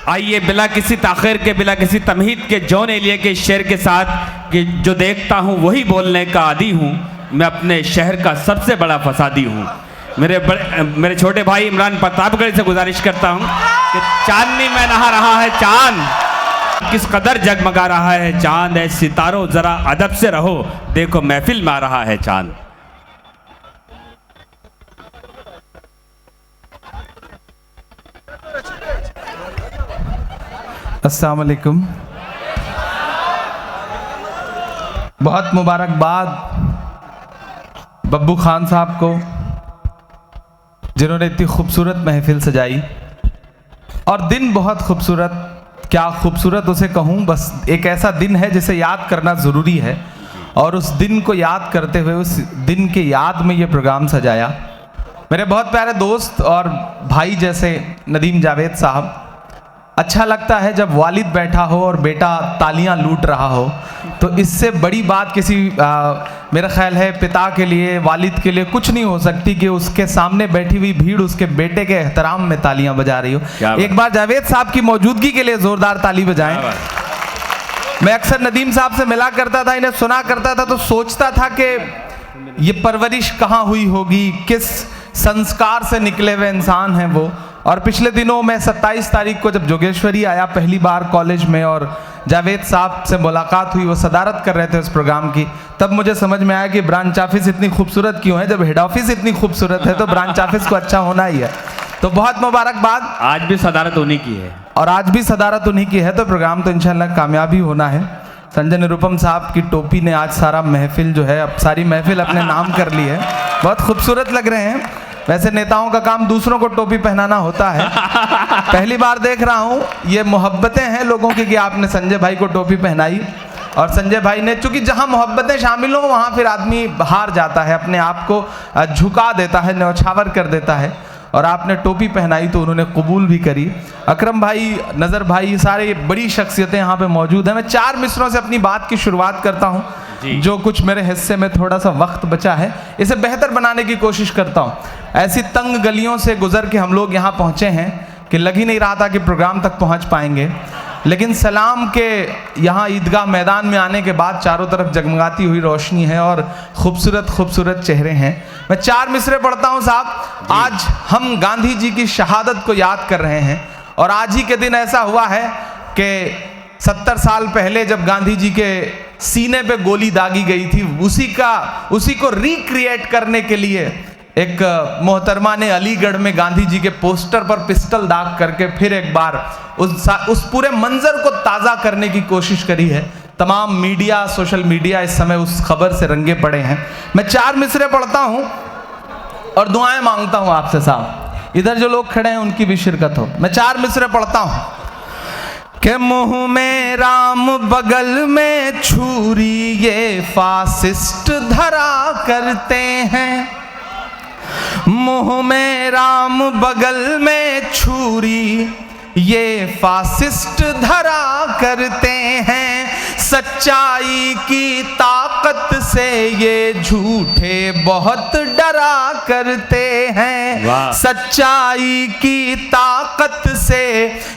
आइए बिला किसी ताखिर के, बिला किसी तमहीद के, जॉन एलिया के शेर के साथ कि जो देखता हूँ वही बोलने का आदी हूँ, मैं अपने शहर का सबसे बड़ा फसादी हूँ। मेरे छोटे भाई इमरान प्रतापगढ़ से गुजारिश करता हूँ कि चांदनी में नहा रहा है चांद, किस कदर जगमगा रहा है चांद, है सितारों जरा अदब से रहो, देखो महफिल में आ रहा है चांद। अस्सलाम वालेकुम। बहुत मुबारकबाद बब्बू खान साहब को जिन्होंने इतनी खूबसूरत महफिल सजाई, और दिन बहुत खूबसूरत, क्या खूबसूरत उसे कहूँ, बस एक ऐसा दिन है जिसे याद करना ज़रूरी है, और उस दिन को याद करते हुए उस दिन के याद में ये प्रोग्राम सजाया। मेरे बहुत प्यारे दोस्त और भाई जैसे नदीम जावेद साहब, अच्छा लगता है जब वालिद बैठा हो और बेटा तालियां लूट रहा हो, तो इससे बड़ी बात किसी मेरा ख्याल है पिता के लिए, वालिद के लिए कुछ नहीं हो सकती कि उसके सामने बैठी हुई भीड़ उसके बेटे के एहतराम में तालियां बजा रही हो। एक बार जावेद साहब की मौजूदगी के लिए जोरदार ताली बजाएं। मैं अक्सर नदीम साहब से मिला करता था, इन्हें सुना करता था, तो सोचता था कि ये परवरिश कहाँ हुई होगी, किस संस्कार से निकले हुए इंसान हैं वो। और पिछले दिनों मैं 27 तारीख को जब जोगेश्वरी आया पहली बार कॉलेज में, और जावेद साहब से मुलाकात हुई, वो सदारत कर रहे थे उस प्रोग्राम की, तब मुझे समझ में आया कि ब्रांच ऑफिस इतनी खूबसूरत क्यों है। जब हेड ऑफिस इतनी खूबसूरत है तो ब्रांच ऑफिस को अच्छा होना ही है। तो बहुत मुबारकबाद। आज भी सदारत उन्हीं की है, और आज भी सदारत उन्हीं की है, तो प्रोग्राम तो इंशाल्लाह कामयाब ही होना है। संजय निरुपम साहब की टोपी ने आज सारा महफिल जो है, अब सारी महफिल अपने नाम कर ली है, बहुत खूबसूरत लग रहे हैं। वैसे नेताओं का काम दूसरों को टोपी पहनाना होता है, पहली बार देख रहा हूँ, ये मोहब्बतें हैं लोगों की कि आपने संजय भाई को टोपी पहनाई, और संजय भाई ने, चूंकि जहाँ मोहब्बतें शामिल हों वहाँ फिर आदमी हार जाता है, अपने आप को झुका देता है, न्यौछावर कर देता है, और आपने टोपी पहनाई तो उन्होंने कबूल भी करी। अकरम भाई, नज़र भाई, सारे बड़ी शख्सियतें यहाँ पे मौजूद हैं। मैं 4 मिसरों से अपनी बात की शुरुआत करता हूँ, जो कुछ मेरे हिस्से में थोड़ा सा वक्त बचा है इसे बेहतर बनाने की कोशिश करता हूँ। ऐसी तंग गलियों से गुजर के हम लोग यहाँ पहुँचे हैं कि लग ही नहीं रहा था कि प्रोग्राम तक पहुँच पाएंगे, लेकिन सलाम के यहाँ ईदगाह मैदान में आने के बाद चारों तरफ जगमगाती हुई रोशनी है और खूबसूरत खूबसूरत चेहरे हैं। मैं 4 मिसरे पढ़ता हूँ साहब। आज हम गांधी जी की शहादत को याद कर रहे हैं, और आज ही के दिन ऐसा हुआ है कि 70 साल पहले जब गांधी जी के सीने पे गोली दागी गई थी, उसी को रिक्रिएट करने के लिए एक मोहतरमा ने अलीगढ़ में गांधी जी के पोस्टर पर पिस्टल दाग करके फिर एक बार उस पूरे मंजर को ताज़ा करने की कोशिश करी है। तमाम मीडिया, सोशल मीडिया इस समय उस खबर से रंगे पड़े हैं। मैं 4 मिसरे पढ़ता हूं और दुआएं मांगता हूं आपसे साहब, इधर जो लोग खड़े हैं उनकी भी शिरकत हो। मैं 4 मिसरे पढ़ता हूं कि मुंह में राम बगल में छुरी ये फासिस्ट धरा करते हैं, मुंह में राम बगल में छुरी ये फासिस्ट धरा करते हैं, सच्चाई की ताकत से ये झूठे बहुत डरा करते हैं, सच्चाई की ताकत से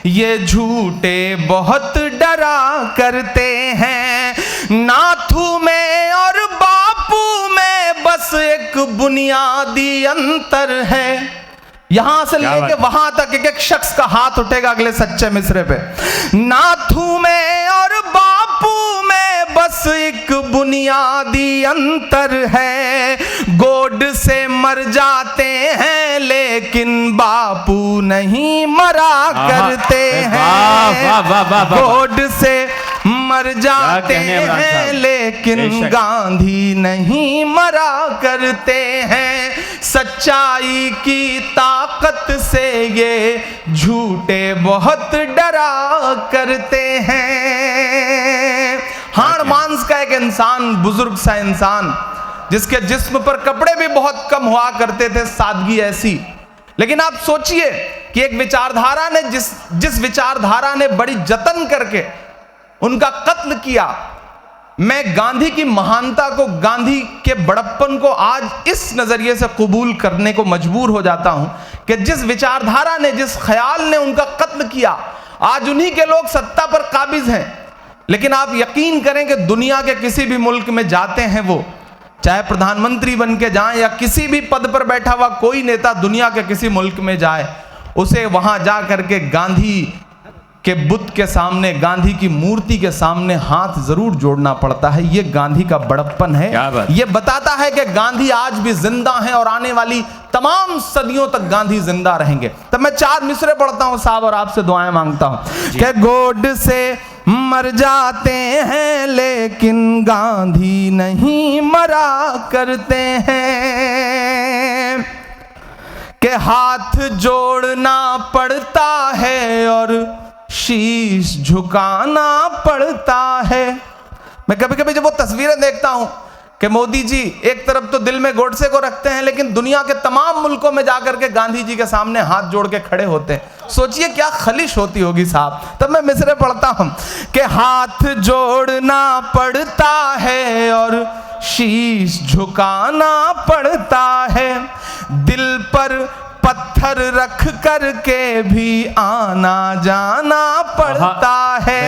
ये झूठे बहुत डरा करते हैं। नाथू में और बापू में बस एक बुनियादी अंतर है। यहां से लेके वहां तक एक एक शख्स का हाथ उठेगा अगले सच्चे मिसरे पे। नाथू में और बापू में बस एक बुनियादी अंतर है, गोड से मर जाते हैं लेकिन बापू नहीं मरा करते हैं, गोड से मर जाते हैं लेकिन गांधी नहीं मरा करते हैं, सच्चाई की ताकत से ये झूठे बहुत डरा करते हैं। हाड़ मांस का एक इंसान, बुजुर्ग सा इंसान, जिसके जिस्म पर कपड़े भी बहुत कम हुआ करते थे, सादगी ऐसी। लेकिन आप सोचिए कि एक विचारधारा ने जिस विचारधारा ने बड़ी जतन करके उनका कत्ल किया। मैं गांधी की महानता को, गांधी के बड़प्पन को आज इस नजरिए से कबूल करने को मजबूर हो जाता हूं कि जिस विचारधारा ने, जिस ख्याल ने उनका कत्ल किया, आज उन्हीं के लोग सत्ता पर काबिज हैं। लेकिन आप यकीन करें कि दुनिया के किसी भी मुल्क में जाते हैं वो, चाहे प्रधानमंत्री बन के जाएं या किसी भी पद पर बैठा हुआ कोई नेता दुनिया के किसी मुल्क में जाए, उसे वहां जा करके गांधी के बुत के सामने, गांधी की मूर्ति के सामने हाथ जरूर जोड़ना पड़ता है। ये गांधी का बड़प्पन है। ये बताता है कि गांधी आज भी जिंदा हैं और आने वाली तमाम सदियों तक गांधी जिंदा रहेंगे। तब मैं 4 मिसरे पढ़ता हूं साहब और आपसे दुआएं मांगता हूं कि गोड से मर जाते हैं लेकिन गांधी नहीं मरा करते हैं, कि हाथ जोड़ना पड़ता है और शीश झुकाना पड़ता है। मैं कभी कभी जब वो तस्वीरें देखता हूं कि मोदी जी एक तरफ तो दिल में गोडसे को रखते हैं लेकिन दुनिया के तमाम मुल्कों में जाकर के गांधी जी के सामने हाथ जोड़ के खड़े होते हैं, सोचिए क्या खलिश होती होगी साहब। तब मैं मिसरे पढ़ता हूं कि हाथ जोड़ना पड़ता है और शीश झुकाना पड़ता है, दिल पर पत्थर रख करके भी आना जाना पड़ता है,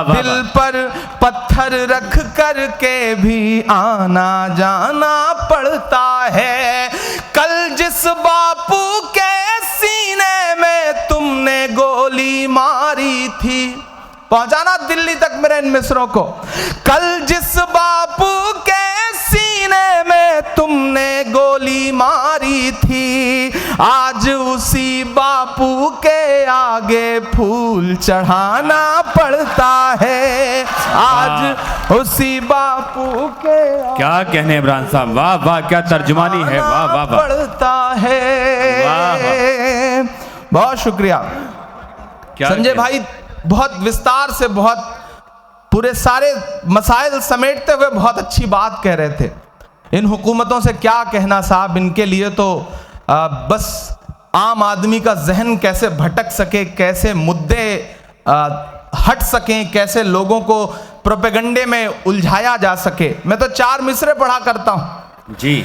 दिल पर पत्थर रख करके भी आना जाना पड़ता है। कल जिस बापू के सीने में तुमने गोली मारी थी, पहुंचाना दिल्ली तक मेरे इन मिसरों को, कल जिस बापू के सीने में तुमने गोली मारी थी, आज उसी बापू के आगे फूल चढ़ाना पड़ता है, आज उसी बापू के क्या कहने इमरान साहब, वाह वाह, क्या तर्जुमानी है, वाह वाह वाह, पड़ता है। वाह, बहुत शुक्रिया संजय भाई, बहुत विस्तार से, बहुत पूरे सारे मसाइल समेटते हुए बहुत अच्छी बात कह रहे थे। इन हुकूमतों से क्या कहना साहब, इनके लिए तो बस आम आदमी का जहन कैसे भटक सके, कैसे मुद्दे हट सकें, कैसे लोगों को प्रोपेगंडे में उलझाया जा सके। मैं तो 4 मिसरे पढ़ा करता हूं जी,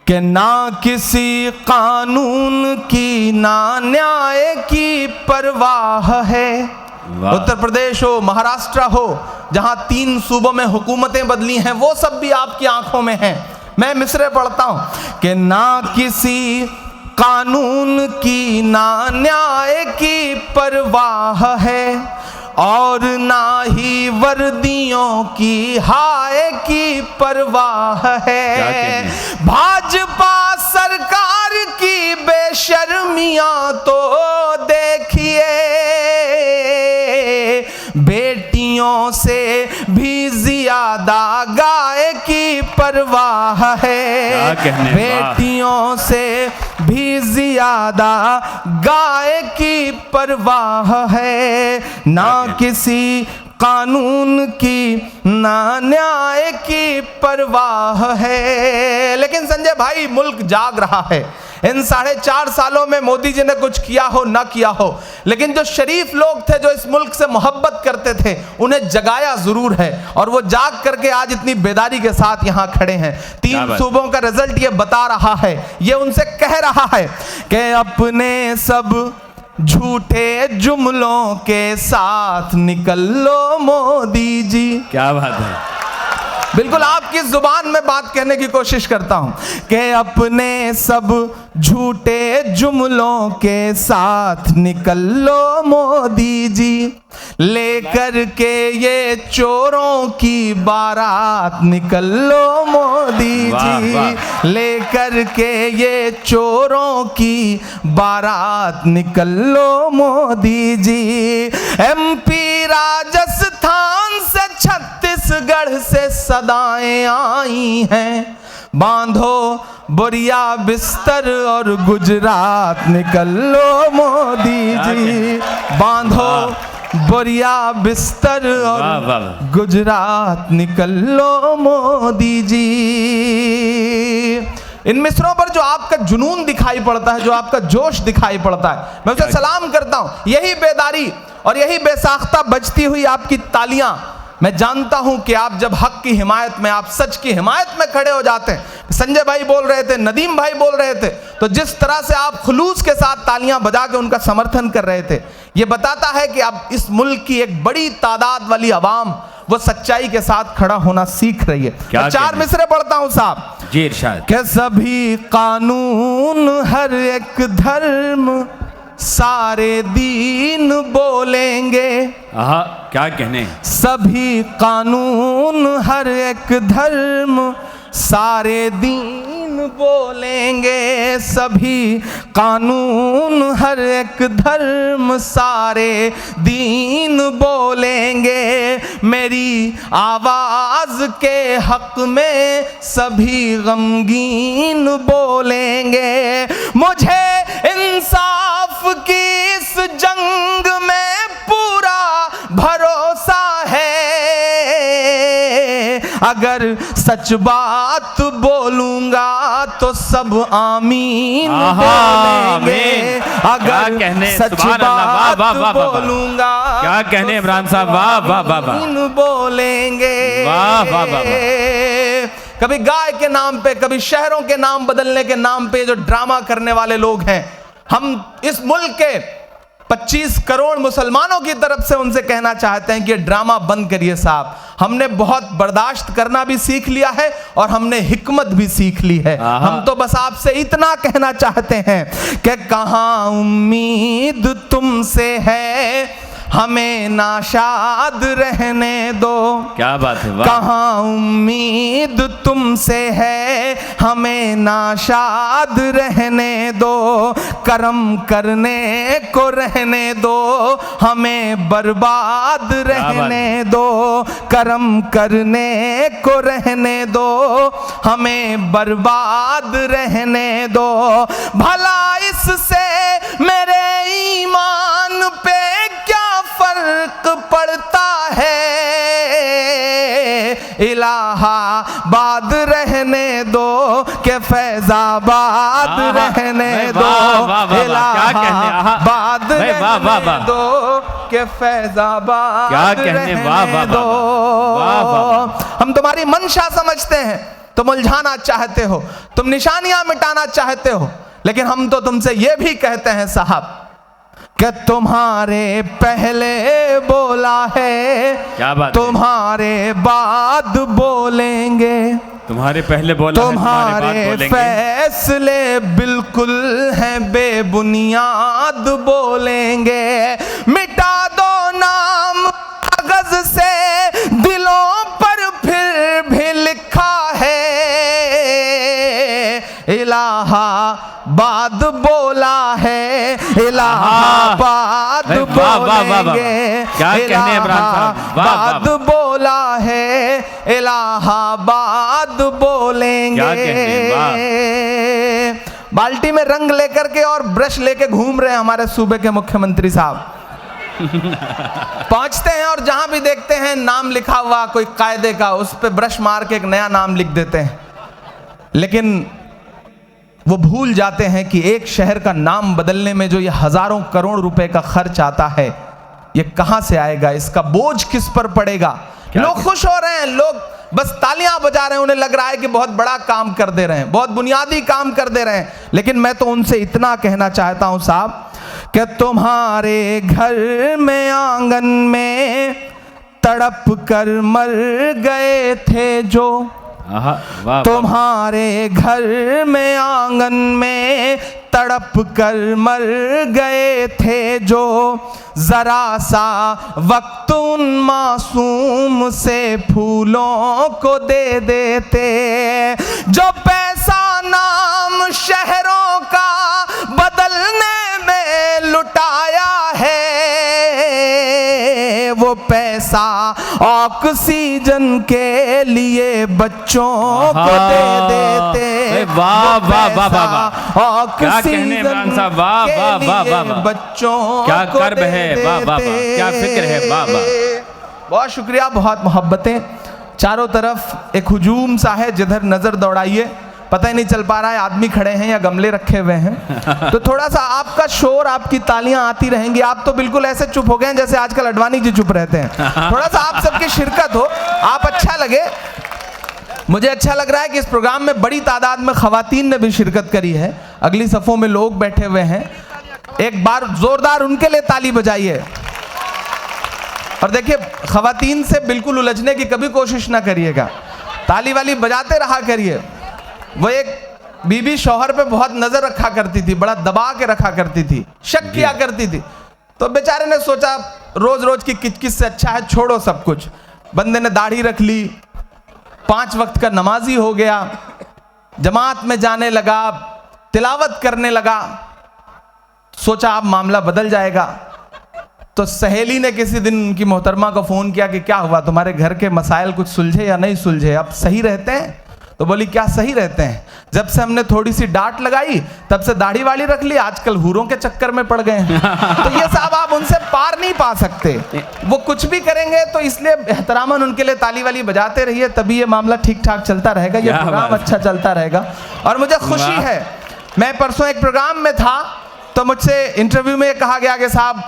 कि ना किसी कानून की ना न्याय की परवाह है। उत्तर प्रदेश हो, महाराष्ट्र हो, जहां 3 सूबों में हुकूमतें बदली हैं, वो सब भी आपकी आंखों में हैं। मैं मिसरे पढ़ता हूं कि ना किसी कानून की ना न्याय की परवाह है और ना ही वर्दियों की हाय की परवाह है। भाजपा सरकार की बेशर्मियां तो देखिए, बेटियों से भी ज्यादा गाय की परवाह है, बेटियों से भी ज्यादा गाय की परवाह है, ना किसी कानून की ना न्याय की परवाह है। लेकिन संजय भाई, मुल्क जाग रहा है। इन 4.5 सालों में मोदी जी ने कुछ किया हो ना किया हो, लेकिन जो शरीफ लोग थे, जो इस मुल्क से मोहब्बत करते थे, उन्हें जगाया जरूर है और वो जाग करके आज इतनी बेदारी के साथ यहाँ खड़े हैं। 3 सूबों का रिजल्ट ये बता रहा है, ये उनसे कह रहा है कि अपने सब झूठे जुमलों के साथ निकल लो मोदी जी। क्या बात है, बिल्कुल आपकी जुबान में बात कहने की कोशिश करता हूं कि अपने सब झूठे जुमलों के साथ निकल लो मोदी जी, लेकर के ये चोरों की बारात निकल लो मोदी जी, लेकर के ये चोरों की बारात निकल लो मोदी जी। MP राजस्थान से छत्तीसगढ़ से सदाएं आई हैं, बांधो बोरिया बिस्तर और गुजरात निकल लो मोदी जी, बांधो बोरिया बिस्तर और गुजरात निकल लो मोदी जी। इन मिसरों पर जो आपका जुनून दिखाई पड़ता है, जो आपका जोश दिखाई पड़ता है, मैं उसे सलाम करता हूं। यही बेदारी और यही बेसाख्ता बजती हुई आपकी तालियां मैं जानता हूं कि आप जब हक की हिमायत में, आप सच की हिमायत में खड़े हो जाते हैं, संजय भाई बोल रहे थे, नदीम भाई बोल रहे थे, तो जिस तरह से आप खुलूस के साथ तालियां बजा के उनका समर्थन कर रहे थे, ये बताता है कि अब इस मुल्क की एक बड़ी तादाद वाली आवाम वो सच्चाई के साथ खड़ा होना सीख रही है। मैं 4 मिसरे पढ़ता हूं साहब जी इरशाद। कि सभी कानून, हर एक धर्म, सारे दीन बोलेंगे। क्या कहने। सभी कानून, हर एक धर्म, सारे दीन बोलेंगे। सभी कानून, हर एक धर्म, सारे दीन बोलेंगे। मेरी आवाज के हक में सभी गमगीन बोलेंगे। मुझे इंसाफ की इस जंग में पूरा भरोसा है। अगर सच बात बोलूंगा तो सब आमीन बोलेंगे। अगर सच बात बोलूंगा, क्या कहने इमरान साहब, वाह वाह वाह वाह बोलेंगे। वाह वाह वाह। कभी गाय के नाम पे, कभी शहरों के नाम बदलने के नाम पे जो ड्रामा करने वाले लोग हैं, हम इस मुल्क के 25 करोड़ मुसलमानों की तरफ से उनसे कहना चाहते हैं कि ये ड्रामा बंद करिए साहब। हमने बहुत बर्दाश्त करना भी सीख लिया है और हमने हिकमत भी सीख ली है। हम तो बस आपसे इतना कहना चाहते हैं कि कहां उम्मीद तुमसे है, हमें नाशाद रहने दो। क्या बात है, वाह। कहां उम्मीद तुमसे है, हमें नाशाद रहने दो। करम करने को रहने दो, हमें बर्बाद रहने दो। करम करने को रहने दो, हमें बर्बाद रहने दो। भला इससे मेरे ईमान पे क्या फर्क पड़ता है। इलाहाबाद रहने दो कि फैजाबाद रहने दो। इलाहाबाद रहने दो कि फैजाबाद रहने दो। हम तुम्हारी मंशा समझते हैं, तुम उलझाना चाहते हो, तुम निशानियां मिटाना चाहते हो, लेकिन हम तो तुमसे ये भी कहते हैं साहब कि तुम्हारे पहले बोला है, क्या बात, तुम्हारे बाद बोलेंगे। तुम्हारे पहले बोला तुम्हारे है, तुम्हारे बाद फैसले बिल्कुल हैं बेबुनियाद बोलेंगे। मिटा दो नाम कागज से, दिलों पर फिर भी लिखा है। इलाहाबाद बोला है, इलाहाबाद बोलेंगे। क्या कहने इमरान साहब, इलाहाबाद बोला है, इलाहाबाद बोलेंगे। क्या कहने, बाल्टी में रंग लेकर के और ब्रश लेके घूम रहे हैं हमारे सूबे के मुख्यमंत्री साहब। पहुंचते हैं और जहां भी देखते हैं नाम लिखा हुआ कोई कायदे का, उस पे ब्रश मार के एक नया नाम लिख देते हैं। लेकिन वो भूल जाते हैं कि एक शहर का नाम बदलने में जो ये हजारों करोड़ रुपए का खर्च आता है, ये कहां से आएगा, इसका बोझ किस पर पड़ेगा। लोग खुश हो रहे हैं, लोग बस तालियां बजा रहे हैं, उन्हें लग रहा है कि बहुत बड़ा काम कर दे रहे हैं, बहुत बुनियादी काम कर दे रहे हैं। लेकिन मैं तो उनसे इतना कहना चाहता हूं साहब कि तुम्हारे घर में आंगन में तड़प कर मर गए थे जो, तुम्हारे घर में आंगन में तड़प कर मर गए थे जो, जरा सा वक्त उन मासूम से फूलों को दे देते। जो पैसा नाम शहरों का बदलने में लुटाया है, वो पैसा ऑक्सीजन के लिए बच्चों को दे देते। वाह वाह वाह वाह, ऑक्सीजन के लिए बच्चों क्या को कर्ब है, वाह वाह वाह, क्या फिक्र है, वाह वाह। बहुत शुक्रिया, बहुत मोहब्बतें। चारों तरफ एक हुजूम सा है, जिधर नजर दौड़ाइए पता ही नहीं चल पा रहा है आदमी खड़े हैं या गमले रखे हुए हैं। तो थोड़ा सा आपका शोर, आपकी तालियां आती रहेंगी। आप तो बिल्कुल ऐसे चुप हो गए हैं जैसे आजकल अडवाणी जी चुप रहते हैं। थोड़ा सा आप सबकी शिरकत हो, आप अच्छा लगे। मुझे अच्छा लग रहा है कि इस प्रोग्राम में बड़ी तादाद में खवातीन ने भी शिरकत करी है। अगली सफ़ों में लोग बैठे हुए हैं, एक बार जोरदार उनके लिए ताली बजाइए। और देखिए, खवातीन से बिल्कुल उलझने की कभी कोशिश ना करिएगा, ताली वाली बजाते रहा करिए। वो एक बीबी शौहर पे बहुत नजर रखा करती थी, बड़ा दबा के रखा करती थी, शक किया करती थी। तो बेचारे ने सोचा रोज रोज की किचकिच से अच्छा है छोड़ो सब कुछ। बंदे ने दाढ़ी रख ली, 5 वक्त का नमाजी हो गया, जमात में जाने लगा, तिलावत करने लगा। सोचा अब मामला बदल जाएगा। तो सहेली ने किसी दिन उनकी मोहतरमा को फोन किया कि क्या हुआ, तुम्हारे घर के मसाइल कुछ सुलझे या नहीं सुलझे, अब सही रहते हैं? तो बोली क्या सही रहते हैं, जब से हमने थोड़ी सी डांट लगाई तब से दाढ़ी वाली रख ली, आजकल हूरों के चक्कर में पड़ गए हैं। तो ये साहब आप उनसे पार नहीं पा सकते, वो कुछ भी करेंगे। तो इसलिए एहतरामन उनके लिए ताली वाली बजाते रहिए, तभी ये मामला ठीक ठाक चलता रहेगा, ये प्रोग्राम अच्छा चलता रहेगा। और मुझे खुशी है, मैं परसों एक प्रोग्राम में था तो मुझसे इंटरव्यू में कहा गया कि साहब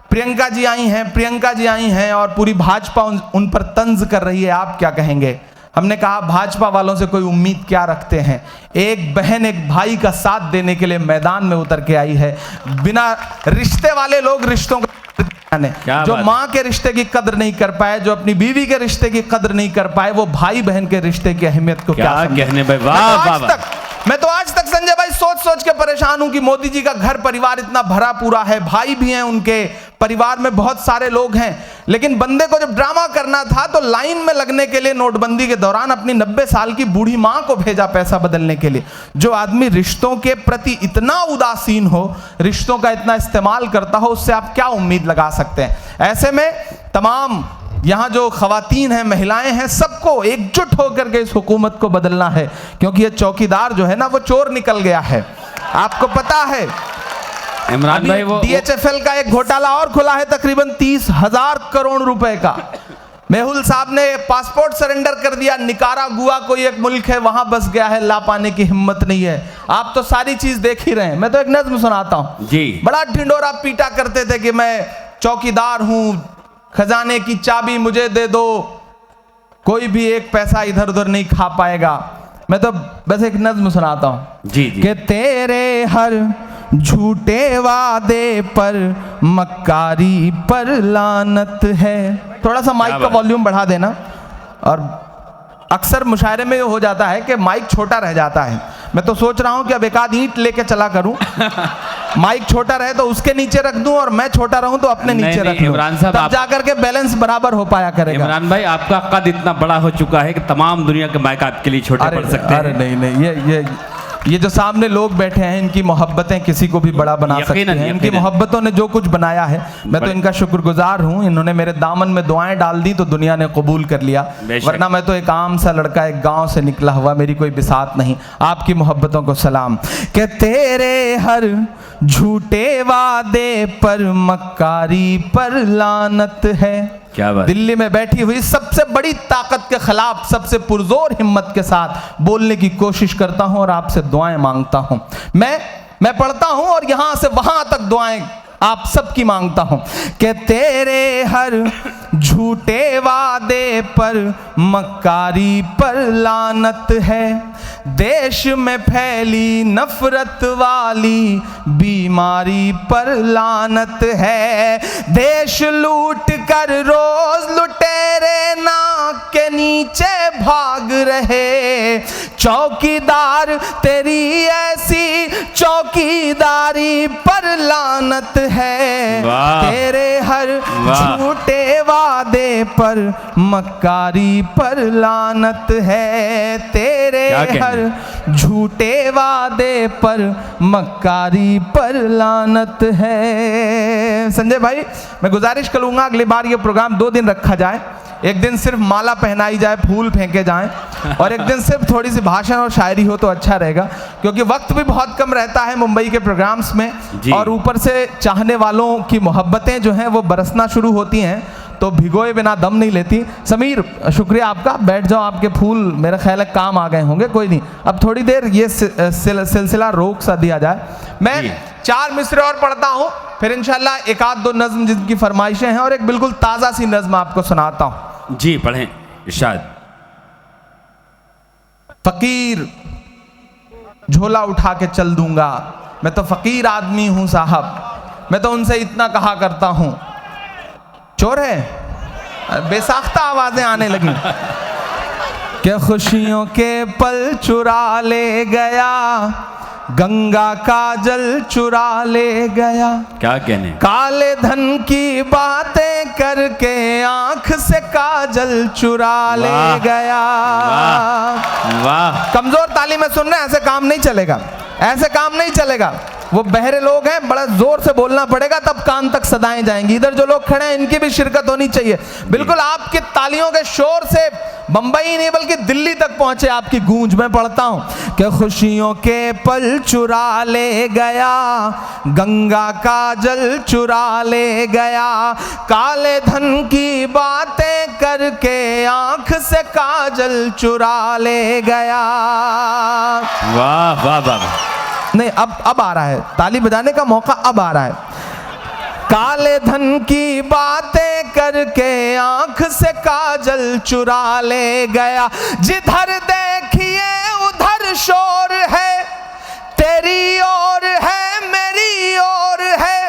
प्रियंका जी आई हैं और पूरी भाजपा उन पर तंज कर रही है, आप क्या कहेंगे? हमने कहा भाजपा वालों से कोई उम्मीद क्या रखते हैं, एक बहन एक भाई का साथ देने के लिए मैदान में उतर के आई है। बिना रिश्ते वाले लोग रिश्तों को जो माँ के रिश्ते की कदर नहीं कर पाए, जो अपनी बीवी के रिश्ते की कदर नहीं कर पाए, वो भाई बहन के रिश्ते की अहमियत को क्या कहने भाई। मैं तो आज तक संजय भाई सोच के परेशान हूं कि मोदी जी का घर परिवार इतना भरा पूरा है, भाई भी हैं उनके, परिवार में बहुत सारे लोग हैं, लेकिन बंदे को जब ड्रामा करना था तो लाइन में लगने के लिए नोटबंदी के दौरान अपनी 90 साल की बूढ़ी मां को भेजा पैसा बदलने के लिए। जो आदमी रिश्तों के प्रति इतना उदासीन हो, रिश्तों का इतना इस्तेमाल करता हो, उससे आप क्या उम्मीद लगा सकते हैं? ऐसे में तमाम यहाँ जो खवातीन हैं, महिलाएं हैं, सबको एकजुट होकर के इस हुकूमत को बदलना है, क्योंकि ये चौकीदार जो है ना वो चोर निकल गया है। आपको पता है इमरान भाई, वो DHFL का एक घोटाला और खुला है तकरीबन 30,000 करोड़ रुपए का। मेहुल साहब ने पासपोर्ट सरेंडर कर दिया, निकारागुआ कोई एक मुल्क है वहां बस गया है, ला पाने की हिम्मत नहीं है। आप तो सारी चीज देख ही रहे हैं। मैं तो एक नज्म सुनाता हूं जी। बड़ा ढिंडोरा पीटा करते थे कि मैं चौकीदार हूं, खजाने की चाबी मुझे दे दो, कोई भी एक पैसा इधर उधर नहीं खा पाएगा। मैं तो बस एक नज्म सुनाता हूं जी कि तेरे हर झूठे वादे पर मक्कारी पर लानत है। थोड़ा सा माइक का वॉल्यूम बढ़ा देना। और अक्सर मुशायरे में हो जाता है कि माइक छोटा रह जाता है। मैं तो सोच रहा हूं कि अब एक आध ईंट लेके चला करूं, माइक छोटा रहे तो उसके नीचे रख दूं और मैं छोटा रहूं तो अपने नीचे रख लूं, इमरान साहब, तब जाकर के बैलेंस बराबर हो पाया करेगा। इमरान भाई, आपका कद इतना बड़ा हो चुका है कि तमाम दुनिया के माइक आपके लिए छोटे पड़ सकते हैं। अरे नहीं, ये जो सामने लोग बैठे हैं, इनकी मोहब्बतें किसी को भी बड़ा बना सकती हैं। इनकी मोहब्बतों ने जो कुछ बनाया है, मैं तो इनका शुक्रगुजार हूं। इन्होंने मेरे दामन में दुआएं डाल दी तो दुनिया ने कबूल कर लिया, वरना मैं तो एक आम सा लड़का, एक गांव से निकला हुआ, मेरी कोई बिसात नहीं। आपकी मोहब्बतों को सलाम। कि तेरे हर झूठे वादे पर मक्कारी पर लानत है। क्या बात। दिल्ली में बैठी हुई सबसे बड़ी ताकत के खिलाफ सबसे पुरजोर हिम्मत के साथ बोलने की कोशिश करता हूं और आपसे दुआएं मांगता हूं। मैं पढ़ता हूं और यहां से वहां तक दुआएं आप सबकी मांगता हूं कि तेरे हर झूठे वादे पर मक्कारी पर लानत है। देश में फैली नफरत वाली बीमारी पर लानत है। देश लूट कर रोज लुटेरे नाक के नीचे भाग रहे। चौकीदार तेरी ऐसी चौकीदारी पर लानत है। तेरे हर झूठे वादे पर मक्कारी पर लानत है। तेरे हर झूठे वादे पर मक्कारी पर लानत है। संजय भाई, मैं गुजारिश करूंगा अगली बार ये प्रोग्राम 2 दिन रखा जाए। एक दिन सिर्फ माला पहनाई जाए, फूल फेंके जाएं, और एक दिन सिर्फ थोड़ी सी भाषण और शायरी हो तो अच्छा रहेगा, क्योंकि वक्त भी बहुत कम रहता है मुंबई के प्रोग्राम्स में, और ऊपर से चाहने वालों की मोहब्बतें जो हैं वो बरसना शुरू होती हैं। तो भिगोए बिना दम नहीं लेती। समीर शुक्रिया आपका, बैठ जाओ, आपके फूल मेरा ख्याल है काम आ गए होंगे। कोई नहीं, अब थोड़ी देर ये सिलसिला रोक सा दिया जाए। मैं 4 मिसरे और पढ़ता हूँ, फिर इंशाल्लाह एक आध 2 नज्म जिनकी फरमाइशें हैं और एक बिल्कुल ताज़ा सी नज्म आपको सुनाता हूँ। जी पढ़ें इरशाद। फकीर झोला उठा के चल दूंगा, मैं तो फकीर आदमी हूं साहब, मैं तो उनसे इतना कहा करता हूं। चोर है, बेसाख्ता आवाजें आने लगी। क्या खुशियों के पल चुरा ले गया, गंगा का जल चुरा ले गया। क्या कहने, काले धन की बातें करके आंख से काजल चुरा ले गया। वाह, कमजोर ताली में सुन रहे हैं, ऐसे काम नहीं चलेगा, ऐसे काम नहीं चलेगा। वो बहरे लोग हैं, बड़ा जोर से बोलना पड़ेगा तब कान तक सदाएं जाएंगी। इधर जो लोग खड़े हैं इनकी भी शिरकत होनी चाहिए। बिल्कुल आपकी तालियों के शोर से बंबई नहीं बल्कि दिल्ली तक पहुंचे आपकी गूंज। में पढ़ता हूं कि खुशियों के पल चुरा ले गया, गंगा का जल चुरा ले गया, काले धन की बातें करके आंख से काजल चुरा ले गया। वाह वाह वाह। नहीं, अब आ रहा है, ताली बजाने का मौका अब आ रहा है। काले धन की बातें करके आंख से काजल चुरा ले गया, जिधर देखिए उधर शोर है, तेरी ओर है मेरी ओर है,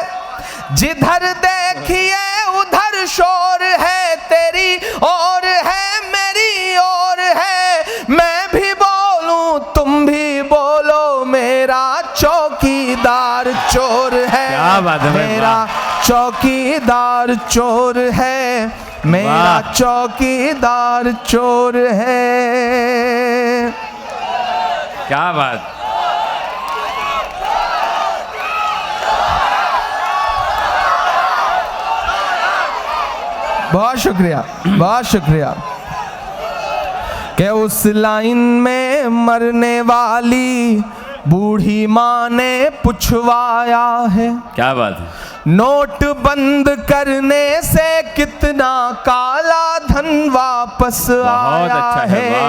जिधर देखिए उधर शोर है, तेरी ओर है मेरी ओर है, मैं भी बोलूं तुम भी बोलो, मेरा चौकीदार चोर है। क्या बात है, मेरा चौकीदार चोर है, मेरा चौकीदार चोर है। क्या बात, बहुत शुक्रिया, बहुत शुक्रिया। कि उस लाइन में मरने वाली बूढ़ी माँ ने पुछवाया है, क्या बात है, नोट बंद करने से कितना काला धन वापस आया अच्छा है, वाह,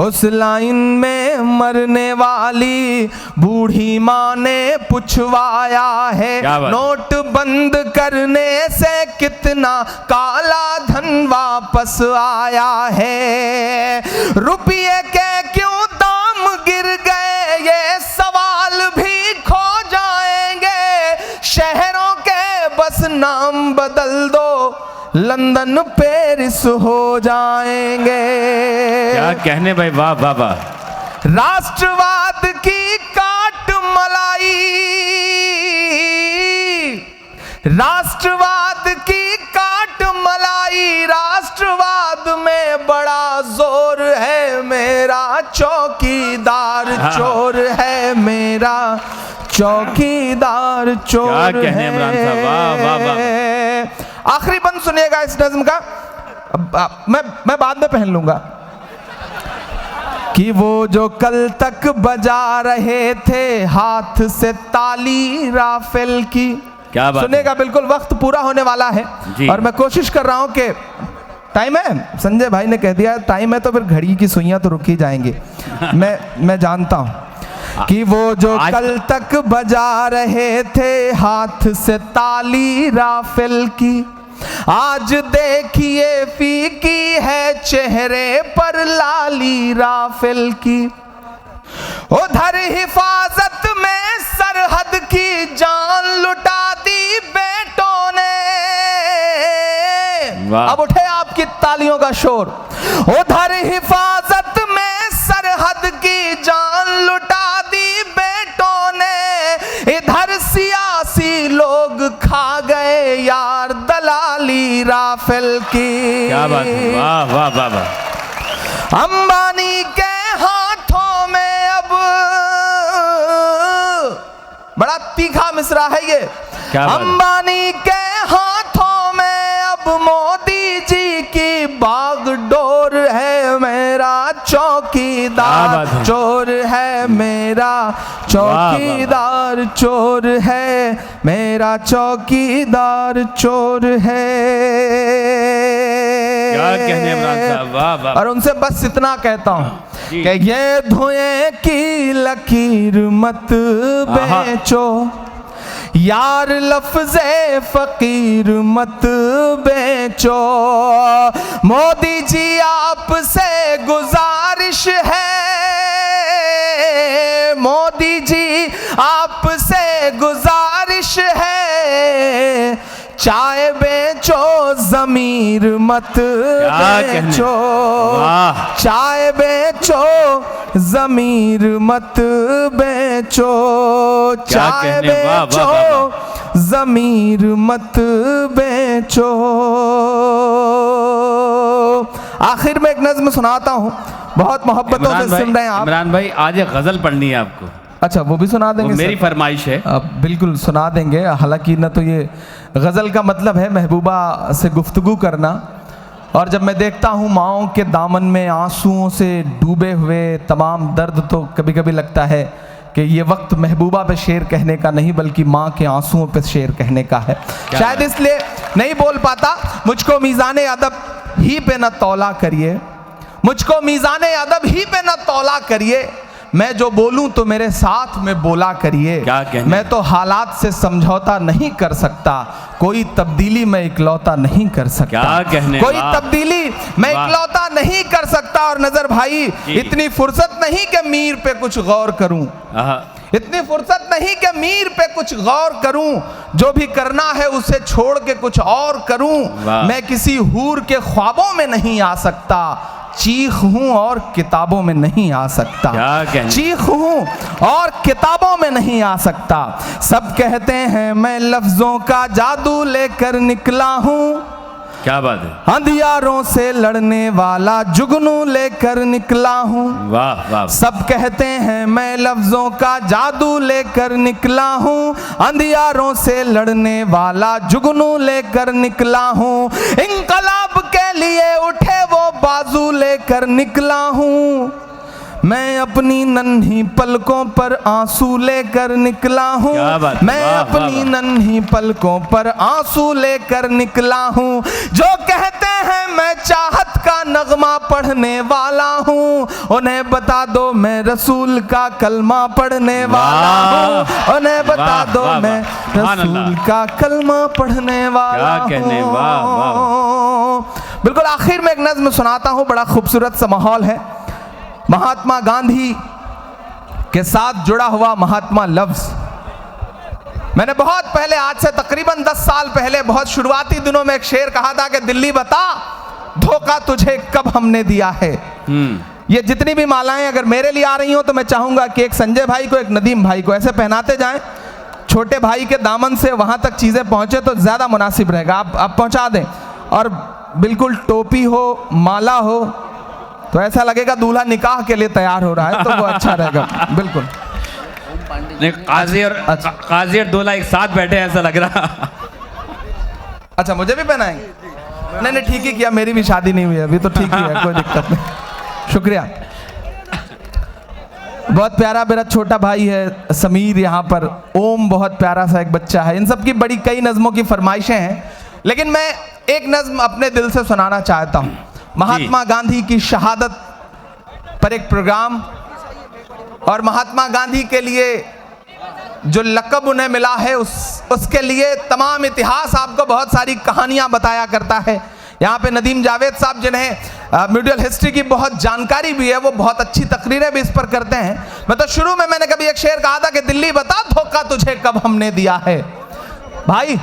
उस लाइन में मरने वाली बूढ़ी माँ ने पुछवाया है, नोट बंद करने से कितना काला धन वापस आया है। रुपये के क्यों दाम गिर गए, ये सवाल भी खो जाएंगे। शहरों के बस नाम बदल दो, लंदन पेरिस हो जाएंगे। क्या कहने भाई, वाह वाह वाह। राष्ट्रवाद की काट मलाई, राष्ट्रवाद की काट मलाई, राष्ट्रवाद में बड़ा जोर है, मेरा चौकीदार चोर है, मेरा चौकीदार चोर है। क्या कहने इमरान साहब, वाह वाह वाह। आखिरी बंद सुनिएगा इस नज़्म का, मैं बाद में पहन लूंगा। कि वो जो कल तक बजा रहे थे हाथ से ताली राफेल की, क्या बात सुनेगा, बिल्कुल वक्त पूरा होने वाला है और मैं कोशिश कर रहा हूं कि टाइम है, संजय भाई ने कह दिया टाइम है तो फिर घड़ी की सुइयां तो रुकी जाएंगी। मैं जानता हूं कि वो जो कल तक बजा रहे थे हाथ से ताली राफेल की, आज देखिए फीकी है चेहरे पर लाली राफेल की। उधर हिफाजत में सरहद की जान लुटा दी बेटों ने। अब उठे आपकी तालियों का शोर। उधर हिफाजत में सरहद की जान लुटा दी बेटों ने, इधर सियासी लोग खा गए यार दलाली राफेल की। क्या बात है, वाह वाह वाह वाह। अंबानी के हाथों में अब, बड़ा तीखा मिसरा है ये, अंबानी के हाथों में अब मोदी जी की बागडोर है, मेरा चौकीदार चोर है, मेरा चौकीदार चोर है, मेरा चौकीदार चोर है। क्या कहने इमरान साहब, वाह वाह। और उनसे बस इतना कहता हूँ कि ये धुएं की लकीर मत बेचो, यार लफ्ज़े फकीर मत बेचो। मोदी जी आपसे गुजारिश है, मोदी जी आपसे गुजारिश है, चाय बेचो ज़मीर मत बेचो, चाय बेचो ज़मीर मत बेचो, चाय बेचो ज़मीर मत बेचो। आखिर में एक नज़्म सुनाता हूँ, बहुत मोहब्बतों से सुन रहे हैं आप। इमरान भाई आज एक गजल पढ़नी है आपको। अच्छा, वो भी सुना देंगे? मेरी फरमाइश है। अब बिल्कुल सुना देंगे। हालांकि न तो ये गज़ल का मतलब है महबूबा से गुफ्तगू करना, और जब मैं देखता हूँ माँओं के दामन में आंसुओं से डूबे हुए तमाम दर्द, तो कभी कभी लगता है कि ये वक्त महबूबा पे शेर कहने का नहीं बल्कि माँ के आंसुओं पे शेर कहने का है। शायद इसलिए नहीं बोल पाता। मुझको मीज़ान अदब ही पे न तौला करिए, मुझको मीज़ान अदब ही पे न तौला करिए, मैं जो बोलूं तो मेरे साथ में बोला करिए। मैं तो हालात से समझौता नहीं कर सकता, कोई तब्दीली मैं इकलौता नहीं कर सकता। क्या कहने, कोई तब्दीली मैं इकलौता नहीं कर सकता। और नजर भाई, इतनी फुर्सत नहीं कि मीर पे कुछ गौर करूं, इतनी फुर्सत नहीं कि मीर पे कुछ गौर करूं, जो भी करना है उसे छोड़ के कुछ और करूं। मैं किसी हूर के ख्वाबों में नहीं आ सकता, चीख हूं और किताबों में नहीं आ सकता। चीख हूं और किताबों में नहीं आ सकता। सब कहते हैं मैं लफ्जों का जादू लेकर निकला हूं, क्या बात है। अंधियारों से लड़ने वाला जुगनू लेकर निकला हूं। वाह वाह। सब कहते हैं मैं लफ्जों का जादू लेकर निकला हूं, अंधियारों से लड़ने वाला जुगनू लेकर निकला हूं। इंकलाब के लिए उठे वो बाजू लेकर निकला हूं, मैं अपनी नन्ही पलकों पर आंसू लेकर निकला हूँ। मैं अपनी नन्ही पलकों पर आंसू लेकर निकला हूँ। जो कहते हैं मैं चाहत का नगमा पढ़ने वाला हूँ, उन्हें बता दो मैं रसूल का कलमा पढ़ने वाला हूँ। उन्हें बता दो मैं रसूल का कलमा पढ़ने वाला हूँ। बिल्कुल आखिर में एक नज़्म सुनाता हूँ, बड़ा खूबसूरत सा माहौल है। महात्मा गांधी के साथ जुड़ा हुआ महात्मा लफ्ज। मैंने बहुत पहले, आज से तकरीबन 10 साल पहले, बहुत शुरुआती दिनों में एक शेर कहा था कि दिल्ली बता धोखा तुझे कब हमने दिया है। ये जितनी भी मालाएं अगर मेरे लिए आ रही हो तो मैं चाहूंगा कि एक संजय भाई को, एक नदीम भाई को ऐसे पहनाते जाएं, छोटे भाई के दामन से वहां तक चीजें पहुंचे तो ज्यादा मुनासिब रहेगा। आप पहुंचा दें, और बिल्कुल टोपी हो, माला हो, तो ऐसा लगेगा दूल्हा निकाह के लिए तैयार हो रहा है, तो वो अच्छा रहेगा। बिल्कुल काजी और दूल्हा एक साथ बैठे ऐसा लग रहा। अच्छा, मुझे भी पहनाएंगे? नहीं, ठीक ही किया, मेरी भी शादी नहीं हुई अभी, तो ठीक ही है, कोई दिक्कत नहीं। शुक्रिया। बहुत प्यारा मेरा छोटा भाई है समीर, यहाँ पर ओम बहुत प्यारा सा एक बच्चा है। इन सब की बड़ी कई नज़मों की फरमाइशें हैं, लेकिन मैं एक नज़्म अपने दिल से सुनाना चाहता हूँ। महात्मा गांधी की शहादत पर एक प्रोग्राम, और महात्मा गांधी के लिए जो लक़ब उन्हें मिला है उसके लिए तमाम इतिहास आपको बहुत सारी कहानियां बताया करता है। यहाँ पे नदीम जावेद साहब जिन्हें म्यूडियल हिस्ट्री की बहुत जानकारी भी है, वो बहुत अच्छी तकरीरें भी इस पर करते हैं। मैं तो शुरू में मैंने कभी एक शेर कहा था कि दिल्ली बता धोखा तुझे कब हमने दिया है। भाई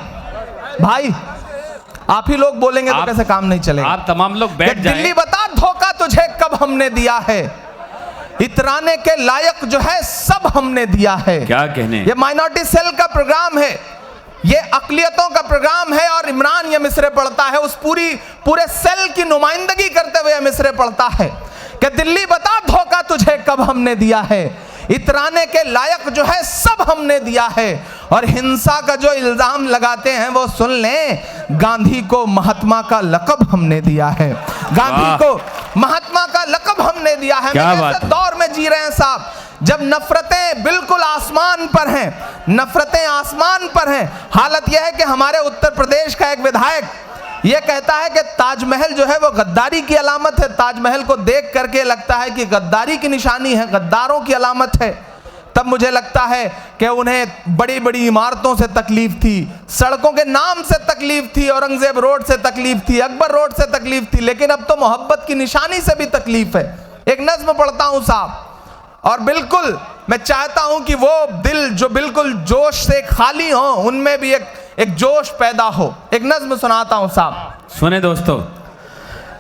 आप ही लोग बोलेंगे तो कैसे काम नहीं चलेगा। आप तमाम लोग बैठ जाएं। दिल्ली बता धोखा तुझे कब हमने दिया है, इतराने के लायक जो है सब हमने दिया है। क्या कहने। ये माइनॉरिटी सेल का प्रोग्राम है, ये अकलियतों का प्रोग्राम है, और इमरान ये मिसरे पढ़ता है, उस पूरे सेल की नुमाइंदगी करते हुए मिसरे पढ़ता है कि दिल्ली बता धोखा तुझे कब हमने दिया है, इतराने के लायक जो है सब हमने दिया है। और हिंसा का जो इल्जाम लगाते हैं वो सुन लें, गांधी को महात्मा का लक़ब हमने दिया है। गांधी को महात्मा का लक़ब हमने दिया है। क्या बात है। दौर में जी रहे हैं साहब जब नफरतें बिल्कुल आसमान पर हैं, नफरतें आसमान पर हैं। हालत यह है कि हमारे उत्तर प्रदेश का एक विधायक ये कहता है कि ताजमहल जो है वो गद्दारी की अलामत है। ताजमहल को देख करके लगता है कि गद्दारी की निशानी है, गद्दारों की अलामत है। तब मुझे लगता है कि उन्हें बड़ी बड़ी इमारतों से तकलीफ थी, सड़कों के नाम से तकलीफ थी, औरंगजेब रोड से तकलीफ थी, अकबर रोड से तकलीफ थी, लेकिन अब तो मोहब्बत की निशानी से भी तकलीफ है। एक नज्म पढ़ता हूं साहब, और बिल्कुल मैं चाहता हूं कि वो दिल जो बिल्कुल जोश से खाली हो, उनमें भी एक जोश पैदा हो। एक नज्म सुनाता हूं साहब, सुने दोस्तों।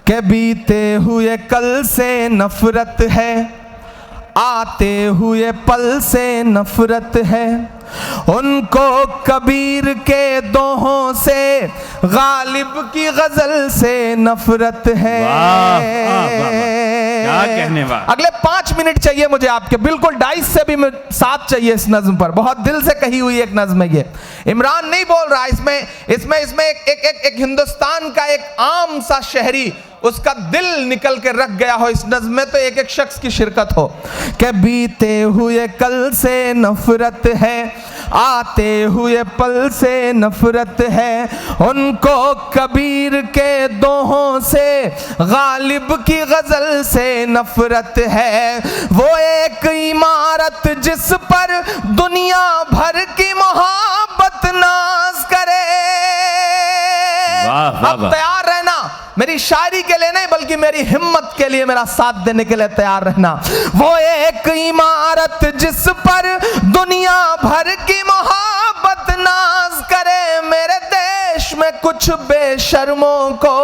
के बीते हुए कल से नफरत है, आते हुए पल से नफरत है, उनको कबीर के दोहों से, गालिब की गजल से नफरत है। वाह, वाह, वाह, वाह। क्या कहने वाह। अगले 5 मिनट चाहिए मुझे आपके, बिल्कुल 2.5 से भी साथ चाहिए इस नज्म पर। बहुत दिल से कही हुई एक नज्म है ये। इमरान नहीं बोल रहा, इसमें एक हिंदुस्तान का एक आम सा शहरी, उसका दिल निकल के रख गया हो इस नज्म में, तो एक एक शख्स की शिरकत हो। कि बीते हुए कल से नफरत है, आते हुए पल से नफरत है, उनको कबीर के दोहों से, गालिब की गजल से नफरत है। वो एक इमारत जिस पर दुनिया भर की मोहब्बत नाज करे। वाह, वाह, अब वाह। तैयार रहना मेरी शायरी के लिए नहीं, बल्कि मेरी हिम्मत के लिए मेरा साथ देने के लिए तैयार रहना। वो एक इमारत जिस पर दुनिया भर की मोहब्बत नाज करे, मेरे देश में कुछ बेशर्मों को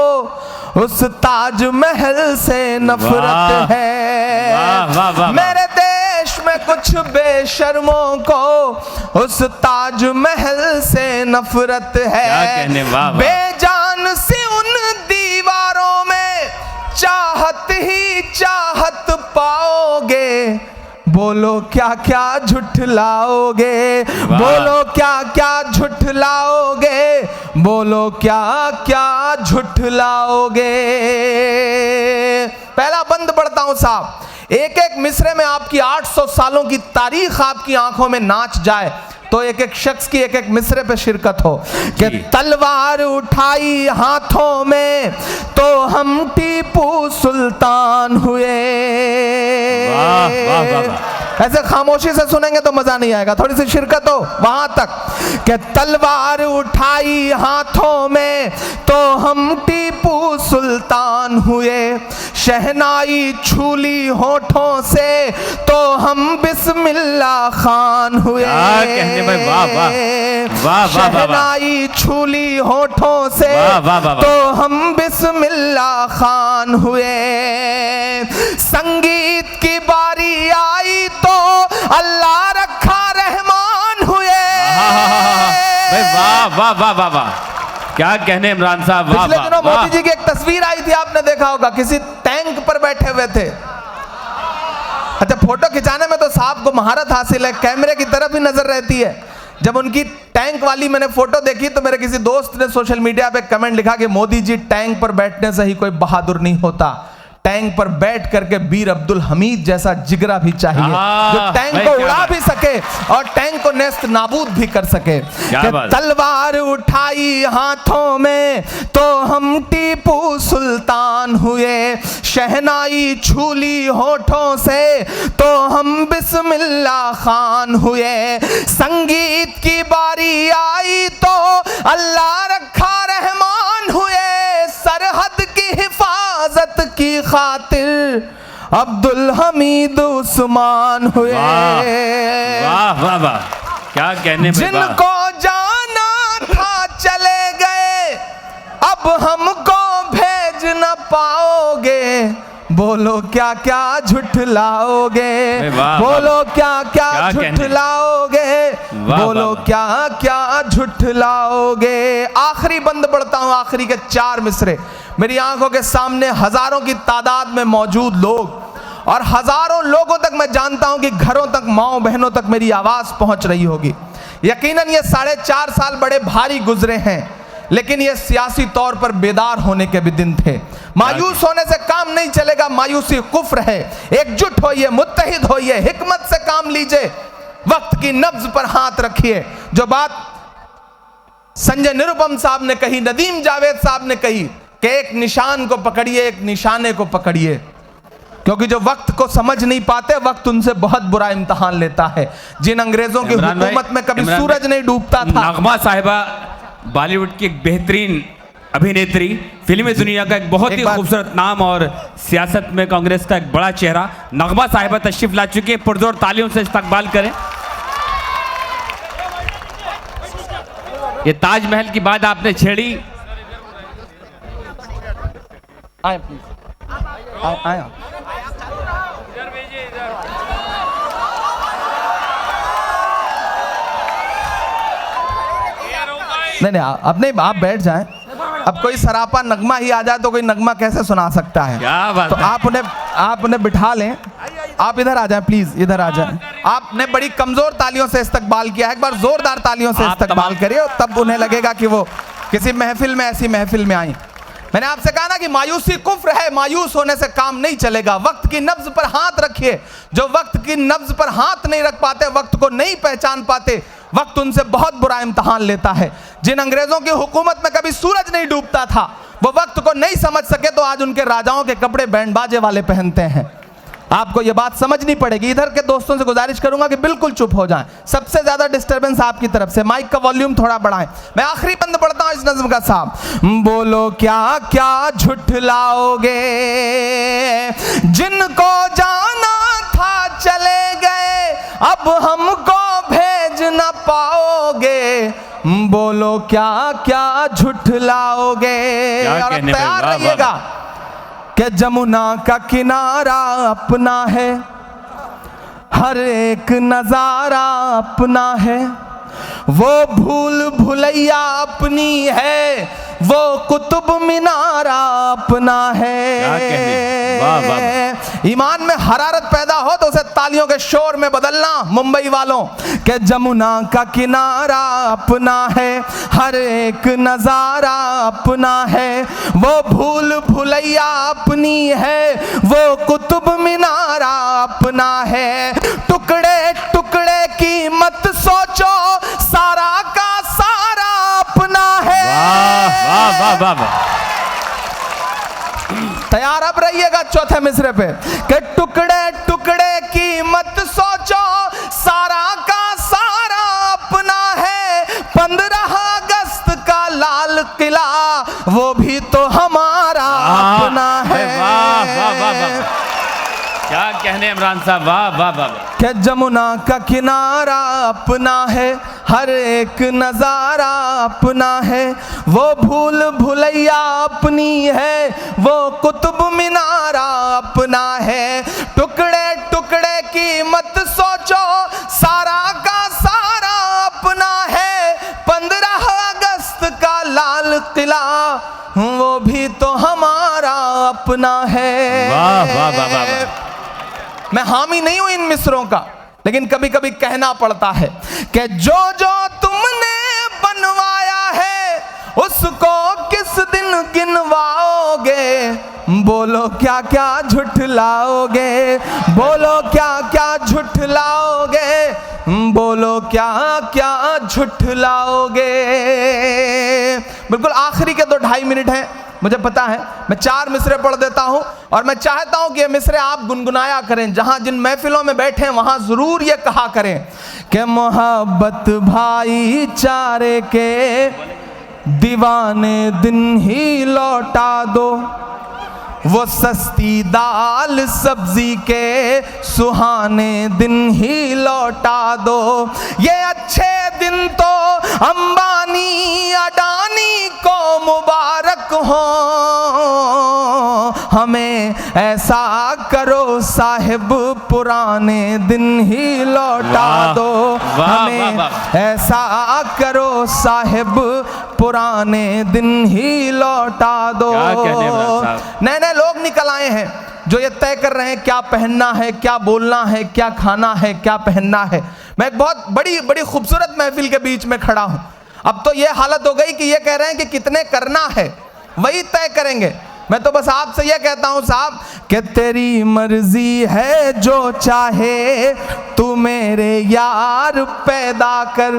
उस ताजमहल से नफरत है। वाह, वाह, वाह, वाह। मेरे देश में कुछ बेशर्मों को उस ताजमहल से नफरत है। क्या कहने, वाह, वाह। बेजान सी उन दीवारों में चाहत ही चाहत पाओगे, बोलो क्या क्या झुठलाओगे, बोलो क्या क्या झुठलाओगे, बोलो क्या क्या झुठलाओगे। पहला बंद पढ़ता हूं साहब, एक एक मिसरे में आपकी 800 सालों की तारीख आपकी आंखों में नाच जाए, तो एक एक शख्स की एक एक मिसरे पे शिरकत हो। कि तलवार उठाई हाथों में तो हम टीपू सुल्तान हुए। वाह, वाह, वाह, वाह। ऐसे खामोशी से सुनेंगे तो मजा नहीं आएगा, थोड़ी सी शिरकत हो वहां तक। कि तलवार उठाई हाथों में तो हम टीपू सुल्तान हुए, शहनाई छूली होठों से तो हम बिस्मिल्लाह खान हुए। भाई, वाह, वाह। वाह, वाह, वाह, वाह। शहनाई छूली होठों से वाह, वाह, वाह, वाह। तो हम बिस्मिल्लाह खान हुए। संगीत की बारी आई तो अल्लाह रखा रहमान हुए। भाई, वाह, वाह, वाह, वाह, वाह। क्या कहने इमरान साहब, वाह, पिछले दिनों वाह, मोदी जी की एक तस्वीर आई थी, आपने देखा होगा, किसी टैंक पर बैठे हुए थे। अच्छा, फोटो खिंचाने में तो साहब को महारत हासिल है, कैमरे की तरफ ही नजर रहती है। जब उनकी टैंक वाली मैंने फोटो देखी तो मेरे किसी दोस्त ने सोशल मीडिया पे कमेंट लिखा कि मोदी जी टैंक पर बैठने से ही कोई बहादुर नहीं होता, टैंक पर बैठ करके बीर अब्दुल हमीद जैसा जिगरा भी चाहिए जो टैंक को उड़ा भी सके और टैंक को नेस्त नाबूद भी कर सके। तलवार उठाई हाथों में तो हम टीपू सुल्तान हुए, शहनाई छूली होठों से तो हम बिस्मिल्लाह खान हुए। संगीत की बारी आई तो अल्लाह रखा रहमान हुए, सरहद की हिफाजत की खातिर अब्दुल हमीद उस्मान हुए। वाह वाह वाह, क्या कहने। जिनको जाना था चले गए, अब हमको भेज न पाओगे, बोलो क्या क्या झुठलाओगे, बोलो क्या क्या झुठलाओगे, बोलो क्या क्या झुठलाओगे। आखिरी बंद पढ़ता हूं, आखिरी के 4 मिसरे। मेरी आंखों के सामने हजारों की तादाद में मौजूद लोग और हजारों लोगों तक मैं जानता हूं कि घरों तक, माओ बहनों तक मेरी आवाज पहुंच रही होगी। यकीनन ये 4.5 साल बड़े भारी गुजरे हैं, लेकिन ये सियासी तौर पर बेदार होने के भी दिन थे। मायूस होने से काम नहीं चलेगा, मायूसी कुफ्र है। एकजुट होइए, मुत्तहिद होइए, हिकमत से काम लीजिए, वक्त की नब्ज पर हाथ रखिए। जो बात संजय निरुपम साहब ने कही, नदीम जावेद साहब ने कही कि एक निशान को पकड़िए, एक निशाने को पकड़िए, क्योंकि जो वक्त को समझ नहीं पाते, वक्त उनसे बहुत बुरा इम्तिहान लेता है। जिन अंग्रेजों की हुकूमत में कभी सूरज नहीं डूबता था। नगमा साहिबा बॉलीवुड की एक बेहतरीन अभिनेत्री, फिल्मी दुनिया का एक बहुत ही खूबसूरत नाम और सियासत में कांग्रेस का एक बड़ा चेहरा, नगमा साहिबा तशरीफ ला चुकी है। पुरजोर तालियों से इस्तकबाल करें। ये ताजमहल की बात आपने छेड़ी। आए प्लीज, आए। नहीं, अब नहीं, आप बैठ जाएं। अब कोई सरापा नगमा ही आ जाए तो कोई नगमा कैसे सुना सकता है? क्या बात तो है? आप उन्हें बिठा लें। आप इधर आ जाएं प्लीज, इधर आ जाएं। आपने बड़ी कमजोर तालियों से इस्तकबाल किया है, एक बार जोरदार तालियों से इस्तकबाल करिए, तब उन्हें लगेगा कि वो किसी महफिल में, ऐसी महफिल में आई। मैंने आपसे कहा ना कि मायूसी कुफ्र है, मायूस होने से काम नहीं चलेगा। वक्त की नब्ज पर हाथ रखिए। जो वक्त की नब्ज पर हाथ नहीं रख पाते, वक्त को नहीं पहचान पाते, वक्त उनसे बहुत बुरा इम्तिहान लेता है। जिन अंग्रेजों की हुकूमत में कभी सूरज नहीं डूबता था, वो वक्त को नहीं समझ सके तो आज उनके राजाओं के कपड़े बैंड बाजे वाले पहनते हैं। आपको ये बात समझनी पड़ेगी। इधर के दोस्तों से गुजारिश करूंगा कि बिल्कुल चुप हो जाएं। सबसे ज्यादा डिस्टरबेंस आपकी तरफ से, माइक का वॉल्यूम थोड़ा बढ़ाएं। मैं आखिरी बंद पढ़ता हूं इस नज़्म का साहब। बोलो क्या क्या झुठलाओगे, जिनको जाना था चले गए, अब हमको भेज न पाओगे। बोलो क्या क्या झुठलाओगे। और अब तैयार रहिएगा कि जमुना का किनारा अपना है, हर एक नजारा अपना है, वो भूल भुलैया अपनी है, वो कुतुब मीनारा अपना है। वाह वाह। ईमान में हरारत पैदा हो तो उसे तालियों के शोर में बदलना मुंबई वालों, कि जमुना का किनारा अपना है, हर एक नजारा अपना है, वो भूल भुलैया अपनी है, वो कुतुब मीनारा अपना है। टुकड़े टुकड़े की मत सोचो, सारा का सारा अपना है। वाह वाह वाह वाह। तैयार अब रहिएगा चौथे मिसरे पे, कि टुकड़े टुकड़े की मत सोचो, सारा का सारा अपना है। 15 अगस्त का लाल किला, वो भी तो हमारा अपना है। वाह वाह वाह वाह। क्या कहने इमरान साहब, वाह वाह वाह। कि जमुना का किनारा अपना है, हर एक नजारा अपना है, वो भूल भुलैया अपनी है, वो कुतुब मीनारा अपना है। टुकड़े टुकड़े की मत सोचो, सारा का सारा अपना है। 15 अगस्त का लाल किला, वो भी तो हमारा अपना है। वाह वाह वाह वाह। मैं हामी नहीं हूं इन मिसरों का, लेकिन कभी कभी कहना पड़ता है कि जो जो तुमने बनवाया है, उसको किस दिन गिनवाओगे। बोलो क्या क्या झुठलाओगे, बोलो क्या क्या झुठलाओगे, बोलो क्या क्या झुठलाओगे। बिल्कुल आखिरी के 2-2.5 मिनट हैं, मुझे पता है। मैं 4 मिसरे पढ़ देता हूं और मैं चाहता हूं कि ये मिसरे आप गुनगुनाया करें। जहां जिन महफिलों में बैठे हैं वहां जरूर ये कहा करें कि मोहब्बत भाईचारे के दीवाने दिन ही लौटा दो, वो सस्ती दाल सब्जी के सुहाने दिन ही लौटा दो। ये अच्छे दिन तो अंबानी अडानी को मुबारक हो, हमें ऐसा करो साहिब पुराने दिन ही लौटा दो। हमें ऐसा करो साहिब पुराने दिन ही लौटा दो। नए नए लोग निकल आए हैं जो ये तय कर रहे हैं क्या पहनना है, क्या बोलना है, क्या खाना है, क्या पहनना है। मैं एक बहुत बड़ी बड़ी खूबसूरत महफिल के बीच में खड़ा हूं अब तो ये हालत हो गई कि ये कह रहे हैं कि कितने करना है वही तय करेंगे। मैं तो बस आपसे ये कहता हूं साहब कि तेरी मर्जी है जो चाहे तू मेरे यार पैदा कर।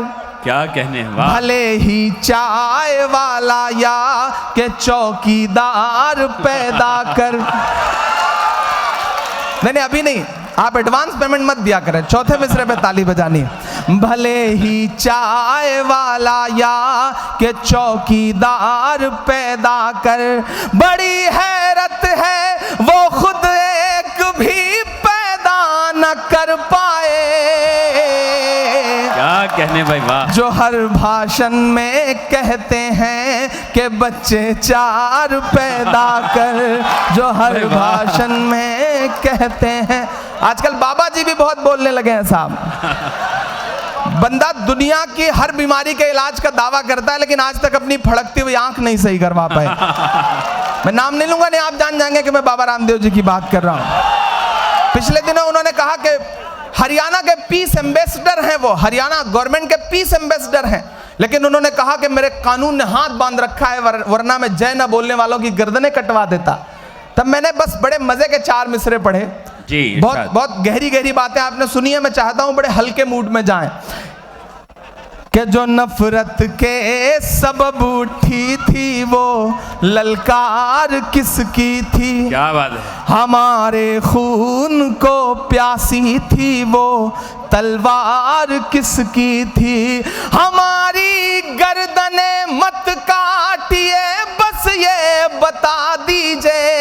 क्या कहने हैं, वाह। भले ही चाय वाला या के चौकीदार पैदा कर। नहीं अभी नहीं, आप एडवांस पेमेंट मत दिया करें, चौथे मिसरे पे ताली बजानी है। भले ही चाय वाला या के चौकीदार पैदा कर। बड़ी हैरत है वो खुद एक भी पैदा न कर पाए। क्या कहने भाई, वाह। जो हर भाषण में कहते हैं कि बच्चे 4 पैदा कर। जो हर भाषण में कहते हैं। आजकल बाबा जी भी बहुत बोलने लगे हैं साहब। बंदा दुनिया की हर बीमारी के इलाज का दावा करता है लेकिन आज तक अपनी फड़कती हुई आंख नहीं सही करवा पाए। मैं नाम नहीं लूंगा, नहीं आप जान जाएंगे कि मैं बाबा रामदेव जी की बात कर रहा हूं। पिछले दिनों उन्होंने कहा कि हरियाणा के पीस एम्बेसडर हैं, वो हरियाणा गवर्नमेंट के पीस एम्बेसडर हैं, लेकिन उन्होंने कहा कि मेरे कानून ने हाथ बांध रखा है वरना मैं जय न बोलने वालों की गर्दनें कटवा देता। तब मैंने बस बड़े मजे के 4 मिसरे पढ़े जी। बहुत गहरी बातें आपने सुनी है। मैं चाहता हूं बड़े हल्के मूड में जाएं कि जो नफरत के सबब उठी थी वो ललकार किसकी थी। क्या बात है। हमारे खून को प्यासी थी वो तलवार किसकी थी। हमारी गर्दने मत काटिए बस ये बता दीजिए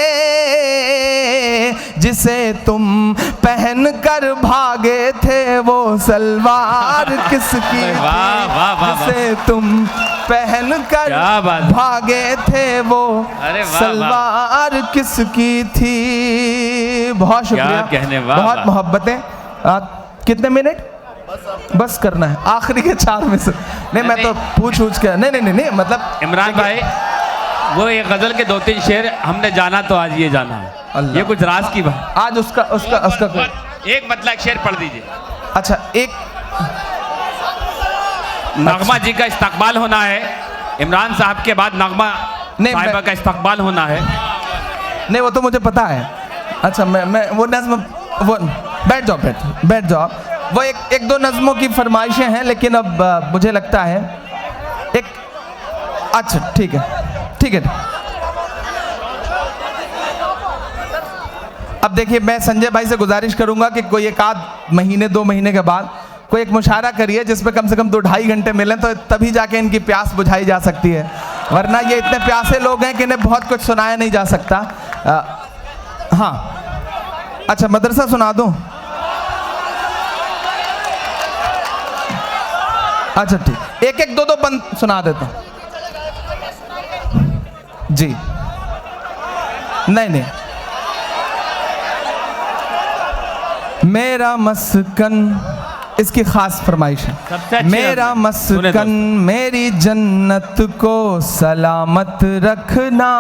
जिसे तुम पहन कर भागे थे वो सलवार किसकी थी। जिसे तुम पहन कर भागे थे वो सलवार किसकी थी। बहुत शुक्रिया, बहुत मोहब्बतें। कितने मिनट बस करना है, आखिरी के 4 में से। नहीं मैं तो पूछ के नहीं मतलब इमरान भाई वो ये गजल के 2-3 शेर हमने जाना तो आज ये जाना है, ये कुछ राज की बात। आज उसका एक मतलब एक शेर पढ़ दीजिए। अच्छा एक नगमा जी का इस्तकबाल होना है, इमरान साहब के बाद नगमा साहिबा का इस्तकबाल होना है। नहीं वो तो मुझे पता है। अच्छा मैं वो नज़्म वो बैठ जाओ। वो एक 2 नज़्मों की फरमाइशें हैं लेकिन अब मुझे लगता है एक अच्छा ठीक है। अब देखिए मैं संजय भाई से गुजारिश करूंगा कि कोई 1-2 महीने के बाद कोई एक मुशायरा करिए जिसमें कम से कम 2-2.5 घंटे मिलें तो तभी जाके इनकी प्यास बुझाई जा सकती है, वरना ये इतने प्यासे लोग हैं कि इन्हें बहुत कुछ सुनाया नहीं जा सकता। हाँ अच्छा मदरसा सुना दूं। अच्छा ठीक, एक 2 बंद सुना देता हूं जी। नहीं मेरा मस्कन, इसकी खास फरमाइश है। मेरा मस्कन मेरी जन्नत को सलामत रखना।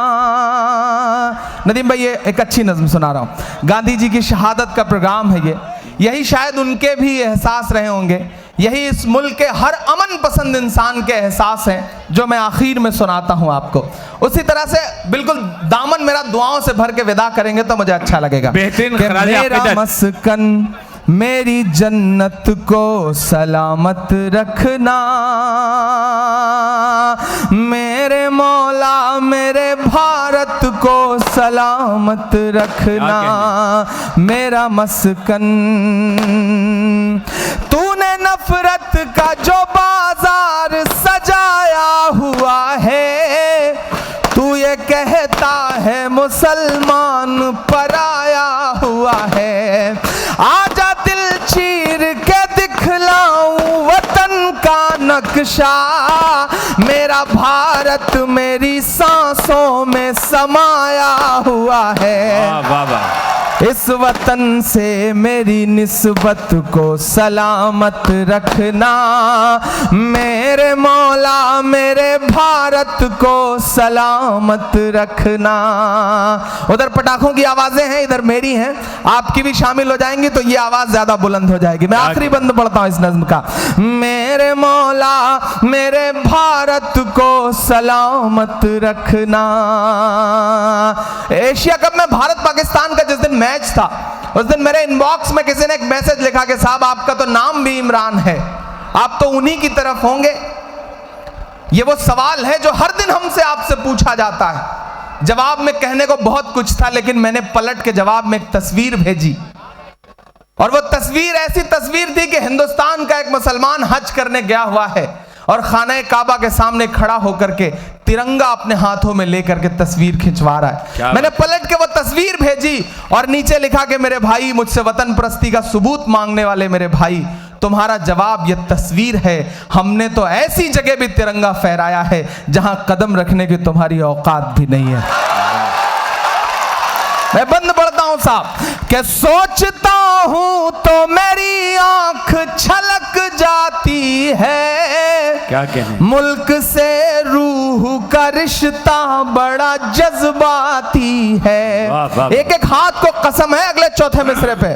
नदीम भाई ये एक अच्छी नज़्म सुना रहा हूँ। गांधी जी की शहादत का प्रोग्राम है ये, यही शायद उनके भी एहसास रहे होंगे, यही इस मुल्क के हर अमन पसंद इंसान के एहसास हैं जो मैं आखिर में सुनाता हूं आपको। उसी तरह से बिल्कुल दामन मेरा दुआओं से भर के विदा करेंगे तो मुझे अच्छा लगेगा। मेरा मस्कन मेरी जन्नत को सलामत रखना, मेरे मौला मेरे भारत को सलामत रखना। मेरा मस्कन तूने नफरत का जो बाजार सजाया हुआ है, तू ये कहता है मुसलमान पराया हुआ है। आजा दिल चीर के दिखलाऊं वतन का नक्शा, मेरा भारत मेरी सांसों में समाया हुआ है। वाह वाह। इस वतन से मेरी निस्बत को सलामत रखना, मेरे मौला मेरे भारत को सलामत रखना। उधर पटाखों की आवाजें हैं, इधर मेरी हैं, आपकी भी शामिल हो जाएंगी तो ये आवाज ज्यादा बुलंद हो जाएगी। मैं आखिरी बंद पढ़ता हूं इस नज्म का। मेरे मौला मेरे भारत को सलामत रखना। एशिया कप में भारत पाकिस्तान का जिस दिन मैच था, उस दिन मेरे इनबॉक्स में किसी ने एक मैसेज लिखा कि साहब आपका तो नाम भी इमरान है, आप तो उन्हीं की तरफ होंगे। ये वो सवाल है जो हर दिन हमसे आपसे पूछा जाता है। जवाब में कहने को बहुत कुछ था, लेकिन मैंने पलट के जवाब में एक तस्वीर भेजी, और वो तस्वीर ऐसी तस्वीर थी कि हिंदुस्तान का एक मुसलमान हज करने गया हुआ है और खाने काबा के सामने खड़ा होकर के तिरंगा अपने हाथों में लेकर के तस्वीर खिंचवा रहा है। मैंने पलट के वो तस्वीर भेजी और नीचे लिखा कि मेरे भाई, मुझसे वतन परस्ती का सबूत मांगने वाले मेरे भाई, तुम्हारा जवाब ये तस्वीर है। हमने तो ऐसी जगह भी तिरंगा फहराया है जहां कदम रखने की तुम्हारी औकात भी नहीं है। मैं बंद पढ़ता हूं साहब कि सोचता हूं तो मेरी आंख छलक जाती है, क्या कहने, मुल्क से रूह का रिश्ता बड़ा जज्बाती है। वाह, वाह, एक एक हाथ को कसम है अगले चौथे मिसरे पे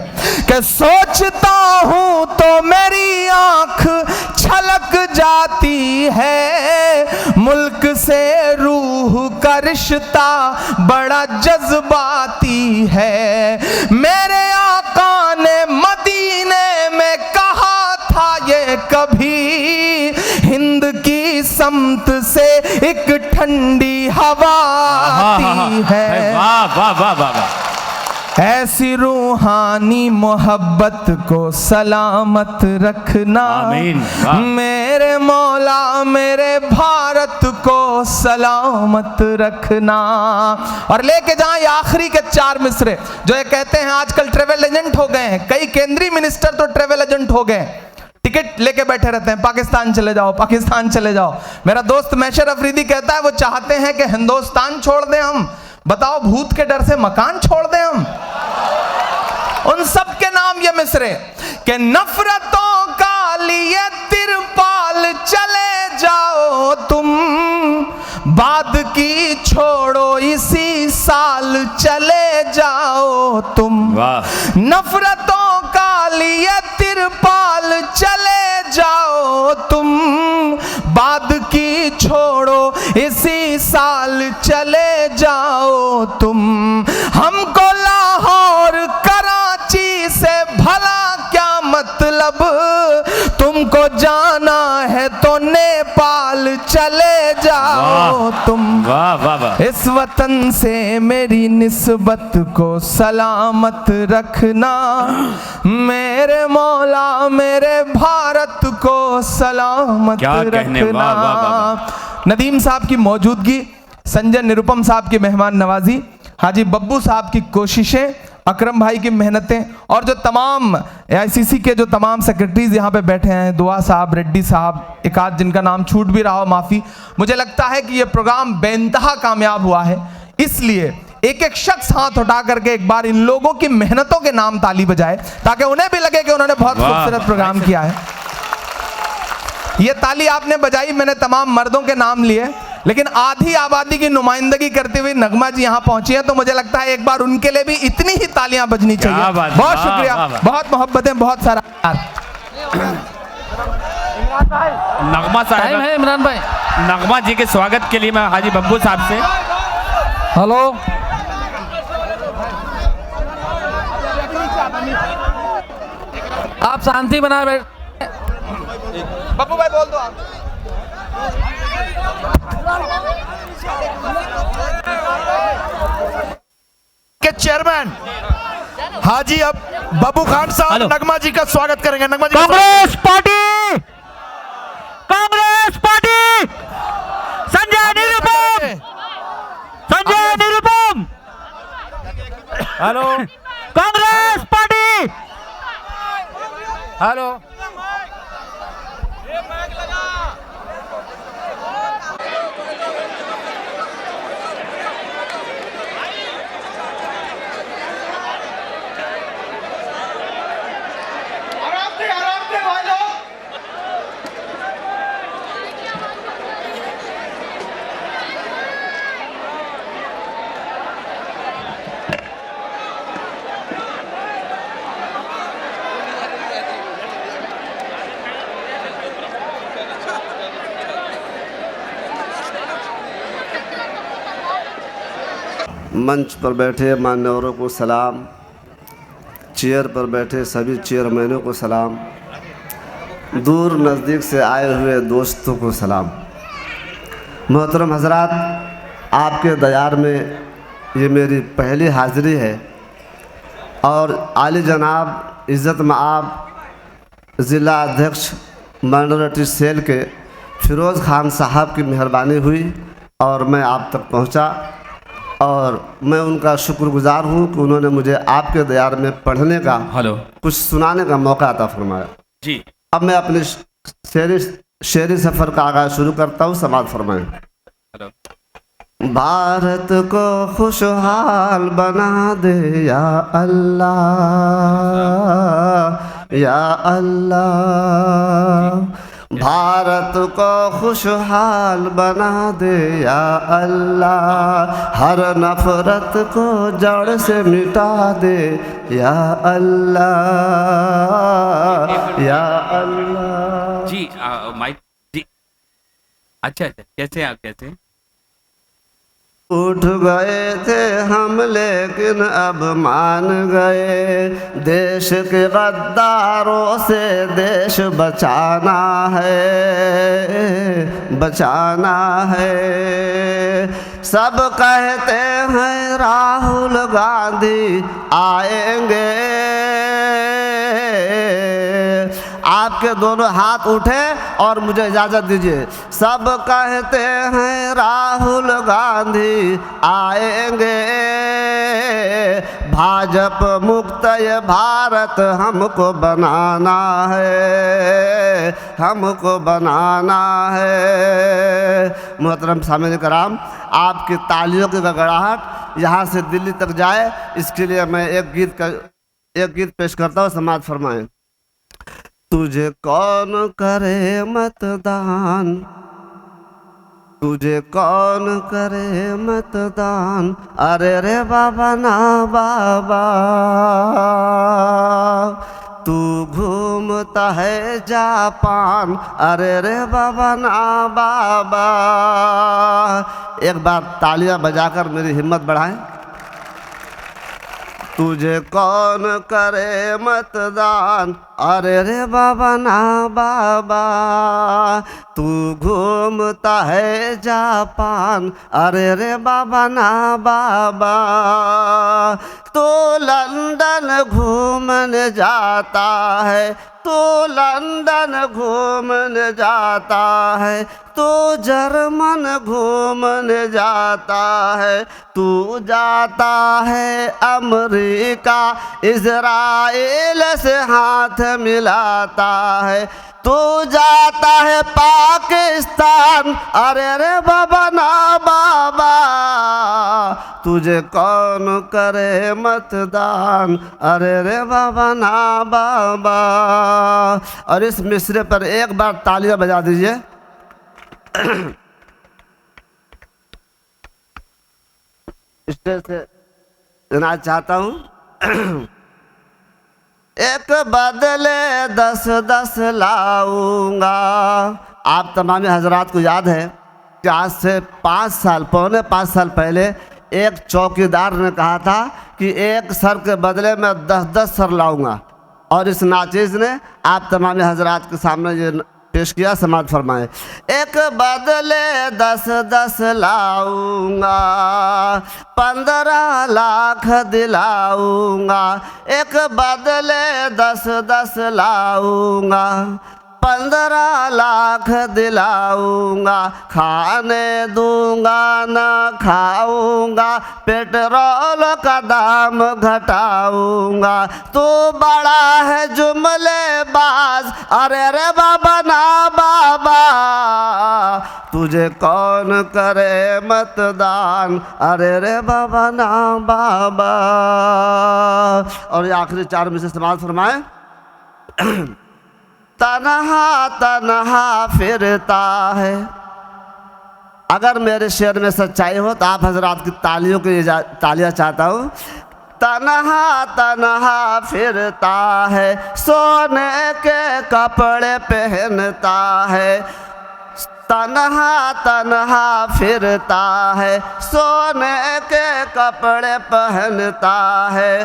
कि सोचता हूं तो मेरी आंख छलक जाती है, मुल्क से रूह का रिश्ता बड़ा जज्बाती है। मेरे आका ने मदीने में कहा था ये कभी, हिंद की समत से एक ठंडी हवा आती है। वाह वाह वाह वाह वाह। ऐसी रूहानी मोहब्बत को सलामत रखना। आमीन। वाह। मेरे मौला मेरे भारत को सलामत रखना। और लेके जाएं ये आखिरी के 4 मिसरे जो ये कहते हैं आजकल ट्रेवल एजेंट हो गए हैं, कई केंद्रीय मिनिस्टर तो ट्रेवल एजेंट हो गए, टिकट लेके बैठे रहते हैं, पाकिस्तान चले जाओ, पाकिस्तान चले जाओ। मेरा दोस्त मैशर अफरीदी कहता है वो चाहते हैं कि हिंदुस्तान छोड़ दें हम। बताओ भूत के डर से मकान छोड़ दें हम? उन सब के नाम ये मिसरे कि नफरतों का लिए तिरपाल चले जाओ तुम, बाद की छोड़ो इसी साल चले जाओ तुम। वाह। नफरतों का लिए तिरपाल चले जाओ तुम, बाद की छोड़ो इसी साल चले जाओ तुम। हमको लाहौर कराची से भला क्या मतलब, तुमको जाना है तो नेपाल चले जाओ तुम। वाह वाह वाह। इस वतन से मेरी निस्बत को सलामत रखना। मेरे मौला मेरे भारत को सलामत क्या कहने, रखना। वाह, वाह, वाह। नदीम साहब की मौजूदगी, संजय निरुपम साहब की मेहमान नवाजी, हाजी बब्बू साहब की कोशिशें, अकरम भाई की मेहनतें, और जो तमाम AICC के जो तमाम सेक्रेटरीज यहाँ पे बैठे हैं, दुआ साहब, रेड्डी साहब, एक आध जिनका नाम छूट भी रहा हो माफ़ी। मुझे लगता है कि ये प्रोग्राम बेइंतहा कामयाब हुआ है, इसलिए एक एक शख्स हाथ उठा करके एक बार इन लोगों की मेहनतों के नाम ताली बजाए ताकि उन्हें भी लगे कि उन्होंने बहुत खूबसूरत प्रोग्राम किया है। ये ताली आपने बजाई, मैंने तमाम मर्दों के नाम लिए, लेकिन आधी आबादी की नुमाइंदगी करते हुए नगमा जी यहाँ पहुंची हैं, तो मुझे लगता है एक बार उनके लिए भी इतनी ही तालियां बजनी चाहिए। बहुत शुक्रिया, बहुत मोहब्बतें, बहुत सारा नगमा साहब है इमरान भाई। नगमा जी के स्वागत के लिए मैं हाजी बब्बू साहब से, हेलो, आप शांति बनाए बैठ। बब्बू भाई बोल दो आप। के चेयरमैन हाजी अब बाबू खान साहब नगमा जी का स्वागत करेंगे। Nagma ji Congress party, Congress party, Sanjay Nirupam, Sanjay Nirupam, hello, Congress party, hello. मंच पर बैठे मान्यवरों को सलाम, चेयर पर बैठे सभी चेयरमैनों को सलाम, दूर नज़दीक से आए हुए दोस्तों को सलाम। मोहतरम हजरात, आपके दयार में ये मेरी पहली हाज़िरी है और आली जनाब इज़्ज़त मआब ज़िला अध्यक्ष माइनॉरिटी सेल के फ़िरोज़ खान साहब की मेहरबानी हुई और मैं आप तक पहुंचा और मैं उनका शुक्रगुजार हूं कि उन्होंने मुझे आपके दयार में पढ़ने का, कुछ सुनाने का मौका अता फरमाया जी। अब मैं अपने शेरी सफ़र का आगाज़ शुरू करता हूँ। समाअत फरमाएं। भारत को खुशहाल बना दे या अल्लाह, या अल्लाह। भारत को खुशहाल बना दे या अल्लाह, हर नफरत को जड़ से मिटा दे या अल्लाह, या अल्लाह। जी माइक जी। अच्छा, कैसे आप कैसे उठ गए थे हम लेकिन अब मान गए, देश के गद्दारों से देश बचाना है, बचाना है। सब कहते हैं राहुल गांधी आएंगे, आपके दोनों हाथ उठे और मुझे इजाज़त दीजिए। सब कहते हैं राहुल गांधी आएंगे, भाजपा मुक्त ये भारत हमको बनाना है, हमको बनाना है। मोहतरम सामईन कराम, आपकी तालियों की गड़गड़ाहट यहाँ से दिल्ली तक जाए, इसके लिए मैं एक गीत पेश करता हूँ। समाअत फरमाएं। तुझे कौन करे मतदान, तुझे कौन करे मतदान, अरे रे बाबा ना बाबा। तू घूमता है जापान, अरे रे बाबा ना बाबा। एक बार तालियां बजाकर मेरी हिम्मत बढ़ाएं। तुझे कौन करे मतदान, अरे रे बाबा ना बाबा। तू घूमता है जापान, अरे रे बाबा ना बाबा। तो लंदन घूमने जाता है, तो लंदन घूमने जाता है, तू जर्मन घूमने जाता है, तू जाता है अमेरिका इजराइल से हाथ मिलाता है, तू जाता है पाकिस्तान, अरे रे बाबा ना बाबा। तुझे कौन करे मतदान, अरे रे बाबा ना बाबा। और इस मिसरे पर एक बार तालियां बजा दीजिए। स्टेज से सुना चाहता हूँ। एक बदले 10-10 लाऊंगा। आप तमाम हजरात को याद है कि आज से 5 साल, पौने 5 साल पहले एक चौकीदार ने कहा था कि एक सर के बदले में 10-10 सर लाऊंगा, और इस नाचीज़ ने आप तमाम हजरात के सामने ये पेश किया। समाअत फरमाए। एक बदले 10-10 लाऊंगा, 15 लाख दिलाऊंगा। एक बदले 10-10 लाऊंगा, 15 लाख दिलाऊंगा। खाने दूंगा न खाऊंगा, पेट्रोल का दाम घटाऊंगा। तू बड़ा है जुमलेबाज, अरे रे बाबा ना बाबा। तुझे कौन करे मतदान, अरे रे बाबा ना बाबा। और ये आखिरी 4 में से समाअत फरमाए। तन्हा तन्हा फिरता है। अगर मेरे शेर में सच्चाई हो तो आप हजरात की तालियों की तालियां चाहता हूँ। तन्हा तन्हा फिरता है, सोने के कपड़े पहनता है, तन्हा तन्हा फिरता है, सोने के कपड़े पहनता है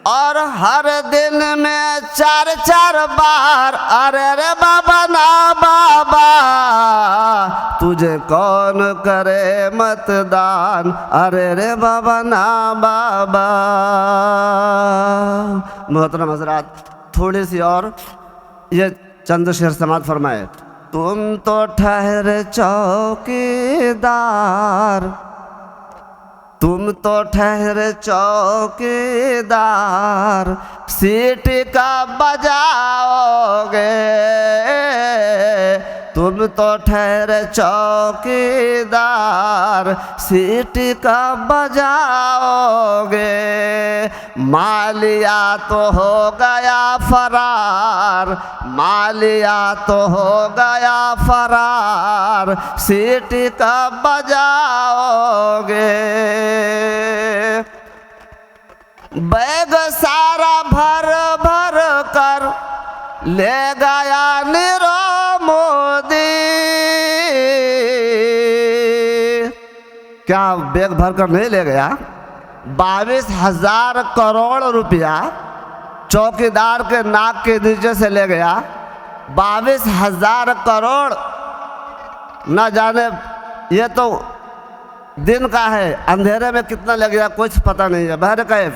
और हर दिन में 4-4 बार अरे रे बाबा ना बाबा, तुझे कौन करे मतदान, अरे रे बाबा ना बाबा। मोहतरम हज़रात, थोड़ी सी और ये चंद शेर समात फरमाए। तुम तो ठहरे चौकीदार, तुम तो ठहरे चौकीदार, सीटी का बजाओगे, तुम तो ठहरे चौकीदार, सीटी का बजाओगे। मालिया तो हो गया फरार, मालिया तो हो गया फरार, सीटी का बजाओगे। बैग सारा भर भर कर ले गया नीरव मोदी। क्या बैग भर कर नहीं ले गया? 22,000 करोड़ रुपया चौकीदार के नाक के नीचे से ले गया। 22,000 करोड़, न जाने ये तो दिन का है, अंधेरे में कितना लग गया कुछ पता नहीं है। बहर कैफ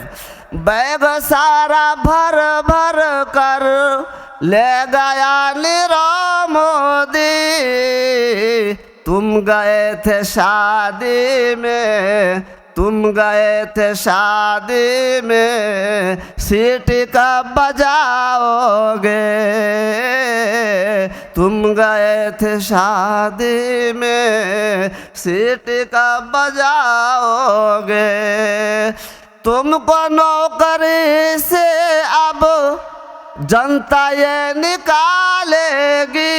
बैग सारा भर भर कर ले गया नीरव मोदी। तुम गए थे शादी में, तुम गए थे शादी में, सीटी का बजाओगे। तुम गए थे शादी में, सीटी का बजाओगे। तुमको नौकरी से अब जनता ये निकालेगी।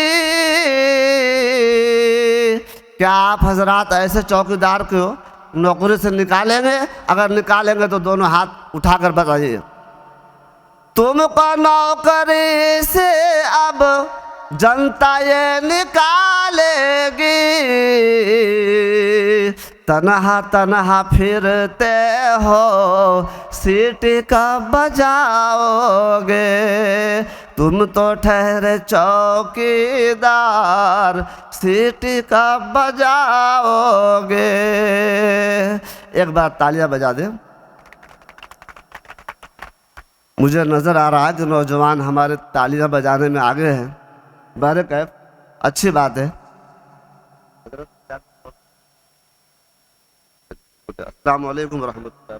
क्या आप हजरात ऐसे चौकीदार को नौकरी से निकालेंगे? अगर निकालेंगे तो दोनों हाथ उठाकर बताइए। तुमको नौकरी से अब जनता ये निकालेगी। तन्हा तन्हा फिरते हो, सीटी का बजाओगे। तुम तो ठहरे चौकीदार, सीटी का बजाओगे। एक बार तालियां बजा दे। मुझे नज़र आ रहा है कि नौजवान हमारे तालियां बजाने में आगे हैं। बारे कैफ अच्छी बात है। अस्सलाम वालेकुम रहमतुल्लाह।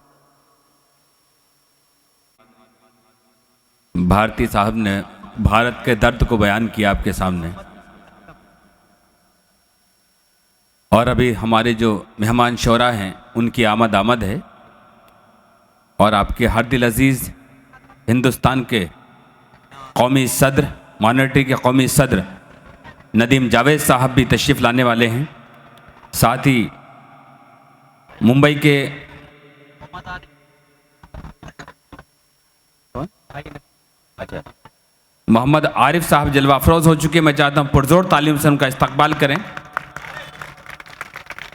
भारती साहब ने भारत के दर्द को बयान किया आपके सामने, और अभी हमारे जो मेहमान शोरा हैं उनकी आमद है। और आपके हर दिल अजीज़ हिंदुस्तान के कौमी सदर, माइनॉरिटी के कौमी सदर नदीम जावेद साहब भी तशरीफ़ लाने वाले हैं। साथ ही मुंबई के मोहम्मद आरिफ साहब जलवा अफरोज़ हो चुके। मैं चाहता हूँ पुरजोर तालीम से उनका इस्तकबाल करें।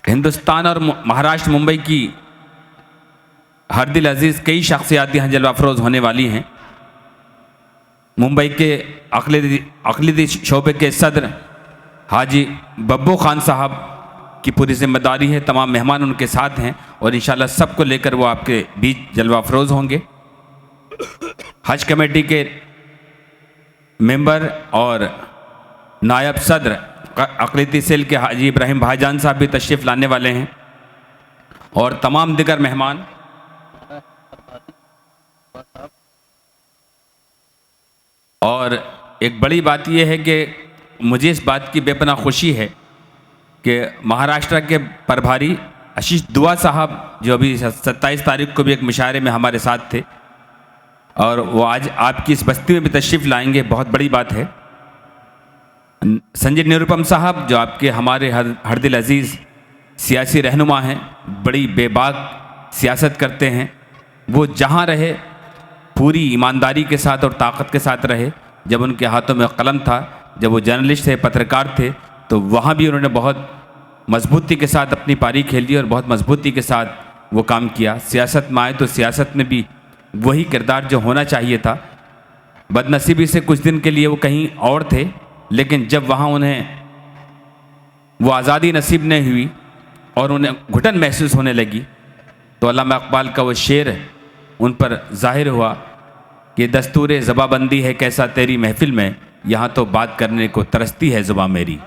हिंदुस्तान और महाराष्ट्र मुंबई की हर दिल अजीज़ कई शख्सियात यहाँ जलवा अफरोज़ होने वाली हैं। मुंबई के अक़लीदी शोबे के सदर हाजी बब्बू खान साहब की पूरी जिम्मेदारी है। तमाम मेहमान उनके साथ हैं और इंशाल्लाह सबको लेकर वो आपके बीच जलवा अफरोज़ होंगे। हज कमेटी के मेंबर और नायब सदर अक़लीदी सेल के हाजी इब्राहिम भाईजान साहब भी तशरीफ़ लाने वाले हैं और तमाम दिगर मेहमान। और एक बड़ी बात यह है कि मुझे इस बात की बेपनाह खुशी है कि महाराष्ट्र के प्रभारी आशीष दुआ साहब, जो अभी 27 तारीख को भी एक मुशायरे में हमारे साथ थे, और वो आज आपकी इस बस्ती में भी तशरीफ़ लाएंगे। बहुत बड़ी बात है। संजय निरुपम साहब, जो आपके हमारे हर दिल अजीज़ सियासी रहनुमा हैं, बड़ी बेबाक सियासत करते हैं। वो जहाँ रहे पूरी ईमानदारी के साथ और ताकत के साथ रहे। जब उनके हाथों में कलम था, जब वो जर्नलिस्ट थे, पत्रकार थे, तो वहाँ भी उन्होंने बहुत मजबूती के साथ अपनी पारी खेली और बहुत मजबूती के साथ वो काम किया। सियासत में आए तो सियासत में भी वही किरदार जो होना चाहिए था। बदनसीबी से कुछ दिन के लिए वो कहीं और थे, लेकिन जब वहाँ उन्हें वो आज़ादी नसीब नहीं हुई और उन्हें घुटन महसूस होने लगी, तो अल्लामा इकबाल का वो शेर उन पर ज़ाहिर हुआ कि दस्तूर ज़बाबंदी है कैसा तेरी महफिल में, यहाँ तो बात करने को तरसती है ज़ुबां मेरी।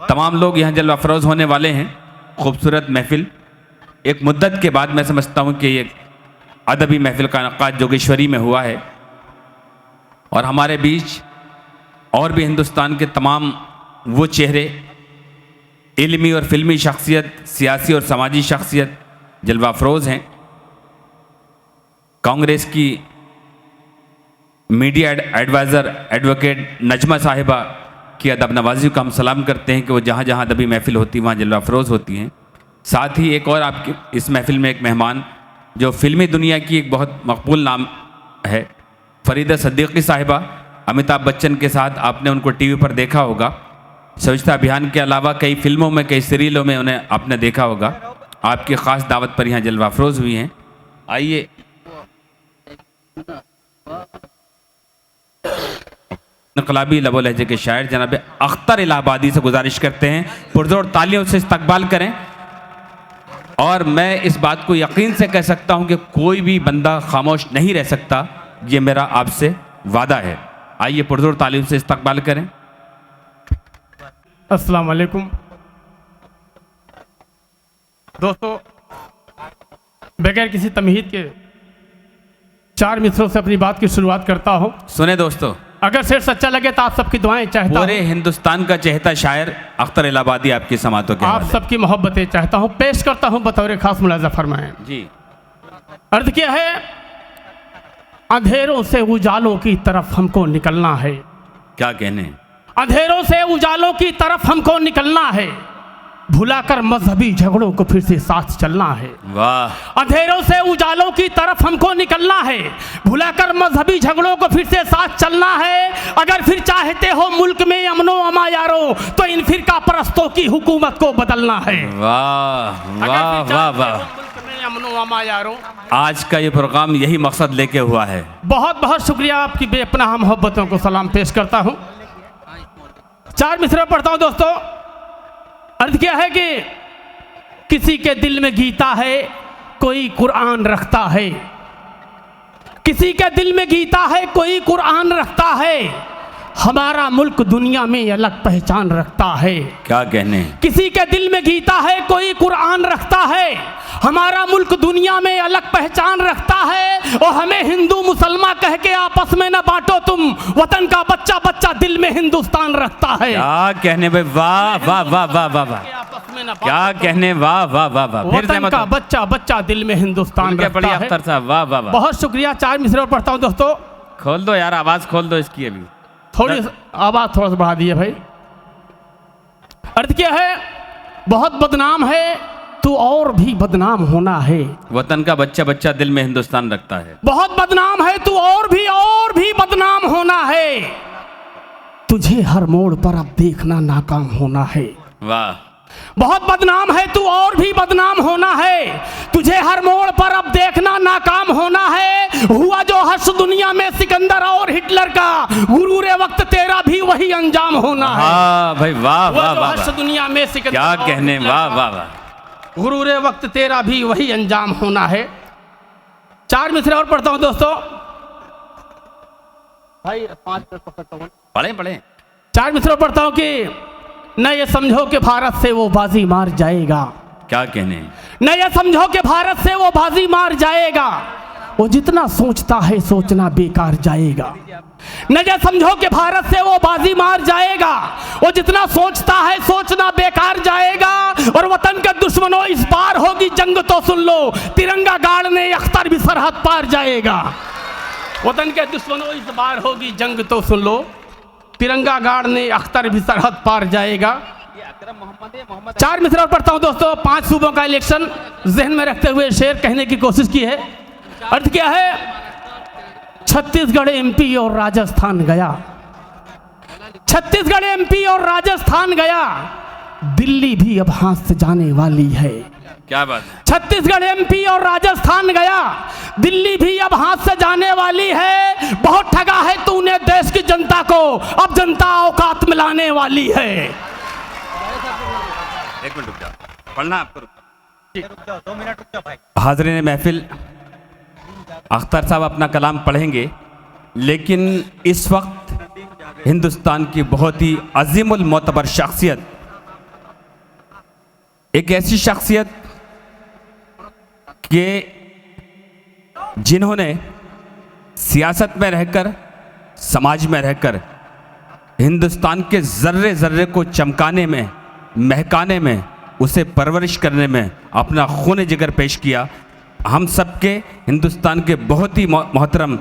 तमाम लोग यहाँ जलवा अफरोज़ होने वाले हैं। खूबसूरत महफिल, एक मुद्दत के बाद मैं समझता हूँ कि ये अदबी महफिल का इनेकाद जोगेश्वरी में हुआ है और हमारे बीच और भी हिंदुस्तान के तमाम वो चेहरे, इल्मी और फिल्मी शख्सियत, सियासी और समाजी शख्सियत जलवा अफरोज़ हैं। कांग्रेस की मीडिया एडवाइज़र एडवोकेट नजमा साहिबा की अदब नवाजी को हम सलाम करते हैं कि वो जहाँ जहाँ अदबी महफिल होती वहाँ जलवा अफरोज़ होती हैं। साथ ही एक और आपकी इस महफिल में एक मेहमान जो फिल्मी दुनिया की एक बहुत मकबूल नाम है, फरीदा सिद्दीकी साहिबा। अमिताभ बच्चन के साथ आपने उनको टीवी पर देखा होगा। स्वच्छता अभियान के अलावा कई फिल्मों में, कई सीरियलों में उन्हें आपने देखा होगा। आपकी ख़ास दावत पर यहाँ जलवा अफरोज़ हुई हैं। आइए इनकलाबी लबो लहजे के शायर जनाब अख्तर इलाहाबादी से गुजारिश करते हैं पुरजोर तालियों से इस्तकबाल करें। और मैं इस बात को यकीन से कह सकता हूं कि कोई भी बंदा खामोश नहीं रह सकता, ये मेरा आपसे वादा है। आइए पुरजोर तालियों से इस्तकबाल करें। अस्सलाम वालेकुम दोस्तों, बगैर किसी तमहीद के 4 मिसरों से अपनी बात की शुरुआत करता हूँ। सुने दोस्तों, अगर शेर सच्चा लगे तो आप सबकी दुआएं चाहता पूरे हूँ, हिंदुस्तान का चहेता शायर अख्तर इलाहाबादी आपकी समातों के आप हवाले। सबकी मोहब्बतें चाहता हूँ, पेश करता हूँ बतौर खास मुलाजा फरमाएं। जी। अर्ज किया है, अंधेरों से उजालों की तरफ हमको निकलना है। क्या कहने, अंधेरों से उजालों की तरफ हमको निकलना है, भुलाकर मजहबी झगड़ों को फिर से साथ चलना है। वाह। अंधेरों से उजालों की तरफ हमको निकलना है, भुलाकर मजहबी झगड़ों को फिर से साथ चलना है। अगर फिर चाहते हो मुल्क में अमनो अमा यारो, तो इन फिरका परस्तों की हुकूमत को बदलना है। वाह अगर वाह फिर वाह चाहते वाह। हो मुल्क में अमनो अमा यारो। आज का ये प्रोग्राम यही मकसद लेके हुआ है। बहुत बहुत शुक्रिया, आपकी बेपनाह मोहब्बतों को सलाम पेश करता हूँ। 4 मिसरे पढ़ता हूँ दोस्तों। अर्ज क्या है कि किसी के दिल में गीता है, कोई कुरान रखता है। किसी के दिल में गीता है, कोई कुरान रखता है। हमारा मुल्क दुनिया में अलग पहचान रखता है। क्या कहने, किसी के दिल में गीता है, कोई कुरान रखता है। हमारा मुल्क दुनिया में अलग पहचान रखता है। और हमें हिंदू मुसलमान कह के आपस में न बांटो तुम, वतन का बच्चा बच्चा दिल में हिंदुस्तान रखता है। क्या कहने भाई, वाह वाह वाह वाह वाह वाह। आपस में न क्या बांटो कहने, वाह वाह वाह वाह। फिर से वतन का बच्चा बच्चा दिल में हिंदुस्तान क्या रखता पढ़िए है। अख्तर साहब, वाह वाह वाह। बहुत शुक्रिया। 4 मिसरे पढ़ता हूँ दोस्तों। खोल दो यार, आवाज खोल दो इसकी अभी। थोड़ी आवाज थोड़ा सा बढ़ा दिए भाई। अर्थ क्या है, बहुत बदनाम है तू और भी बदनाम होना है। वतन का बच्चा बच्चा दिल में हिंदुस्तान रखता है। बहुत बदनाम है तू और भी बदनाम होना है। तुझे हर मोड़ पर अब देखना नाकाम होना है। वाह। बहुत बदनाम है तू और भी बदनाम होना है। तुझे हर मोड़ पर अब देखना नाकाम होना है। हुआ जो हर्ष दुनिया में सिकंदर और हिटलर का, गुरूरे वक्त तेरा भी वही अंजाम होना है। हाँ भाई, वाह हुआ वाह जो वाह हर्ष वाह। दुनिया में सिकंदर क्या और कहने, हिटलर वाह का, वाह वाह। गुरूरे वक्त तेरा भी वही अंजाम होना है। 4 मिसरे और पढ़ता हूं दोस्तों भाई। 5 मिनट पढ़ता हूं। पढ़े पढ़े। 4 मिसरे पढ़ता हूं कि न ये समझो कि भारत से वो बाजी मार जाएगा। क्या कहने, न ये समझो कि भारत से वो बाजी मार जाएगा। वो जितना सोचता है सोचना बेकार जाएगा। न ये समझो कि भारत से वो बाजी मार जाएगा। वो जितना सोचता है सोचना बेकार जाएगा। और वतन के दुश्मनों इस बार होगी जंग तो सुन लो, तिरंगा गाड़ने अख्तर भी सरहद पार जाएगा। वतन के दुश्मनों इस बार होगी जंग तो सुन लो, तिरंगा गाड़ने अख्तर भी सरहद पार जाएगा। 4 मिसरे और पढ़ता हूं दोस्तों। 5 सूबों का इलेक्शन जहन में रखते हुए शेर कहने की कोशिश की है। अर्थ क्या है, छत्तीसगढ़ MP और राजस्थान गया। छत्तीसगढ़ एमपी और राजस्थान गया, दिल्ली भी अब हाथ से जाने वाली है। क्या बात है। छत्तीसगढ़ एमपी और राजस्थान गया, दिल्ली भी अब हाथ से जाने वाली है। बहुत ठगा है तूने देश की जनता को, अब जनता औकात में लाने वाली है। एक मिनट रुक जाओ, पढ़ना आपको। रुक जाओ 2 मिनट रुक जाओ भाई। हाज़रीन महफिल, अख्तर साहब अपना कलाम पढ़ेंगे, लेकिन इस वक्त हिंदुस्तान की बहुत ही अजीमुल मोतबर शख्सियत, एक ऐसी शख्सियत कि जिन्होंने सियासत में रहकर, समाज में रहकर हिंदुस्तान के ज़र्रे ज़र्रे को चमकाने में, महकाने में, उसे परवरिश करने में अपना खून जिगर पेश किया। हम सबके हिंदुस्तान के बहुत ही मोहतरम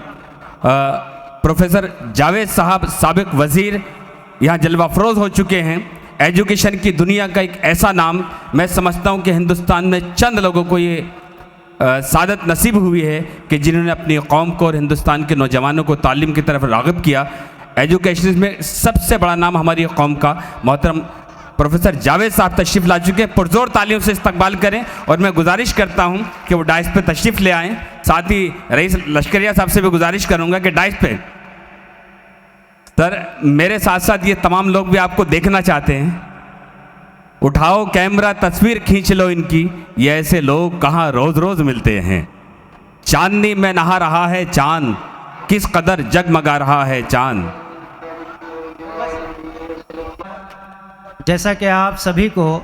प्रोफेसर जावेद साहब, साबिक वज़ीर, यहाँ जलवा फरोज़ हो चुके हैं। एजुकेशन की दुनिया का एक ऐसा नाम, मैं समझता हूँ कि हिंदुस्तान में चंद लोगों को ये सादत नसीब हुई है कि जिन्होंने अपनी कौम को और हिंदुस्तान के नौजवानों को तालीम की तरफ राग़िब किया। एजुकेशन में सबसे बड़ा नाम हमारी कौम का मोहतरम प्रोफेसर जावेद साहब तशरीफ़ ला चुके हैं। पुरजोर तालियों से इस्तकबाल करें और मैं गुजारिश करता हूं कि वो डाइस पे तशरीफ़ ले आएँ। साथ ही रईस लश्करिया साहब से भी गुजारिश करूंगा कि डाइस पे सर, मेरे साथ साथ ये तमाम लोग भी आपको देखना चाहते हैं। उठाओ कैमरा, तस्वीर खींच लो इनकी, ये ऐसे लोग कहाँ रोज़ रोज़ मिलते हैं। चांदनी में नहा रहा है चांद, किस कदर जगमगा रहा है चांद। जैसा कि आप सभी को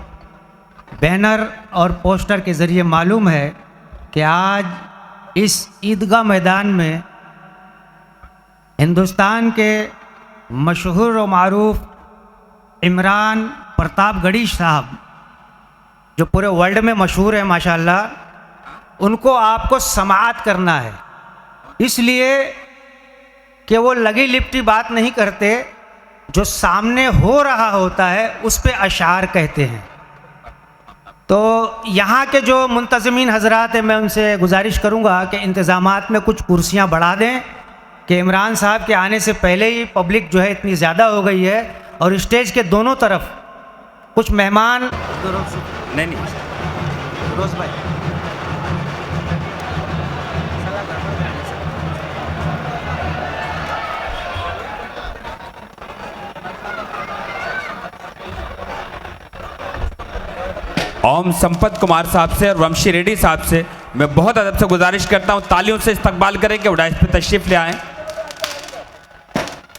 बैनर और पोस्टर के ज़रिए मालूम है कि आज इस ईदगाह मैदान में हिंदुस्तान के मशहूर व मारूफ इमरान प्रतापगढ़ी साहब, जो पूरे वर्ल्ड में मशहूर है माशाल्लाह, उनको आपको समाअत करना है। इसलिए कि वो लगी लिपटी बात नहीं करते, जो सामने हो रहा होता है उस पे अशार कहते हैं। तो यहाँ के जो मुंतज़मीन हजरात हैं, मैं उनसे गुजारिश करूँगा कि इंतज़ामात में कुछ कुर्सियाँ बढ़ा दें कि इमरान साहब के आने से पहले ही पब्लिक जो है इतनी ज़्यादा हो गई है और स्टेज के दोनों तरफ कुछ मेहमान। नहीं रोज़ भाई, ओम संपत कुमार साहब से और वंशी रेड्डी साहब से मैं बहुत अदब से गुजारिश करता हूं, तालियों से इस्तकबाल करें कि उड़ाइस पे तशरीफ ले आएं।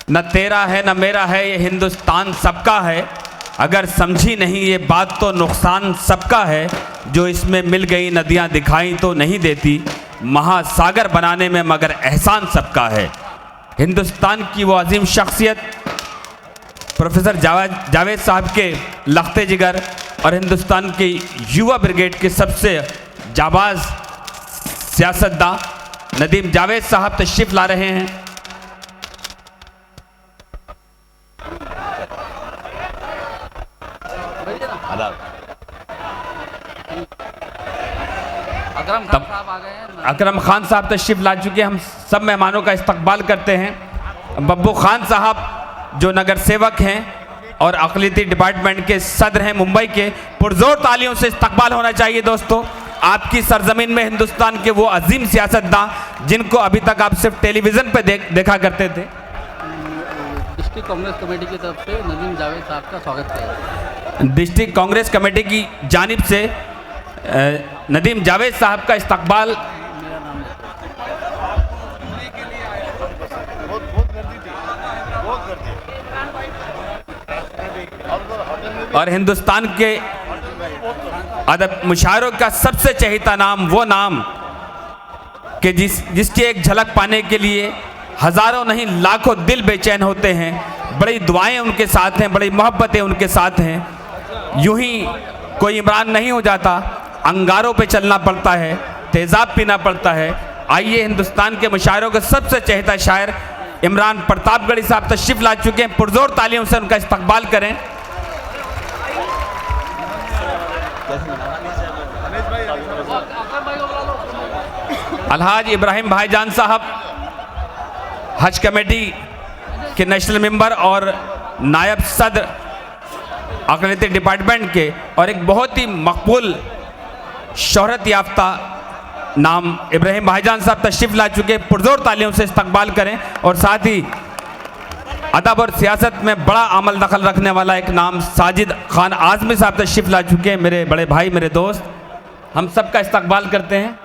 न तेरा है न मेरा है, ये हिंदुस्तान सबका है। अगर समझी नहीं ये बात तो नुकसान सबका है। जो इसमें मिल गई नदियां दिखाई तो नहीं देती, महासागर बनाने में मगर एहसान सबका है। हिंदुस्तान की वो अजीम शख्सियत प्रोफेसर जावेद साहब के लख्ते जिगर और हिंदुस्तान के युवा ब्रिगेड के सबसे जाबाज सियासतदान नदीम जावेद साहब तशरीफ ला रहे हैं। अकरम खान साहब तशरीफ ला चुके हैं। हम सब मेहमानों का इस्तकबाल करते हैं। बब्बू खान साहब जो नगर सेवक हैं और अक़लियती डिपार्टमेंट के सदर हैं मुंबई के, पुरजोर तालियों से इस्तकबाल होना चाहिए दोस्तों। आपकी सरजमीन में हिंदुस्तान के वो अजीम सियासतदान जिनको अभी तक आप सिर्फ टेलीविज़न पे देखा करते थे। डिस्ट्रिक्ट कांग्रेस कमेटी की तरफ से नदीम जावेद साहब का स्वागत किया। डिस्ट्रिक्ट कांग्रेस कमेटी की जानिब से नदीम जावेद साहब का इस्तकबाल। और हिंदुस्तान के अदब मुशायरों का सबसे चहेता नाम, वो नाम कि जिसकी एक झलक पाने के लिए हज़ारों नहीं लाखों दिल बेचैन होते हैं। बड़ी दुआएं उनके साथ हैं, बड़ी मोहब्बतें उनके साथ हैं। यूं ही कोई इमरान नहीं हो जाता, अंगारों पे चलना पड़ता है, तेज़ाब पीना पड़ता है। आइए हिंदुस्तान के मुशायरों का सबसे चहेता शायर इमरान प्रतापगढ़ी साहब तशरीफ ला चुके हैं। पुरजोर तालियों से उनका इस्तकबाल करें। अलहाज इब्राहिम भाईजान साहब हज कमेटी के नेशनल मेंबर और नायब सदर अकलियती डिपार्टमेंट के और एक बहुत ही मकबूल शोहरत याफ्ता नाम इब्राहिम भाईजान साहब तशरीफ ला चुके, पुरजोर तालियों से इस्तकबाल करें। और साथ ही अदब और सियासत में बड़ा अमल दखल रखने वाला एक नाम साजिद खान आज़मी साहब तशरीफ ला चुके हैं, मेरे बड़े भाई, मेरे दोस्त, हम सब का इस्तकबाल करते हैं।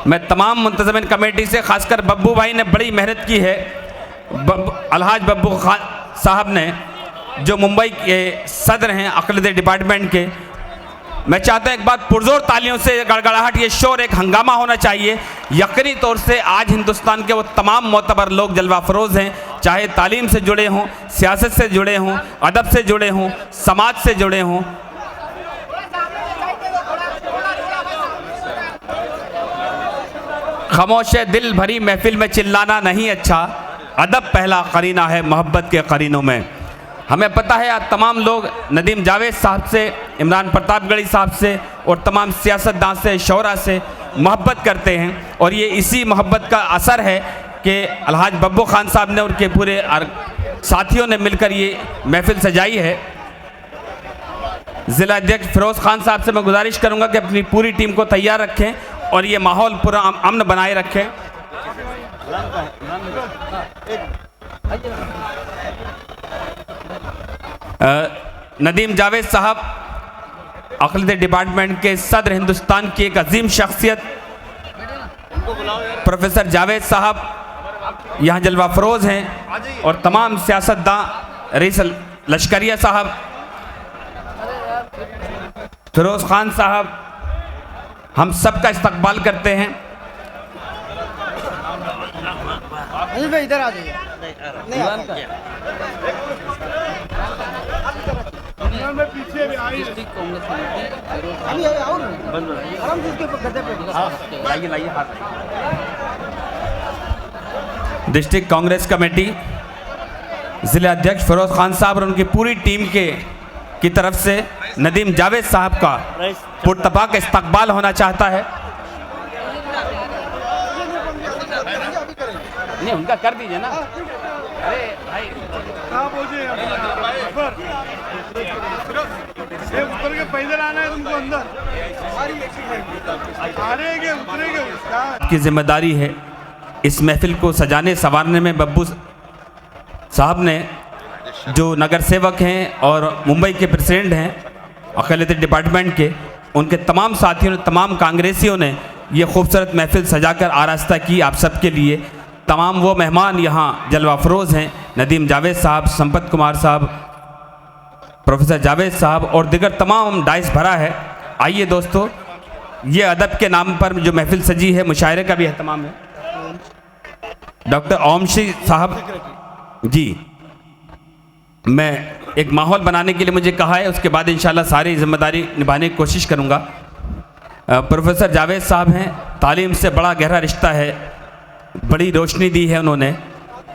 मैं तमाम मुंतज़मिन कमेटी से, खासकर बब्बू भाई ने बड़ी मेहनत की है, अलहाज बब्बू खान साहब ने, जो मुंबई के सदर हैं अक़लियती डिपार्टमेंट के। मैं चाहता हूं एक बार पुरजोर तालियों से गड़गड़ाहट, ये शोर, एक हंगामा होना चाहिए। यकीनी तौर से आज हिंदुस्तान के वो तमाम मोतबर लोग जलवा फरोज़ हैं, चाहे तालीम से जुड़े हों, सियासत से जुड़े हों, अदब से जुड़े हों, समाज से जुड़े हों। खामोश दिल भरी महफिल में चिल्लाना नहीं अच्छा, अदब पहला करीना है मोहब्बत के करीनों में। हमें पता है आज तमाम लोग नदीम जावेद साहब से, इमरान प्रतापगढ़ी साहब से और तमाम सियासतदान से, शोरा से मोहब्बत करते हैं, और ये इसी मोहब्बत का असर है कि अलहाज बब्बू खान साहब ने, उनके पूरे साथियों ने मिलकर ये महफिल सजाई है। ज़िला अध्यक्ष फिरोज़ खान साहब से मैं गुजारिश करूँगा कि अपनी पूरी टीम को तैयार रखें और ये माहौल पूरा अमन बनाए रखें। नदीम जावेद साहब अक़लियती डिपार्टमेंट के सदर, हिंदुस्तान की एक अजीम शख्सियत प्रोफेसर जावेद साहब यहाँ जलवा फरोज़ हैं, और तमाम सियासतदान, रईस लश्करिया साहब, फिरोज़ खान साहब, हम सब का इस्तकबाल करते हैं। इधर आ जाइए। District Congress committee district Congress committee ज़िला अध्यक्ष फिरोज़ खान साहब और उनकी पूरी टीम की तरफ से नदीम जावेद साहब का पुरतपाक इस्तकबाल होना चाहता है। नहीं, उनका कर दीजिए ना। अरे भाई उतर के पैदल आना है तुमको अंदर, की जिम्मेदारी है इस महफिल को सजाने संवारने में। बब्बू साहब ने, जो नगर सेवक हैं और मुंबई के प्रेसिडेंट हैं अक़लियती डिपार्टमेंट के, उनके तमाम साथियों ने, तमाम कांग्रेसियों ने ये खूबसूरत महफिल सजाकर आरास्ता की आप सबके लिए। तमाम वो मेहमान यहाँ जलवा फरोज़ हैं, नदीम जावेद साहब, संपत कुमार साहब, प्रोफेसर जावेद साहब और दिगर तमाम डाइस भरा है। आइए दोस्तों, ये अदब के नाम पर जो महफिल सजी है, मुशायरे का भी एहतमाम है। डॉक्टर ओमशी साहब जी, मैं एक माहौल बनाने के लिए मुझे कहा है, उसके बाद इंशाल्लाह सारी जिम्मेदारी निभाने की कोशिश करूँगा। प्रोफेसर जावेद साहब हैं, तालीम से बड़ा गहरा रिश्ता है, बड़ी रोशनी दी है उन्होंने।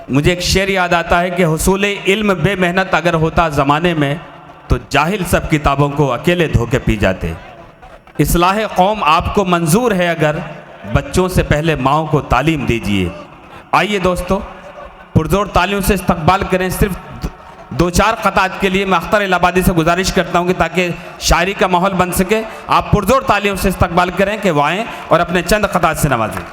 मुझे एक शेर याद आता है कि हुसूल इल्म बेमेहनत अगर होता ज़माने में, तो जाहिल सब किताबों को अकेले धोके पी जाते। इस्लाह कौम आपको मंजूर है अगर, बच्चों से पहले माओ को तालीम दीजिए। आइए दोस्तों, पुरजोर तालियों से इस्तकबाल करें। सिर्फ दो चार क़तात के लिए मैं अख्तर इलाहाबादी से गुजारिश करता हूँ कि ताकि शायरी का माहौल बन सके, आप पुरजोर तालियों से इस्तकबाल करें कि वो आएँ और अपने चंद क़तात से नवाजें।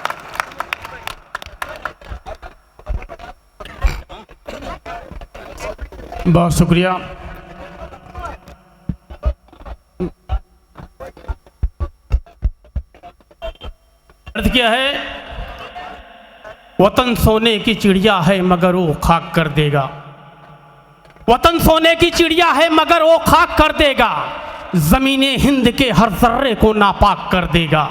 बहुत शुक्रिया। अर्ज किया है, वतन सोने की चिड़िया है मगर वो खाक कर देगा। वतन सोने की चिड़िया है मगर वो खाक कर देगा, ज़मीने हिंद के हर जर्रे को नापाक कर देगा।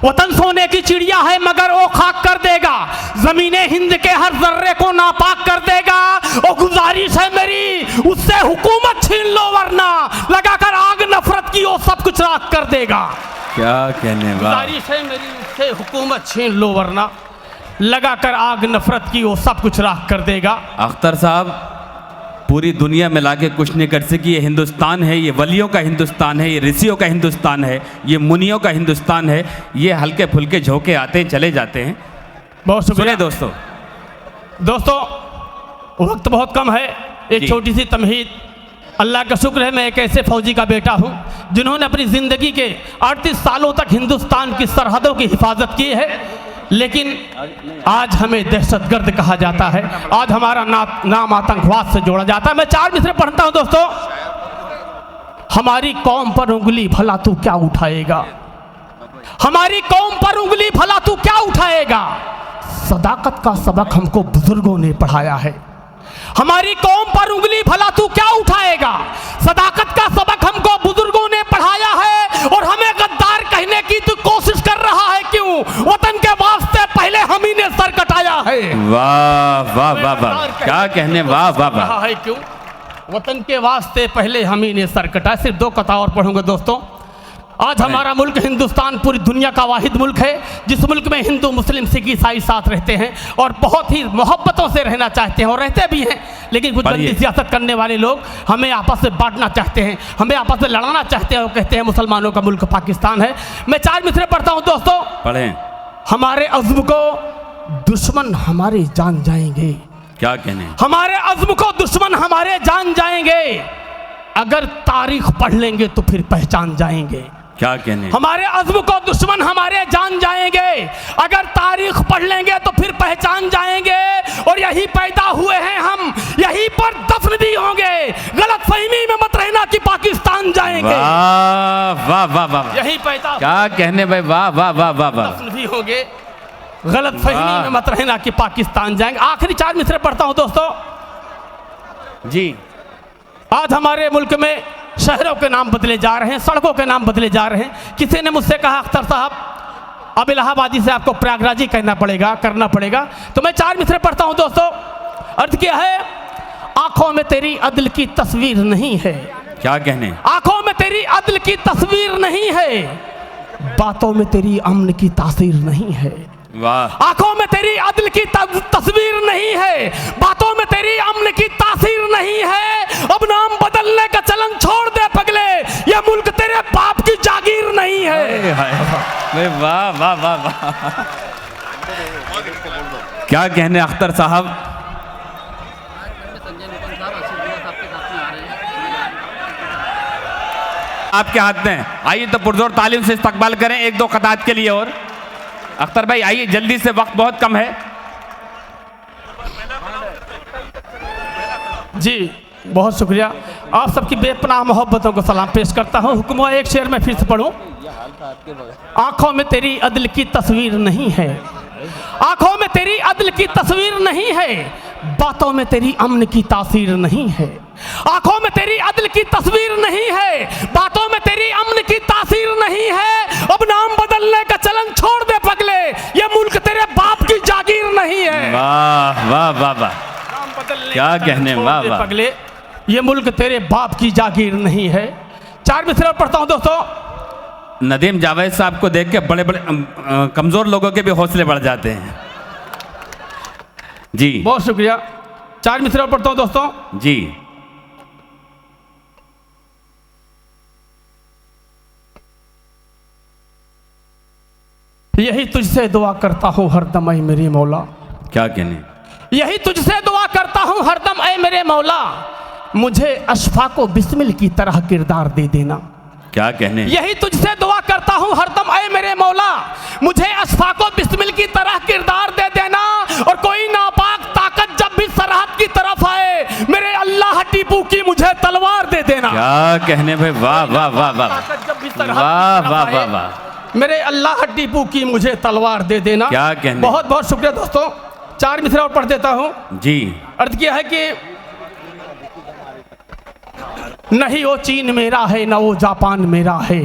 वतन सोने की चिड़िया है मगर वो खाक कर देगा, ज़मीने हिंद के हर जर्रे को नापाक कर देगा। और गुजारिश है मेरी, उससे हुकूमत छीन लो वरना लगाकर आग नफरत की वो सब कुछ राख कर देगा। क्या कहने वाला। गुजारिश है मेरी, उससे हुकूमत छीन लो वरना लगाकर आग नफरत की वो सब कुछ राख कर देगा। अख्तर साहब, पूरी दुनिया में लाके कुछ नहीं कर सकी। ये हिंदुस्तान है, ये वलियों का हिंदुस्तान है, ये ऋषियों का हिंदुस्तान है, ये मुनियों का हिंदुस्तान है। ये हल्के फुल्के झोंके आते हैं, चले जाते हैं। बहुत शुक्रिया दोस्तों। दोस्तों, वक्त बहुत कम है, एक जी। छोटी सी तमहीद। अल्लाह का शुक्र है मैं एक ऐसे फौजी का बेटा हूँ जिन्होंने अपनी ज़िंदगी के 38 सालों तक हिंदुस्तान की सरहदों की हिफाजत की है, लेकिन आज हमें दहशतगर्द कहा जाता है, आज हमारा नाम आतंकवाद से जोड़ा जाता है। मैं 4 मिसरे पढ़ता हूँ दोस्तों। हमारी कौम पर उंगली भला तू क्या उठाएगा, हमारी कौम पर उंगली भला तू क्या उठाएगा, सदाकत का सबक हमको बुजुर्गों ने पढ़ाया है। हमारी कौम पर उंगली भला तू क्या उठाएगा, सदाकत का सबक हमको बुजुर्गों ने पढ़ाया है। और हमें गद्दार कहने की तू कोशिश कर रहा है क्यों, वतन के वास्ते पहले हम ही ने सर कटाया है। वाह वाह वाह वाह, क्या कहने, वाह वाह वाह। रहा है क्यों, वतन के वास्ते पहले हम ही ने सर कटाया। सिर्फ 2 कथा और पढ़ूंगा दोस्तों। आज हमारा मुल्क हिंदुस्तान पूरी दुनिया का वाहिद मुल्क है जिस मुल्क में हिंदू मुस्लिम सिख ईसाई साथ रहते हैं और बहुत ही मोहब्बतों से रहना चाहते हैं और रहते भी हैं। लेकिन कुछ गंदी सियासत करने वाले लोग हमें आपस में बांटना चाहते हैं, हमें आपस में लड़ाना चाहते हैं और कहते हैं मुसलमानों का मुल्क पाकिस्तान है। मैं 4 मिसरे पढ़ता हूँ दोस्तों। पढ़ें। हमारे अज़्म को दुश्मन हमारे जान जाएंगे, क्या कहने, हमारे अज़्म को दुश्मन हमारे जान जाएंगे, अगर तारीख पढ़ लेंगे तो फिर पहचान जाएंगे। क्या कहने, हमारे अज़्म को दुश्मन हमारे जान जाएंगे, अगर तारीख पढ़ लेंगे तो फिर पहचान जाएंगे। और यही पैदा हुए हैं हम, यहीं पर दफन भी होंगे, गलत फहमी में मत रहना कि पाकिस्तान जाएंगे। वाह वाह वाह वाह, यही पैदा, क्या कहने भाई, वाह वाह वाह वाह वाह। दफन भी होंगे, गलत फहमी में मत रहना कि पाकिस्तान जाएंगे। आखिरी 4 मिसरे पढ़ता हूं दोस्तों जी। आज हमारे मुल्क में शहरों के नाम बदले जा रहे हैं, सड़कों के नाम बदले जा रहे हैं। किसी ने मुझसे कहा अख्तर साहब अब इलाहाबादी से आपको प्रयागराजी करना पड़ेगा। तो मैं 4 मिसरे पढ़ता हूं दोस्तों। अर्थ क्या है, आंखों में तेरी अदल की तस्वीर नहीं है, क्या कहने, आंखों में तेरी अदल की तस्वीर नहीं है, बातों में तेरी अमन की तासीर नहीं है। वाह, आंखों में तेरी अदल की तस्वीर नहीं है, बातों में तेरी अमन की तासीर नहीं है। अब नाम बदलने का चलन छोड़ दे पगले, ये मुल्क तेरे बाप की जागीर नहीं है। वाह वाह वाह वाह, क्या कहने अख्तर साहब। संजय निरुपम साहब, आशीष साहब के साथ में आ रहे हैं। आपके हाथ में, आइए तो पुरजोर तालीम से इस्तकबाल करें 1-2 कतात के लिए। और अख्तर भाई आइए जल्दी से, वक्त बहुत कम है। जी बहुत शुक्रिया, आप सबकी बेपनाह मोहब्बतों को सलाम पेश करता हूँ। हुक्म एक शेर में फिर से पढ़ूं। आंखों में तेरी अदल की तस्वीर नहीं है, आंखों में तेरी अदल की तस्वीर नहीं है, बातों में तेरी अमन की तासीर नहीं है। आंखों में तेरी अदल की तस्वीर नहीं है, बातों में तेरी अमन की तासीर नहीं है। अब नाम बदलने का चलन छोड़ दे पगले, ये मुल्क तेरे बाप की जागीर नहीं है। वाह वाह वाह वाह, नाम बदलने क्या का कहने, छोड़ वाह दे वाह। पगले, ये मुल्क तेरे बाप की जागीर नहीं है। 4 मिसरे और पढ़ता हूं दोस्तों। नदीम जावेद साहब को देख के बड़े बड़े कमजोर लोगों के भी हौसले बढ़ जाते हैं जी। बहुत शुक्रिया। 4 मिसरे और पढ़ता हूं दोस्तों जी। यही तुझसे दुआ करता हूँ हरदम ऐ मेरे मौला, क्या कहने, यही तुझसे दुआ करता हूँ हरदम ऐ मेरे मौला, मुझे अशफा को बिस्मिल की तरह किरदार दे देना। क्या कहने, यही तुझसे दुआ करता हूँ हरदम ऐ मेरे मौला, मुझे अशफा को बिस्मिल की तरह किरदार दे देना। और कोई नापाक ताकत जब भी सरहद की तरफ आए, मेरे अल्लाह टीपू की मुझे तलवार दे देना। क्या कहने भाई, वाह वाह वाह वाह, ताकत जब भी सरहद की वाह तरफ वाह आए, वाह वाह, मेरे अल्लाह टीपू की मुझे तलवार दे देना। क्या कहने, बहुत बहुत शुक्रिया दोस्तों। 4 मिसरे और पढ़ देता हूँ जी। अर्थ क्या है कि नहीं वो चीन मेरा है ना वो जापान मेरा है,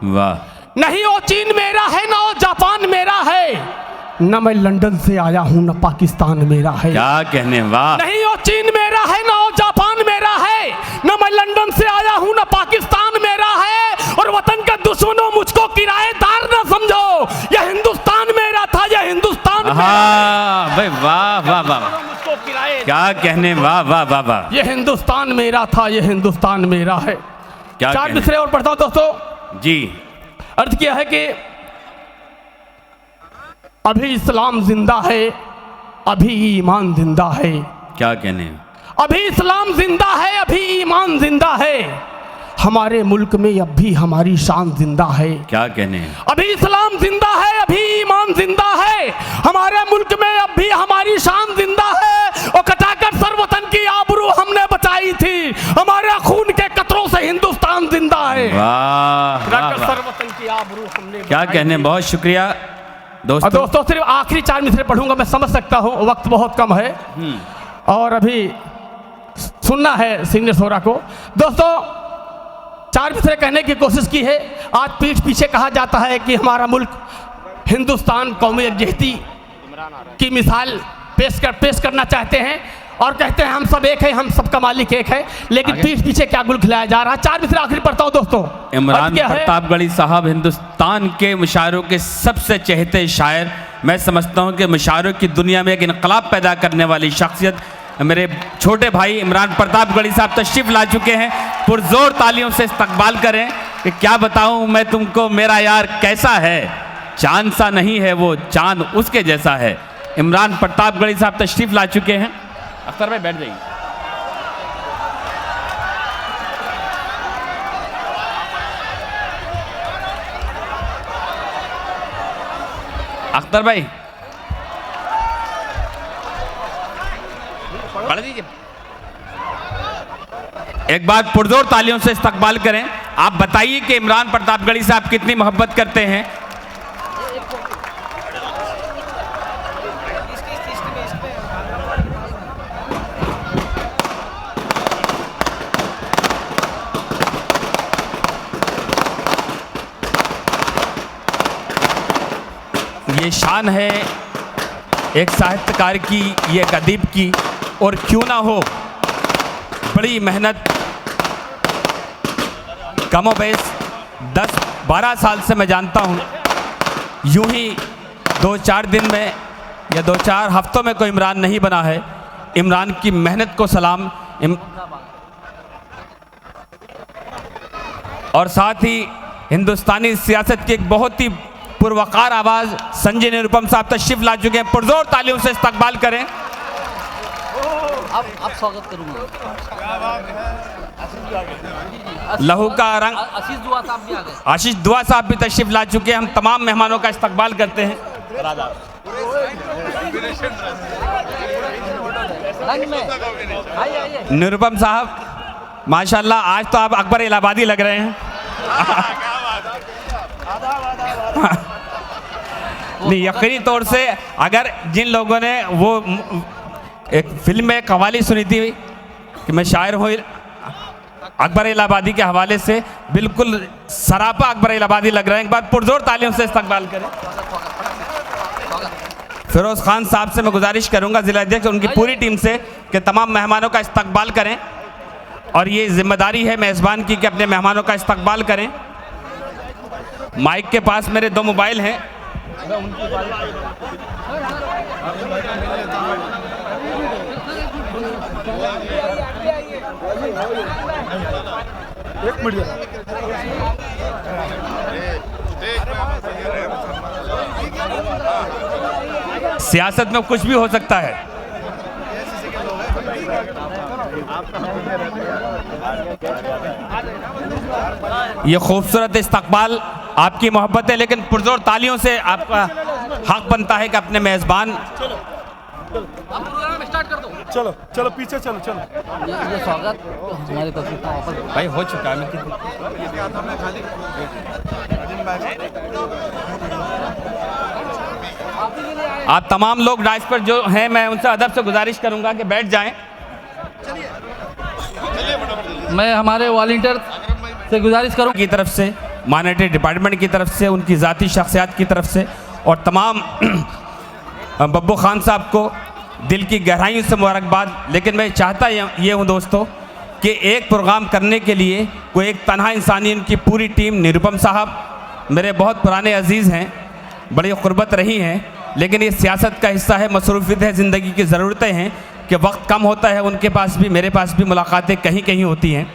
वाह, नहीं वो चीन मेरा है ना वो जापान मेरा है, न मैं लंदन से आया हूँ न पाकिस्तान मेरा है। क्या कहने, वाह, नहीं वो चीन मेरा है ना वो जापान मेरा है, न मैं लंदन से आया हूँ न पाकिस्तान मेरा है। और वतन के दुश्मनों मुझको किराएदार न समझो, यह हिंदुस्तान मेरा था, यह हिंदुस्तान हाँ भाई, वाह वाह वाह, मुझको किराए, क्या कहने, वाह वाह वाह वाह, यह हिंदुस्तान मेरा था, यह हिंदुस्तान मेरा है। क्या 4 कहने, मिसरे और पढ़ता हूँ दोस्तों जी। अर्थ क्या है कि अभी इस्लाम जिंदा है, अभी ईमान जिंदा है, क्या कहने हैं? अभी इस्लाम जिंदा है, अभी ईमान जिंदा है, हमारे मुल्क में अब भी हमारी शान जिंदा है। क्या कहने हैं? अभी इस्लाम जिंदा है, अभी ईमान जिंदा है, हमारे मुल्क में अब भी हमारी शान जिंदा है। और कटाकर सर्वतन की आबरू हमने बचाई थी, हमारे खून के कतरों से हिंदुस्तान जिंदा है। वाह, कटाकर वाह, सर्वतन की आबरू हमने क्या बचाई कहने, थी। बहुत शुक्रिया दोस्तों। दोस्तों सिर्फ आखिरी 4 मिसरे पढ़ूंगा, मैं समझ सकता हूँ वक्त बहुत कम है और अभी सुनना है सीनियर सोरा को। दोस्तों 4 मिसरे कहने की कोशिश की है। आज पीठ पीछे कहा जाता है कि हमारा मुल्क हिंदुस्तान कौमी यकजहती की मिसाल पेश करना चाहते हैं और कहते हैं हम सब एक है, हम सबका मालिक एक है, लेकिन पीठ पीछे क्या गुल खिलाया जा रहा है। 4 मिसरे आखिरी पढ़ता हूँ दोस्तों। इमरान प्रतापगढ़ी साहब हिंदुस्तान के मुशायरों के सबसे चहेते शायर, मैं समझता हूँ कि मुशायरों की दुनिया में एक इनकलाब पैदा करने वाली शख्सियत मेरे छोटे भाई इमरान प्रतापगढ़ी साहब तशरीफ ला चुके हैं। पुरजोर तालियों से इस्तकबाल करें कि क्या बताऊं मैं तुमको मेरा यार कैसा है, चांद सा नहीं है वो, चांद उसके जैसा है। इमरान प्रतापगढ़ी साहब तशरीफ ला चुके हैं। अख्तर भाई बैठ जाइए। अख्तर भाई पढ़ दीजिए। एक बार पुरजोर तालियों से इस्तकबाल करें। आप बताइए कि इमरान प्रतापगढ़ी साहब कितनी मोहब्बत करते हैं। ये शान है एक साहित्यकार की, ये एक अदीब की, और क्यों ना हो बड़ी मेहनत कमो बेश 10-12 साल से मैं जानता हूँ, यूं ही 2-4 दिन में या 2-4 हफ्तों में कोई इमरान नहीं बना है। इमरान की मेहनत को सलाम। और साथ ही हिंदुस्तानी सियासत की एक बहुत ही पुरवकार आवाज़ संजय निरुपम साहब तशरीफ ला चुके हैं। पुरजोर तालियों से इस्तकबाल करें। अब स्वागत करूंगा। लहू का रंग आशीष दुआ साहब भी आ गए। आशीष दुआ साहब भी तशरीफ ला चुके हैं। हम तमाम मेहमानों का इस्तकबाल करते हैं। निरुपम साहब माशाल्लाह आज तो आप अकबर इलाहाबादी लग रहे हैं। नहीं, यकीनी तौर से अगर जिन लोगों ने वो एक फिल्म में कवाली सुनी थी कि मैं शायर हूँ अकबर इलाहाबादी के हवाले से, बिल्कुल सरापा अकबर इलाहाबादी लग रहे हैं। एक बार पुरजोर तालियों से इस्तकबाल करें। फिरोज खान साहब से मैं गुजारिश करूंगा, जिला अध्यक्ष उनकी पूरी टीम से, कि तमाम मेहमानों का इस्तकबाल करें और ये जिम्मेदारी है मेज़बान की कि अपने मेहमानों का इस्तकबाल करें। माइक के पास मेरे 2 मोबाइल हैं। एक मिनट सियासत में कुछ भी हो सकता है। ये खूबसूरत इस्तकबाल आपकी मोहब्बत है, लेकिन पुरजोर तालियों से आपका हक बनता है कि अपने मेज़बान। अब प्रोग्राम स्टार्ट कर दो। चलो चलो पीछे चलो चलो। ये स्वागत हमारी तरफ से वापस भाई हो चुका है। आप तमाम लोग डाइस पर जो हैं, मैं उनसे अदब से गुजारिश करूंगा कि बैठ जाएं। मैं हमारे वॉलंटियर से गुजारिश करूँ की तरफ से, मॉनेटरी डिपार्टमेंट की तरफ से, उनकी ज़ाती शख्सियात की तरफ से और तमाम बब्बू खान साहब को दिल की गहराइयों से मुबारकबाद। लेकिन मैं चाहता ये हूँ दोस्तों कि एक प्रोग्राम करने के लिए कोई एक तन्हा इंसानी, उनकी पूरी टीम, निरुपम साहब मेरे बहुत पुराने अजीज़ हैं, बड़ी क़ुर्बत रही हैं, लेकिन ये सियासत का हिस्सा है, मसरूफियत है, ज़िंदगी की ज़रूरतें हैं कि वक्त कम होता है। उनके पास भी, मेरे पास भी मुलाकातें कहीं कहीं होती हैं।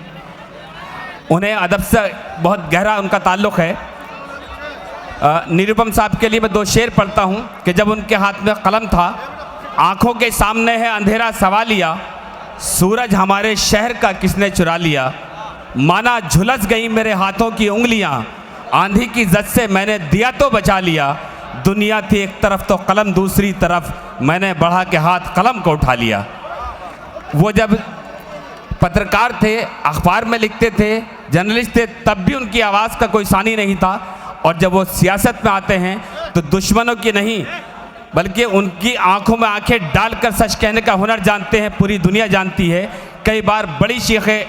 उन्हें अदब से बहुत गहरा उनका ताल्लुक़ है। निरुपम साहब के लिए मैं 2 शेर पढ़ता हूँ कि जब उनके हाथ में कलम था आंखों के सामने है अंधेरा सवालिया, सूरज हमारे शहर का किसने चुरा लिया। माना झुलस गई मेरे हाथों की उंगलियां, आंधी की जद से मैंने दिया तो बचा लिया। दुनिया थी एक तरफ तो कलम दूसरी तरफ, मैंने बढ़ा के हाथ कलम को उठा लिया। वो जब पत्रकार थे, अखबार में लिखते थे, जर्नलिस्ट थे, तब भी उनकी आवाज़ का कोई सानी नहीं था। और जब वो सियासत में आते हैं तो दुश्मनों की नहीं बल्कि उनकी आंखों में आंखें डालकर सच कहने का हुनर जानते हैं, पूरी दुनिया जानती है। कई बार बड़ी चीखें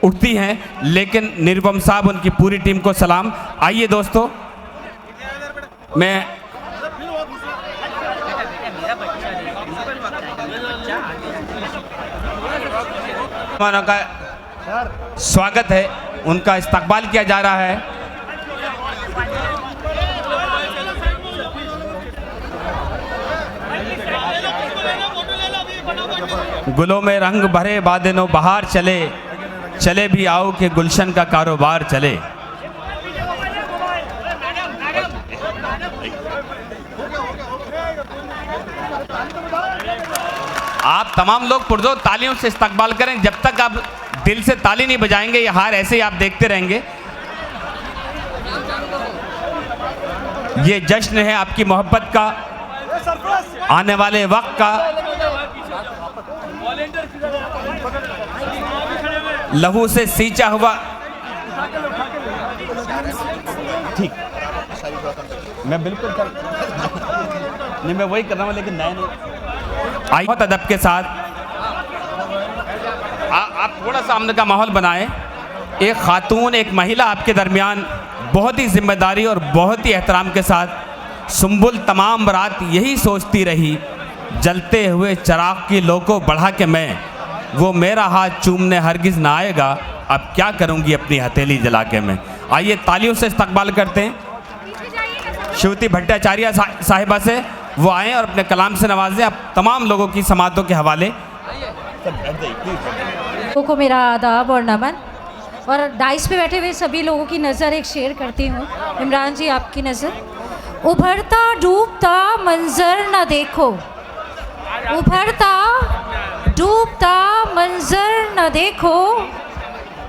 उठती हैं, लेकिन निरुपम साहब, उनकी पूरी टीम को सलाम। आइए दोस्तों, मैं का स्वागत है, उनका इस्तकबाल किया जा रहा है। गुलों में रंग भरे बादनो बहार चले, चले भी आओ कि गुलशन का कारोबार चले। आप तमाम लोग पुरजोर तालियों से इस्तकबाल करें। जब तक आप दिल से ताली नहीं बजाएंगे, ये हार ऐसे ही आप देखते रहेंगे। ये जश्न है आपकी मोहब्बत का, आने वाले वक्त का। लहू से सींचा हुआ, ठीक, मैं बिल्कुल नहीं, मैं वही कर रहा हूँ, लेकिन नए नहीं। आई बहुत अदब के साथ आप थोड़ा सा आमने का माहौल बनाएं। एक खातून, एक महिला आपके दरमियान बहुत ही जिम्मेदारी और बहुत ही एहतराम के साथ। सुंबुल तमाम रात यही सोचती रही, जलते हुए चिराग की लो को बढ़ा के मैं, वो मेरा हाथ चूमने हरगिज़ ना आएगा, अब क्या करूँगी अपनी हथेली जला के मैं। आइए तालियों से इस्तकबाल करते हैं शिवती भट्टाचार्य साहिबा से, वो आएँ और अपने कलाम से नवाजें आप तमाम लोगों की समातों के हवाले। लोगों को मेरा आदाब और नमन, और डाइस पे बैठे हुए सभी लोगों की नज़र एक शेयर करती हूँ। इमरान जी, आपकी नज़र। उभरता डूबता मंजर न देखो, उभरता डूबता मंजर न देखो,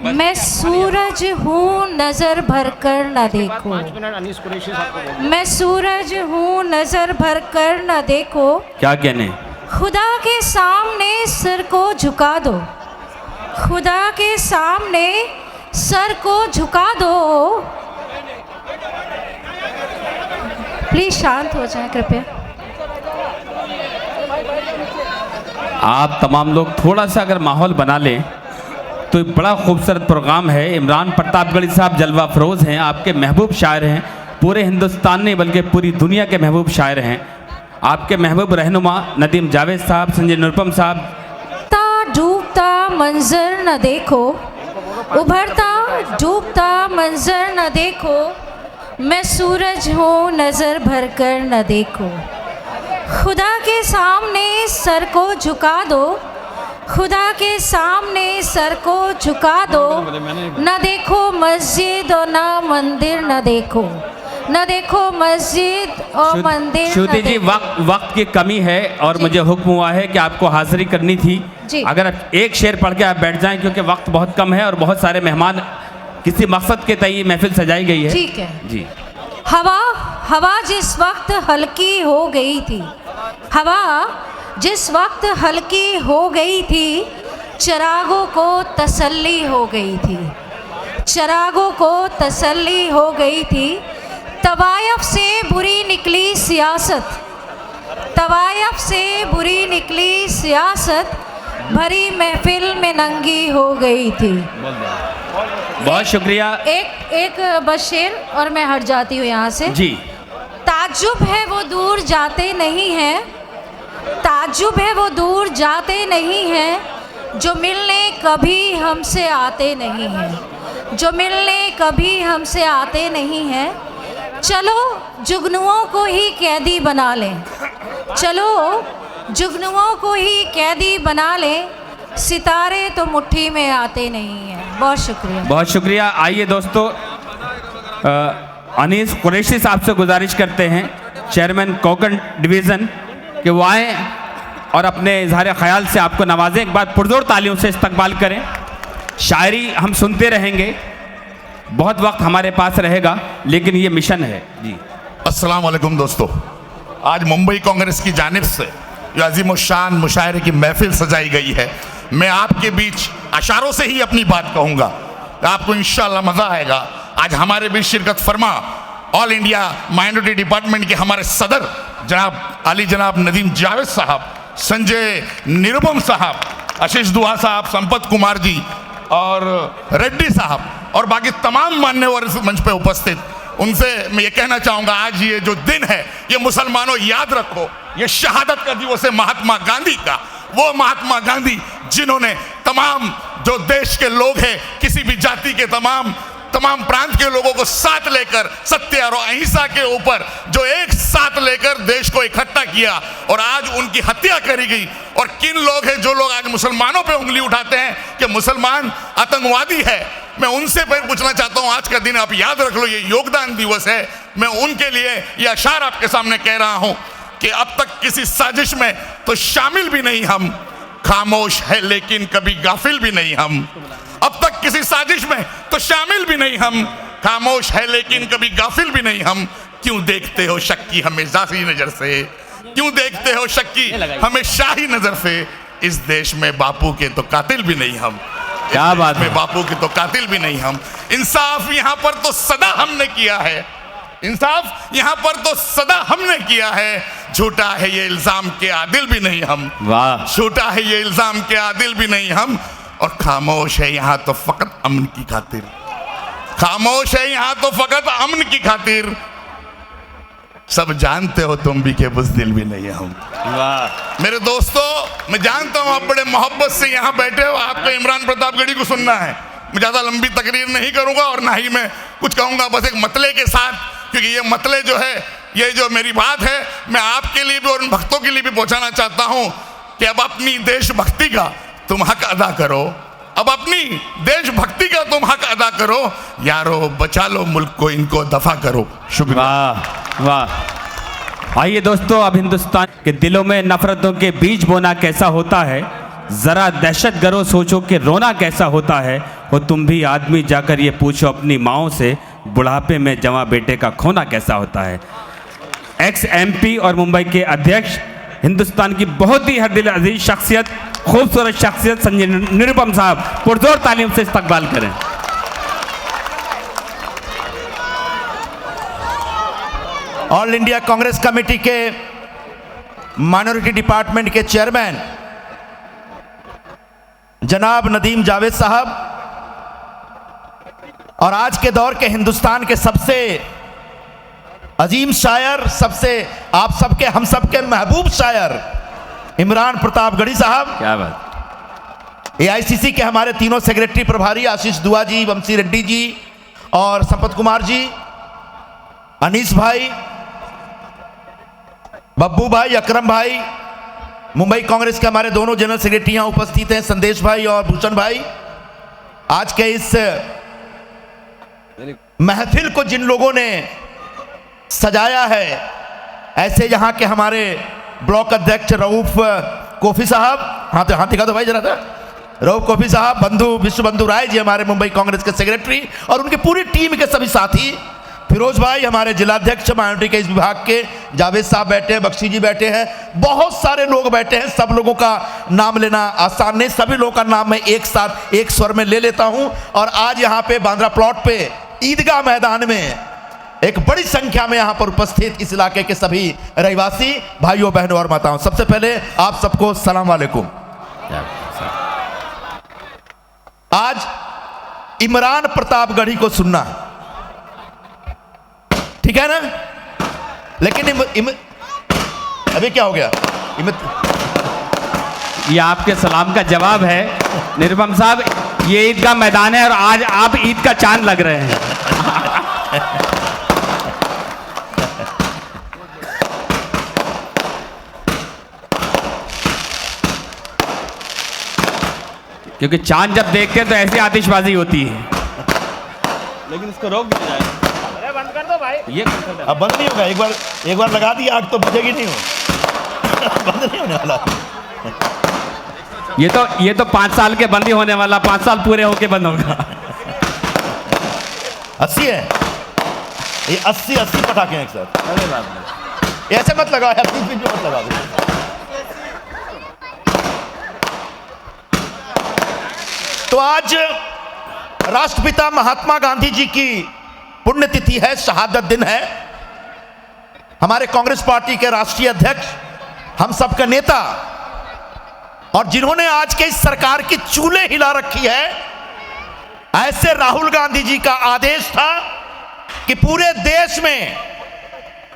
मैं सूरज हूँ नज़र भर कर न देखो, मैं सूरज हूँ नज़र भर कर न देखो। क्या कहने? खुदा के सामने सर को झुका दो, खुदा के सामने सर को झुका दो। प्लीज शांत हो जाएं कृपया। आप तमाम लोग थोड़ा सा अगर माहौल बना लें तो एक बड़ा खूबसूरत प्रोग्राम है। इमरान प्रतापगढ़ी साहब जलवा फरोज़ हैं, आपके महबूब शायर हैं, पूरे हिंदुस्तान नहीं बल्कि पूरी दुनिया के महबूब शायर हैं। आपके महबूब रहनुमा नदीम जावेद साहब, संजय निरुपम साहब। डूबता मंजर न देखो, उभरता डूबता मंजर न देखो, मैं सूरज हूँ नज़र भर कर न देखो। खुदा के सामने सर को झुका दो, खुदा के सामने सर को झुका दो। न देखो मस्जिद और न मंदिर न देखो, न देखो मस्जिद और मंदिर। श्रुति जी, वक्त की कमी है और मुझे हुक्म हुआ है कि आपको हाजिरी करनी थी। अगर आप एक शेर पढ़ के आप बैठ जाएं, क्योंकि वक्त बहुत कम है और बहुत सारे मेहमान, किसी मकसद के तय महफिल सजाई गई है। ठीक है जी। हवा जिस वक्त हल्की हो गई थी, हवा जिस वक्त हल्की हो गई थी, चिरागों को तसल्ली हो गई थी, चिरागों को तसल्ली हो गई थी। तवायफ से बुरी निकली सियासत, तवायफ से बुरी निकली सियासत, भरी महफिल में नंगी हो गई थी। बहुत शुक्रिया। एक बस शेर और मैं हट जाती हूँ यहाँ से। जी। ताज्जुब है वो दूर जाते नहीं हैं, ताज्जुब है वो दूर जाते नहीं हैं, जो मिलने कभी हमसे आते नहीं हैं, जो मिलने कभी हमसे आते नहीं हैं। चलो जुगनुओं को ही कैदी बना लें, चलो जुगनुओं को ही कैदी बना लें, सितारे तो मुट्ठी में आते नहीं हैं। बहुत शुक्रिया। बहुत शुक्रिया। आइए दोस्तों, अनीस कुरैशी साहब से गुजारिश करते हैं, चेयरमैन कोकण डिवीज़न, कि वो आएँ और अपने इजहार ख्याल से आपको नवाजें। एक बार पुरजोर तालियों से इस्तकबाल करें। शायरी हम सुनते रहेंगे, बहुत वक्त हमारे पास रहेगा, लेकिन ये मिशन है जी। अस्सलाम वालेकुम दोस्तों, आज मुंबई कांग्रेस की जानिब से जो अजीम शान मुशायरे की महफिल सजाई गई है, मैं आपके बीच अशारों से ही अपनी बात कहूँगा, आपको इंशाल्लाह मज़ा आएगा। आज हमारे बीच शिरकत फरमा ऑल इंडिया माइनॉरिटी डिपार्टमेंट के हमारे सदर जनाब अली जनाब नदीम जावेद साहब, संजय निरुपम साहब, आशीष दुआ साहब, संपत कुमार जी और रेड्डी साहब और बाकी तमाम मान्यवर इस मंच पे उपस्थित, उनसे मैं ये कहना चाहूँगा, आज ये जो दिन है ये मुसलमानों याद रखो, ये शहादत का दिवस है महात्मा गांधी का। वो महात्मा गांधी जिन्होंने तमाम जो देश के लोग हैं, किसी भी जाति के तमाम प्रांत के लोगों को साथ लेकर सत्य और अहिंसा के ऊपर जो एक साथ लेकर देश को इकट्ठा किया और आज उनकी हत्या करी गई। और किन लोग हैं जो लोग आज मुसलमानों पे उंगली उठाते हैं कि मुसलमान आतंकवादी है, मैं उनसे फिर पूछना चाहता हूं, आज का दिन आप याद रख लो, ये योगदान दिवस है। मैं उनके लिए ये अशार आपके सामने कह रहा हूं कि अब तक किसी साजिश में तो शामिल भी नहीं हम, खामोश है लेकिन कभी गाफिल भी नहीं हम। अब तक किसी साजिश में तो शामिल भी नहीं हम, खामोश है लेकिन कभी गाफिल भी नहीं हम। क्यों देखते हो शक्की हमें जाती नजर से, क्यों देखते हो शक्की हमें शाही नजर से, इस देश में बापू के तो कातिल भी नहीं हम, क्या बात है, बापू के तो कातिल भी नहीं हम। इंसाफ यहाँ पर तो सदा हमने किया है, इंसाफ यहाँ पर तो सदा हमने किया है। झूठा है ये इल्जाम के आदिल भी नहीं हम, वाह, झूठा है ये इल्जाम के आदिल भी नहीं हम। और खामोश है यहाँ तो फकत अमन की खातिर, खामोश है यहाँ तो फकत अमन की खातिर। सब जानते हो तुम भी के बुज़दिल भी नहीं हम। वाह मेरे दोस्तों, मैं जानता हूं आप बड़े मोहब्बत से यहाँ बैठे हो, आपको इमरान प्रतापगढ़ी को सुनना है। मैं ज़्यादा लंबी तकरीर नहीं करूंगा और ना ही मैं कुछ कहूंगा, बस एक मतले के साथ, क्योंकि ये मतले जो है, ये जो मेरी बात है, मैं आपके लिए भी और उन भक्तों के लिए भी पहुंचाना चाहता हूं कि अब अपनी देशभक्ति का तुम हक अदा करो, अब अपनी देशभक्ति का तुम हक अदा करो यारो, बचा लो मुल्क को, इनको दफा करो। शुक्रिया। वाह वाह। आइए दोस्तों, अब हिंदुस्तान के दिलों में नफरतों के बीज बोना कैसा होता है, जरा दहशत गरो सोचो कि रोना कैसा होता है। और तुम भी आदमी जाकर ये पूछो अपनी माओ से, बुढ़ापे में जवां बेटे का खोना कैसा होता है। एक्स MP और मुंबई के अध्यक्ष, हिंदुस्तान की बहुत ही हरदिल अजीज शख्सियत, खूबसूरत शख्सियत संजय निरुपम साहब, पुरजोर तालीम से इस्तकबाल करें। ऑल इंडिया कांग्रेस कमेटी के माइनॉरिटी डिपार्टमेंट के चेयरमैन जनाब नदीम जावेद साहब और आज के दौर के हिंदुस्तान के सबसे अजीम शायर, सबसे आप सबके हम सबके महबूब शायर इमरान प्रतापगढ़ी साहब, क्या बात। AICC के हमारे तीनों सेक्रेटरी प्रभारी आशीष दुआ जी, वंशी रेड्डी जी और संपत कुमार जी, अनीस भाई, बब्बू भाई, अकरम भाई, मुंबई कांग्रेस के हमारे दोनों जनरल सेक्रेटरी यहां उपस्थित हैं, संदेश भाई और भूषण भाई। आज के इस महफिल को जिन लोगों ने सजाया है, ऐसे यहां के हमारे ब्लॉक अध्यक्ष रऊफ कोफी साहब, हाथ दिखा दो भाई जरा सा, रऊफ कोफी साहब, बंधु विश्व बंधु राय जी हमारे मुंबई कांग्रेस के सेक्रेटरी और उनकी पूरी टीम के सभी साथी, फिरोज भाई हमारे जिलाध्यक्ष माइनॉरिटी के इस विभाग के, जावेद साहब बैठे हैं, बख्शी जी बैठे हैं, बहुत सारे लोग बैठे हैं। सब लोगों का नाम लेना आसान नहीं, सभी लोगों का नाम मैं एक साथ एक स्वर में ले लेता हूं। और आज यहाँ पे बांद्रा प्लॉट पे ईदगाह मैदान में एक बड़ी संख्या में यहाँ पर उपस्थित इस इलाके के सभी रहवासी भाइयों बहनों और माताओं, सबसे पहले आप सबको सलाम वालेकुम। आज इमरान प्रतापगढ़ी को सुनना, ठीक है ना, लेकिन अभी क्या हो गया, ये आपके सलाम का जवाब है निरुपम साहब। ये ईदगाह मैदान है और आज आप ईद का चांद लग रहे हैं। क्योंकि चांद जब देखते हैं तो ऐसी आतिशबाजी होती है, लेकिन इसको रोक दिया जाए। अरे बंद कर दो भाई, ये अब बंद नहीं होगा, एक बार लगा दी आग तो बुझेगी नहीं, हो बंद नहीं होने वाला। ये तो 5 साल के बंद ही होने वाला, 5 साल पूरे होके बंद होगा। 80 है ये, 80 पटाखे हैं एक साथ। अरे बाप रे, ऐसे मत लगाओ यार, 30 मिनट मत लगाओ। तो आज राष्ट्रपिता महात्मा गांधी जी की पुण्यतिथि है, शहादत दिन है। हमारे कांग्रेस पार्टी के राष्ट्रीय अध्यक्ष, हम सबका नेता, और जिन्होंने आज के इस सरकार की चूल्हे हिला रखी है, ऐसे राहुल गांधी जी का आदेश था कि पूरे देश में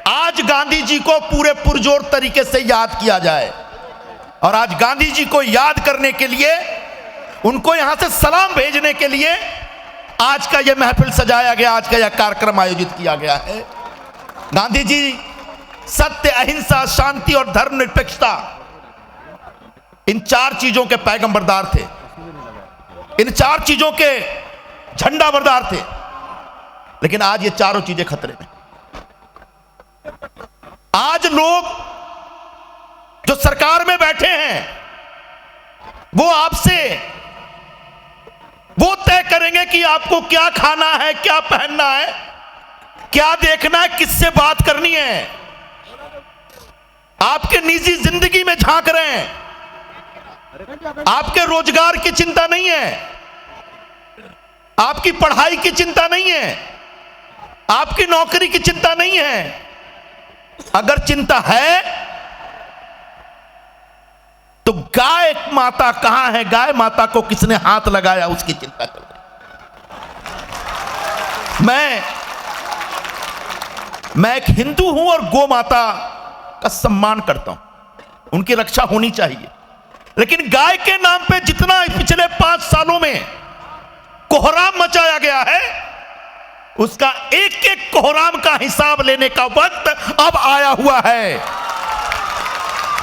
आज गांधी जी को पूरे पुरजोर तरीके से याद किया जाए। और आज गांधी जी को याद करने के लिए, उनको यहां से सलाम भेजने के लिए आज का यह महफिल सजाया गया, आज का यह कार्यक्रम आयोजित किया गया है। गांधी जी सत्य, अहिंसा, शांति और धर्मनिरपेक्षता, इन 4 चीजों के पैगंबरदार थे, इन 4 चीजों के झंडा बरदार थे। लेकिन आज ये चारों चीजें खतरे में। आज लोग जो सरकार में बैठे हैं, वो आपसे वो तय करेंगे कि आपको क्या खाना है, क्या पहनना है, क्या देखना है, किससे बात करनी है। आपके निजी जिंदगी में झांक रहे हैं, आपके रोजगार की चिंता नहीं है, आपकी पढ़ाई की चिंता नहीं है, आपकी नौकरी की चिंता नहीं है। अगर चिंता है तो गाय माता कहां है, गाय माता को किसने हाथ लगाया, उसकी चिंता कर रहे। मैं एक हिंदू हूं और गौ माता का सम्मान करता हूं, उनकी रक्षा होनी चाहिए। लेकिन गाय के नाम पे जितना पिछले 5 सालों में कोहराम मचाया गया है, उसका एक एक कोहराम का हिसाब लेने का वक्त अब आया हुआ है।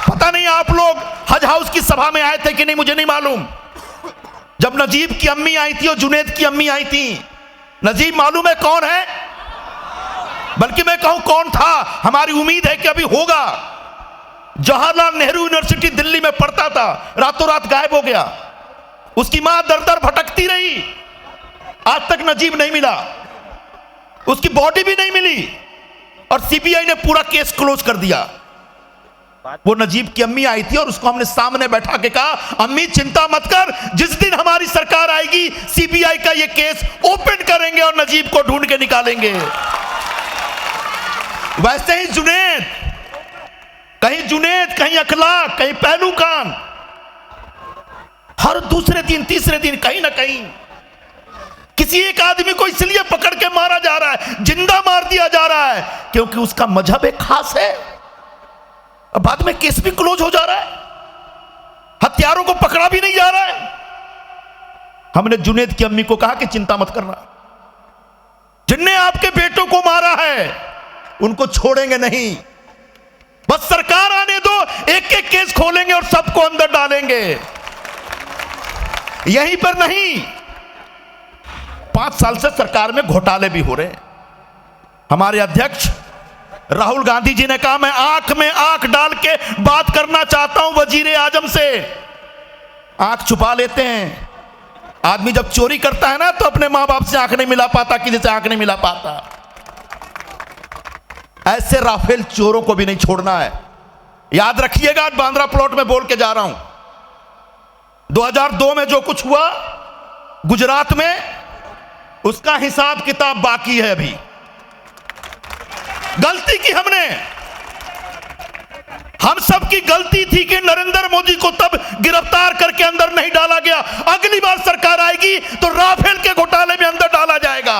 पता नहीं आप लोग हज हाउस की सभा में आए थे कि नहीं, मुझे नहीं मालूम। जब नजीब की अम्मी आई थी और जुनेद की अम्मी आई थी, नजीब मालूम है कौन है, बल्कि मैं कहूं कौन था, हमारी उम्मीद है कि अभी होगा। जवाहरलाल नेहरू यूनिवर्सिटी दिल्ली में पढ़ता था, रातों रात गायब हो गया। उसकी मां दर दर भटकती रही, आज तक नजीब नहीं मिला, उसकी बॉडी भी नहीं मिली, और सीबीआई ने पूरा केस क्लोज कर दिया। वो नजीब की अम्मी आई थी और उसको हमने सामने बैठा के कहा, अम्मी चिंता मत कर, जिस दिन हमारी सरकार आएगी सीबीआई का ये केस ओपन करेंगे और नजीब को ढूंढ के निकालेंगे। वैसे ही जुनेद, कहीं अखलाक, कहीं पहलू खान, हर दूसरे दिन तीसरे दिन कहीं ना कहीं किसी एक आदमी को इसलिए पकड़ के मारा जा रहा है, जिंदा मार दिया जा रहा है, क्योंकि उसका मजहब एक खास है। अब बाद में केस भी क्लोज हो जा रहा है, हत्यारों को पकड़ा भी नहीं जा रहा है। हमने जुनेद की अम्मी को कहा कि चिंता मत करना, जिनने आपके बेटों को मारा है उनको छोड़ेंगे नहीं, बस सरकार आने दो, एक एक केस खोलेंगे और सबको अंदर डालेंगे। यहीं पर नहीं, 5 साल से सरकार में घोटाले भी हो रहे हैं। हमारे अध्यक्ष राहुल गांधी जी ने कहा, मैं आंख में आंख डाल के बात करना चाहता हूं वजीर आजम से। आंख छुपा लेते हैं। आदमी जब चोरी करता है ना, तो अपने मां बाप से आंख नहीं मिला पाता, किसी से आंख नहीं मिला पाता। ऐसे राफेल चोरों को भी नहीं छोड़ना है। याद रखिएगा, आज बांद्रा प्लॉट में बोल के जा रहा हूं, 2002 में जो कुछ हुआ गुजरात में, उसका हिसाब किताब बाकी है। अभी गलती की हमने, हम सब की गलती थी कि नरेंद्र मोदी को तब गिरफ्तार करके अंदर नहीं डाला गया। अगली बार सरकार आएगी तो राफेल के घोटाले में अंदर डाला जाएगा।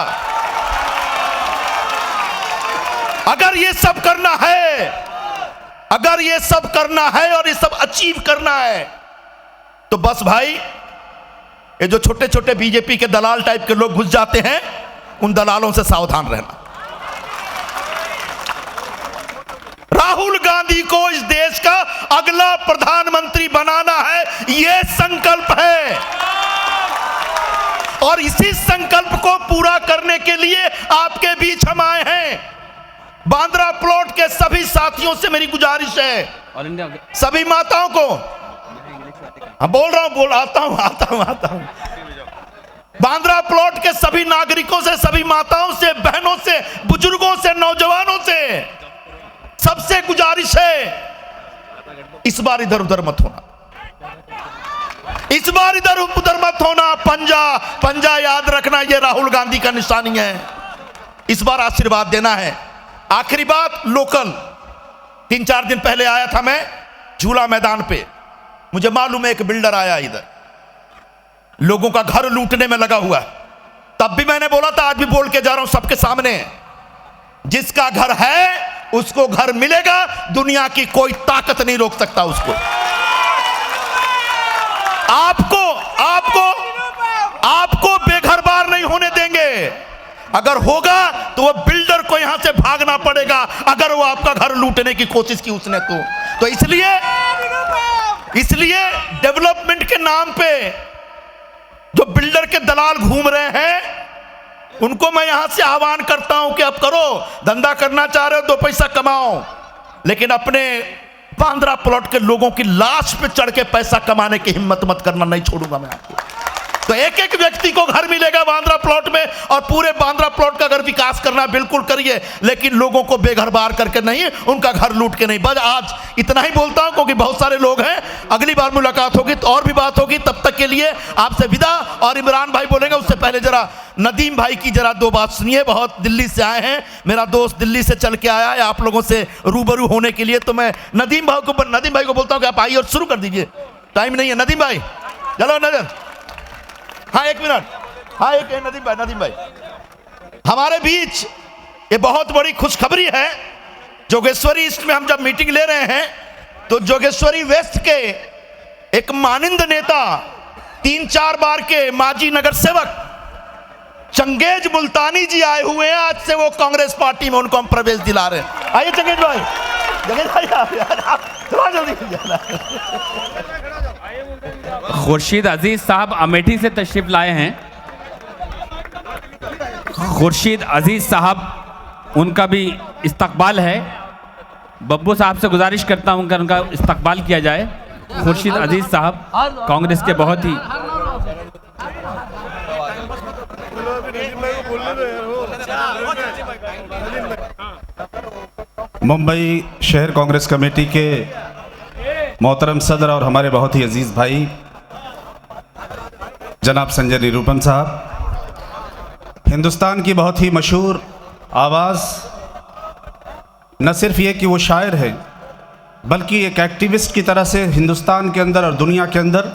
अगर ये सब करना है, अगर ये सब करना है और ये सब अचीव करना है, तो बस भाई, ये जो छोटे छोटे बीजेपी के दलाल टाइप के लोग घुस जाते हैं, उन दलालों से सावधान रहना। राहुल गांधी को इस देश का अगला प्रधानमंत्री बनाना है, यह संकल्प है। और इसी संकल्प को पूरा करने के लिए आपके बीच हम आए हैं। बांद्रा प्लॉट के सभी साथियों से मेरी गुजारिश है, ऑल इंडिया सभी माताओं को, हाँ बोल रहा हूं, आता हूं। बांद्रा प्लॉट के सभी नागरिकों से, सभी माताओं से, बहनों से, बुजुर्गों से, नौजवानों से सबसे गुजारिश है, इस बार इधर उधर मत होना, इस बार इधर उधर मत होना। पंजा याद रखना, ये राहुल गांधी का निशानी है। इस बार आशीर्वाद देना है। आखिरी बात, लोकल 3-4 दिन पहले आया था मैं झूला मैदान पे। मुझे मालूम है एक बिल्डर आया इधर, लोगों का घर लूटने में लगा हुआ है। तब भी मैंने बोला था, आज भी बोल के जा रहा हूं सबके सामने, जिसका घर है उसको घर मिलेगा, दुनिया की कोई ताकत नहीं रोक सकता उसको। आपको बेघर बार नहीं होने देंगे। अगर होगा तो वो बिल्डर को यहां से भागना पड़ेगा, अगर वो आपका घर लूटने की कोशिश की उसने तो इसलिए डेवलपमेंट के नाम पे जो बिल्डर के दलाल घूम रहे हैं, उनको मैं यहां से आह्वान करता हूं कि अब करो, धंधा करना चाह रहे हो 2 पैसा कमाओ, लेकिन अपने बांद्रा प्लॉट के लोगों की लाश पे चढ़ के पैसा कमाने की हिम्मत मत करना, नहीं छोड़ूंगा मैं आपको। तो एक एक व्यक्ति को घर मिलेगा बांद्रा प्लॉट में, और पूरे बांद्रा प्लॉट का अगर विकास करना बिल्कुल करिए, लेकिन लोगों को बेघर बार करके नहीं, उनका घर लूट के नहीं। बस आज इतना ही बोलता हूं, क्योंकि बहुत सारे लोग हैं, अगली बार मुलाकात होगी तो और भी बात होगी। तब तक के लिए आपसे विदा। और इमरान भाई बोलेंगे, उससे पहले जरा नदीम भाई की जरा 2 बात सुनिए। बहुत दिल्ली से आए हैं, मेरा दोस्त दिल्ली से चल के आया है आप लोगों से रूबरू होने के लिए, तो मैं नदीम भाई को बोलता हूं कि आप आइए और शुरू कर दीजिए, टाइम नहीं है। नदीम भाई चलो नजर, हाँ 1 मिनट, हाँ एक नदीम भाई हमारे बीच ये बहुत बड़ी खुशखबरी है। जोगेश्वरी ईस्ट में हम जब मीटिंग ले रहे हैं, तो जोगेश्वरी वेस्ट के एक मानिंद नेता, 3-4 बार के माजी नगर सेवक चंगेज मुल्तानी जी आए हुए हैं। आज से वो कांग्रेस पार्टी में, उनको हम प्रवेश दिला रहे हैं। आइए चंगेज भाई थोड़ा जल्दी। खुर्शीद अजीज साहब अमेठी से तशरीफ लाए हैं। खुर्शीद अजीज साहब, उनका भी इस्तकबाल है। बब्बू साहब से गुजारिश करता हूं कि उनका इस्तकबाल किया जाए। खुर्शीद अजीज साहब कांग्रेस के बहुत ही मुंबई शहर कांग्रेस कमेटी के मोहतरम सदर और हमारे बहुत ही अजीज़ भाई जनाब संजय निरुपम साहब, हिंदुस्तान की बहुत ही मशहूर आवाज़, न सिर्फ ये कि वो शायर है, बल्कि एक एक्टिविस्ट की तरह से हिंदुस्तान के अंदर और दुनिया के अंदर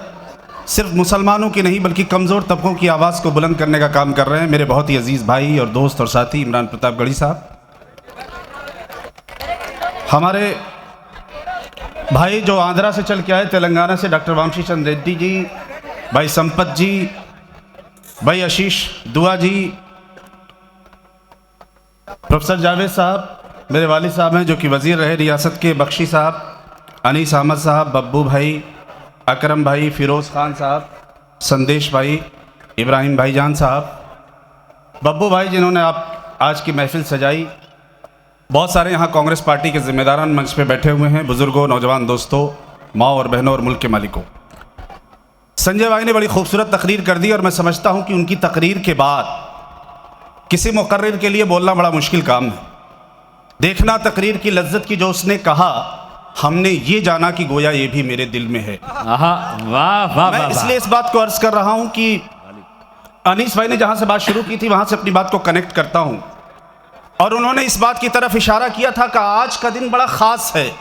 सिर्फ मुसलमानों की नहीं बल्कि कमज़ोर तबकों की आवाज़ को बुलंद करने का काम कर रहे हैं मेरे बहुत ही अजीज़ भाई और दोस्त और साथी इमरान प्रतापगढ़ी साहब। हमारे भाई जो आंध्रा से चल के आए, तेलंगाना से डॉक्टर वामशी चंद्र रेड्डी जी, भाई संपत जी, भाई आशीष दुआ जी, प्रोफेसर जावेद साहब मेरे वालिद साहब हैं जो कि वज़ीर रहे रियासत के, बख्शी साहब, अनीस अहमद साहब, बब्बू भाई, अकरम भाई, फ़िरोज़ ख़ान साहब, संदेश भाई, इब्राहिम भाईजान साहब, बब्बू भाई जिन्होंने आप आज की महफिल सजाई, बहुत सारे यहाँ कांग्रेस पार्टी के ज़िम्मेदारान मंच पे बैठे हुए हैं, बुज़ुर्गों, नौजवान दोस्तों, माओ और बहनों और मुल्क के मालिकों। संजय भाई ने बड़ी खूबसूरत तकरीर कर दी और मैं समझता हूँ कि उनकी तकरीर के बाद किसी मुकर्रिर के लिए बोलना बड़ा मुश्किल काम है। देखना तकरीर की लज्जत की जो उसने कहा, हमने ये जाना कि गोया ये भी मेरे दिल में है। मैं इसलिए इस बात को अर्ज कर रहा हूँ कि अनीस भाई ने जहाँ से बात शुरू की थी वहाँ से अपनी बात को कनेक्ट करता हूँ, और उन्होंने इस बात की तरफ इशारा किया था कि आज का दिन बड़ा ख़ास है,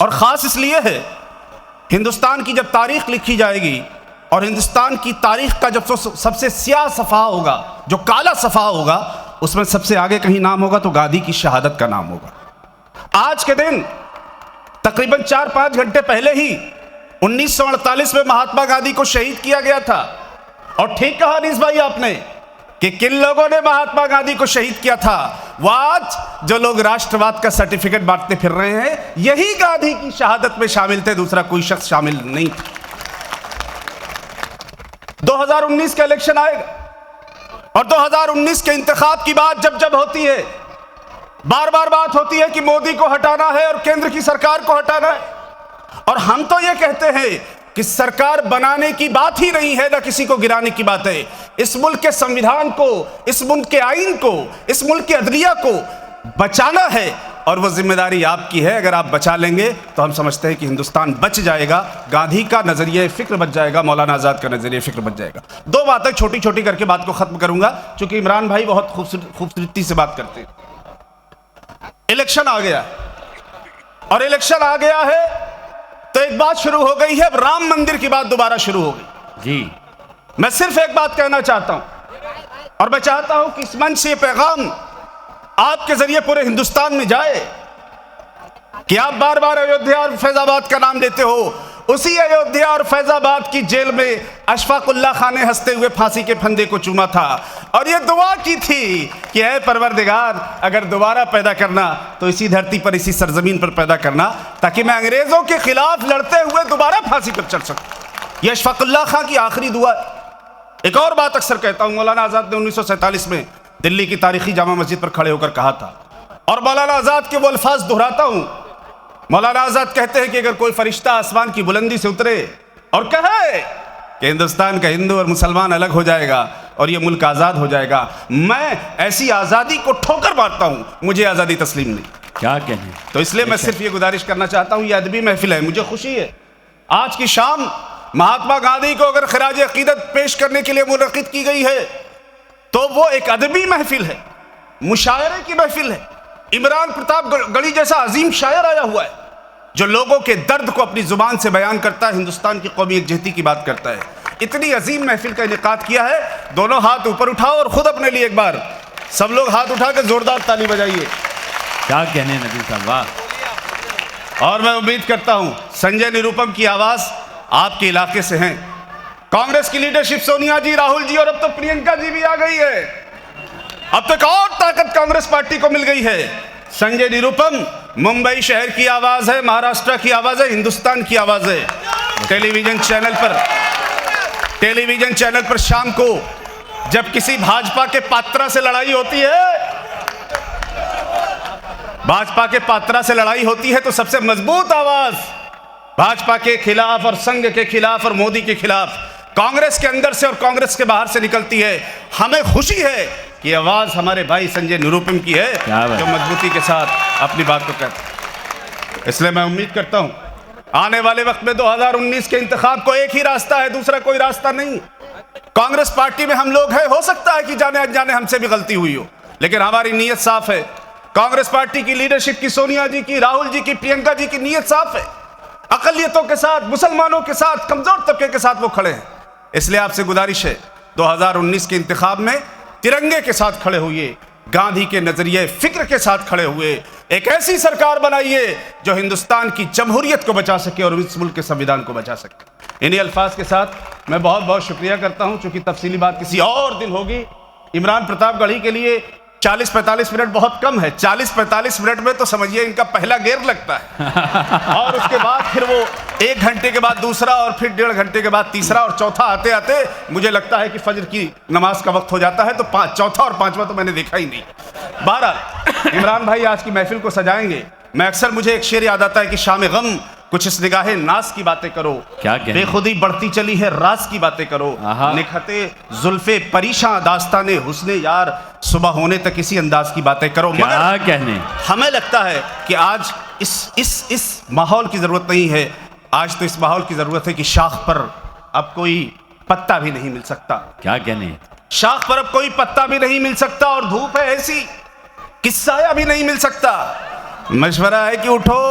और ख़ास इसलिए है हिंदुस्तान की जब तारीख़ लिखी जाएगी और हिंदुस्तान की तारीख़ का जब सबसे स्याह सफ़ा होगा, जो काला सफ़ा होगा, उसमें सबसे आगे कहीं नाम होगा तो गांधी की शहादत का नाम होगा। आज के दिन तकरीबन 4-5 घंटे पहले ही 1948 में महात्मा गांधी को शहीद किया गया था। और ठीक कहा अनीस भाई आपने कि किन लोगों ने महात्मा गांधी को शहीद किया था। वो आज जो लोग राष्ट्रवाद का सर्टिफिकेट बांटते फिर रहे हैं, यही गांधी की शहादत में शामिल थे, दूसरा कोई शख्स शामिल नहीं था। 2019 का इलेक्शन आएगा और 2019 के इंतखाब की बात जब जब होती है, बार बार बात होती है कि मोदी को हटाना है और केंद्र की सरकार को हटाना है, और हम तो ये कहते हैं कि सरकार बनाने की बात ही नहीं है, ना किसी को गिराने की बात है। इस मुल्क के संविधान को, इस मुल्क के आईन को, इस मुल्क के अदलिया को बचाना है और वो जिम्मेदारी आपकी है। अगर आप बचा लेंगे तो हम समझते हैं कि हिंदुस्तान बच जाएगा, गांधी का नजरिया फिक्र बच जाएगा, मौलाना आजाद का नजरिया फिक्र बच जाएगा। दो बातें छोटी छोटी करके बात को खत्म करूंगा, क्योंकि इमरान भाई बहुत खूबसूरती से बात करते हैं। इलेक्शन आ गया और इलेक्शन आ गया है तो एक बात शुरू हो गई है, अब राम मंदिर की बात दोबारा शुरू हो गई जी। मैं सिर्फ एक बात कहना चाहता हूं और मैं चाहता हूं कि इस मंच से पैगाम आपके जरिए पूरे हिंदुस्तान में जाए कि आप बार बार अयोध्या और फैजाबाद का नाम लेते हो। उसी अयोध्या और फैजाबाद की जेल में अशफाकुल्ला खान ने हंसते हुए फांसी के फंदे को चूमा था और यह दुआ की थी कि ऐ परवरदिगार, अगर दोबारा पैदा करना तो इसी धरती पर, इसी सरजमीन पर पैदा करना, ताकि मैं अंग्रेजों के खिलाफ लड़ते हुए दोबारा फांसी पर चढ़ सकूं। यह अशफाकुल्ला खान की आखिरी दुआ। एक और बात अक्सर कहता हूं, मौलाना आजाद ने 1947 में दिल्ली की तारीखी जामा मस्जिद पर खड़े होकर कहा था और मौलाना आजाद के वो अल्फाज दोहराता हूं। मौलाना आजाद कहते हैं कि अगर कोई फरिश्ता आसमान की बुलंदी से उतरे और कहे कि हिंदुस्तान का हिंदू और मुसलमान अलग हो जाएगा और ये मुल्क आज़ाद हो जाएगा, मैं ऐसी आज़ादी को ठोकर मारता हूं, मुझे आज़ादी तस्लीम नहीं। क्या कहें? तो इसलिए मैं सिर्फ ये गुजारिश करना चाहता हूं, ये अदबी महफिल है, मुझे खुशी है आज की शाम महात्मा गांधी को अगर खराज अकीदत पेश करने के लिए मुनक़िद की गई है तो वो एक अदबी महफिल है, मुशायरे की महफिल है। इमरान प्रतापगढ़ी जैसा अजीम शायर आया हुआ है जो लोगों के दर्द को अपनी जुबान से बयान करता है, हिंदुस्तान की कौमी यकजहती की बात करता है। इतनी अजीम महफिल का इनेकाद किया है। दोनों हाथ ऊपर उठाओ और खुद अपने लिए एक बार सब लोग हाथ उठा के जोरदार ताली बजाइए। क्या कहने नबी साहब, वाह। और मैं उम्मीद करता हूं संजय निरुपम की आवाज आपके इलाके से है। कांग्रेस की लीडरशिप सोनिया जी, राहुल जी और अब तो प्रियंका जी भी आ गई है। अब तक और ताकत कांग्रेस पार्टी को मिल गई है। संजय निरुपम मुंबई शहर की आवाज है, महाराष्ट्र की आवाज है, हिंदुस्तान की आवाज है। टेलीविजन चैनल पर शाम को जब किसी भाजपा के पात्रा से लड़ाई होती है, तो सबसे मजबूत आवाज भाजपा के खिलाफ और संघ के खिलाफ और मोदी के खिलाफ कांग्रेस के अंदर से और कांग्रेस के बाहर से निकलती है। हमें खुशी है कि आवाज हमारे भाई संजय निरुपम की है जो मजबूती के साथ अपनी बात को कहते हैं। इसलिए मैं उम्मीद करता हूं आने वाले वक्त में 2019 के इंतखाब को एक ही रास्ता है, दूसरा कोई रास्ता नहीं। कांग्रेस पार्टी में हम लोग हैं, हो सकता है कि जाने अनजाने हमसे भी गलती हुई हो, लेकिन हमारी नीयत साफ है। कांग्रेस पार्टी की लीडरशिप की, सोनिया जी की, राहुल जी की, प्रियंका जी की नीयत साफ है। अकलियतों के साथ, मुसलमानों के साथ, कमजोर तबके के साथ वो खड़े हैं। इसलिए आपसे गुजारिश है 2019 के इंतखाब में तिरंगे के साथ खड़े हुए, गांधी के नजरिए फिक्र के साथ खड़े हुए, एक ऐसी सरकार बनाइए जो हिंदुस्तान की जमहूरियत को बचा सके और इस मुल्क के संविधान को बचा सके। इन्हीं अल्फाज के साथ मैं बहुत बहुत शुक्रिया करता हूं। चूंकि तफसीली बात किसी और दिन होगी। इमरान प्रतापगढ़ी के लिए 40-45 मिनट बहुत कम है। 40-45 मिनट में तो समझिए इनका पहला गेयर लगता है और उसके बाद फिर वो 1 घंटे के बाद दूसरा और फिर 1.5 घंटे के बाद तीसरा और चौथा आते आते मुझे लगता है कि फजर की नमाज का वक्त हो जाता है। तो चौथा और पांचवा तो मैंने देखा ही नहीं। बहरहाल इमरान भाई आज की महफिल को सजाएंगे। मुझे एक शेर याद आता है कि शाम गम कुछ इस निगाहे नास की बातें करो, क्या बेखुदी बढ़ती चली है रास की बातें करो, निखते जुल्फे परीशां दास्ताने हुस्ने यार, सुबह होने तक इसी अंदाज की बातें करो। क्या कहने, हमें लगता है कि आज इस माहौल की जरूरत नहीं है। आज तो इस माहौल की जरूरत है कि शाख पर अब कोई पत्ता भी नहीं मिल सकता। क्या कहने, शाख पर अब कोई पत्ता भी नहीं मिल सकता और धूप है ऐसी कि साया भी नहीं मिल सकता। मशवरा है कि उठो,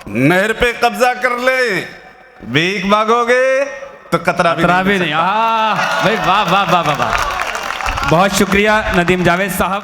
नहर पे कब्जा कर ले, भीख मांगोगे तो कतरा भी नहीं। भाई वाह वाह वाह वाह, बहुत शुक्रिया नदीम जावेद साहब।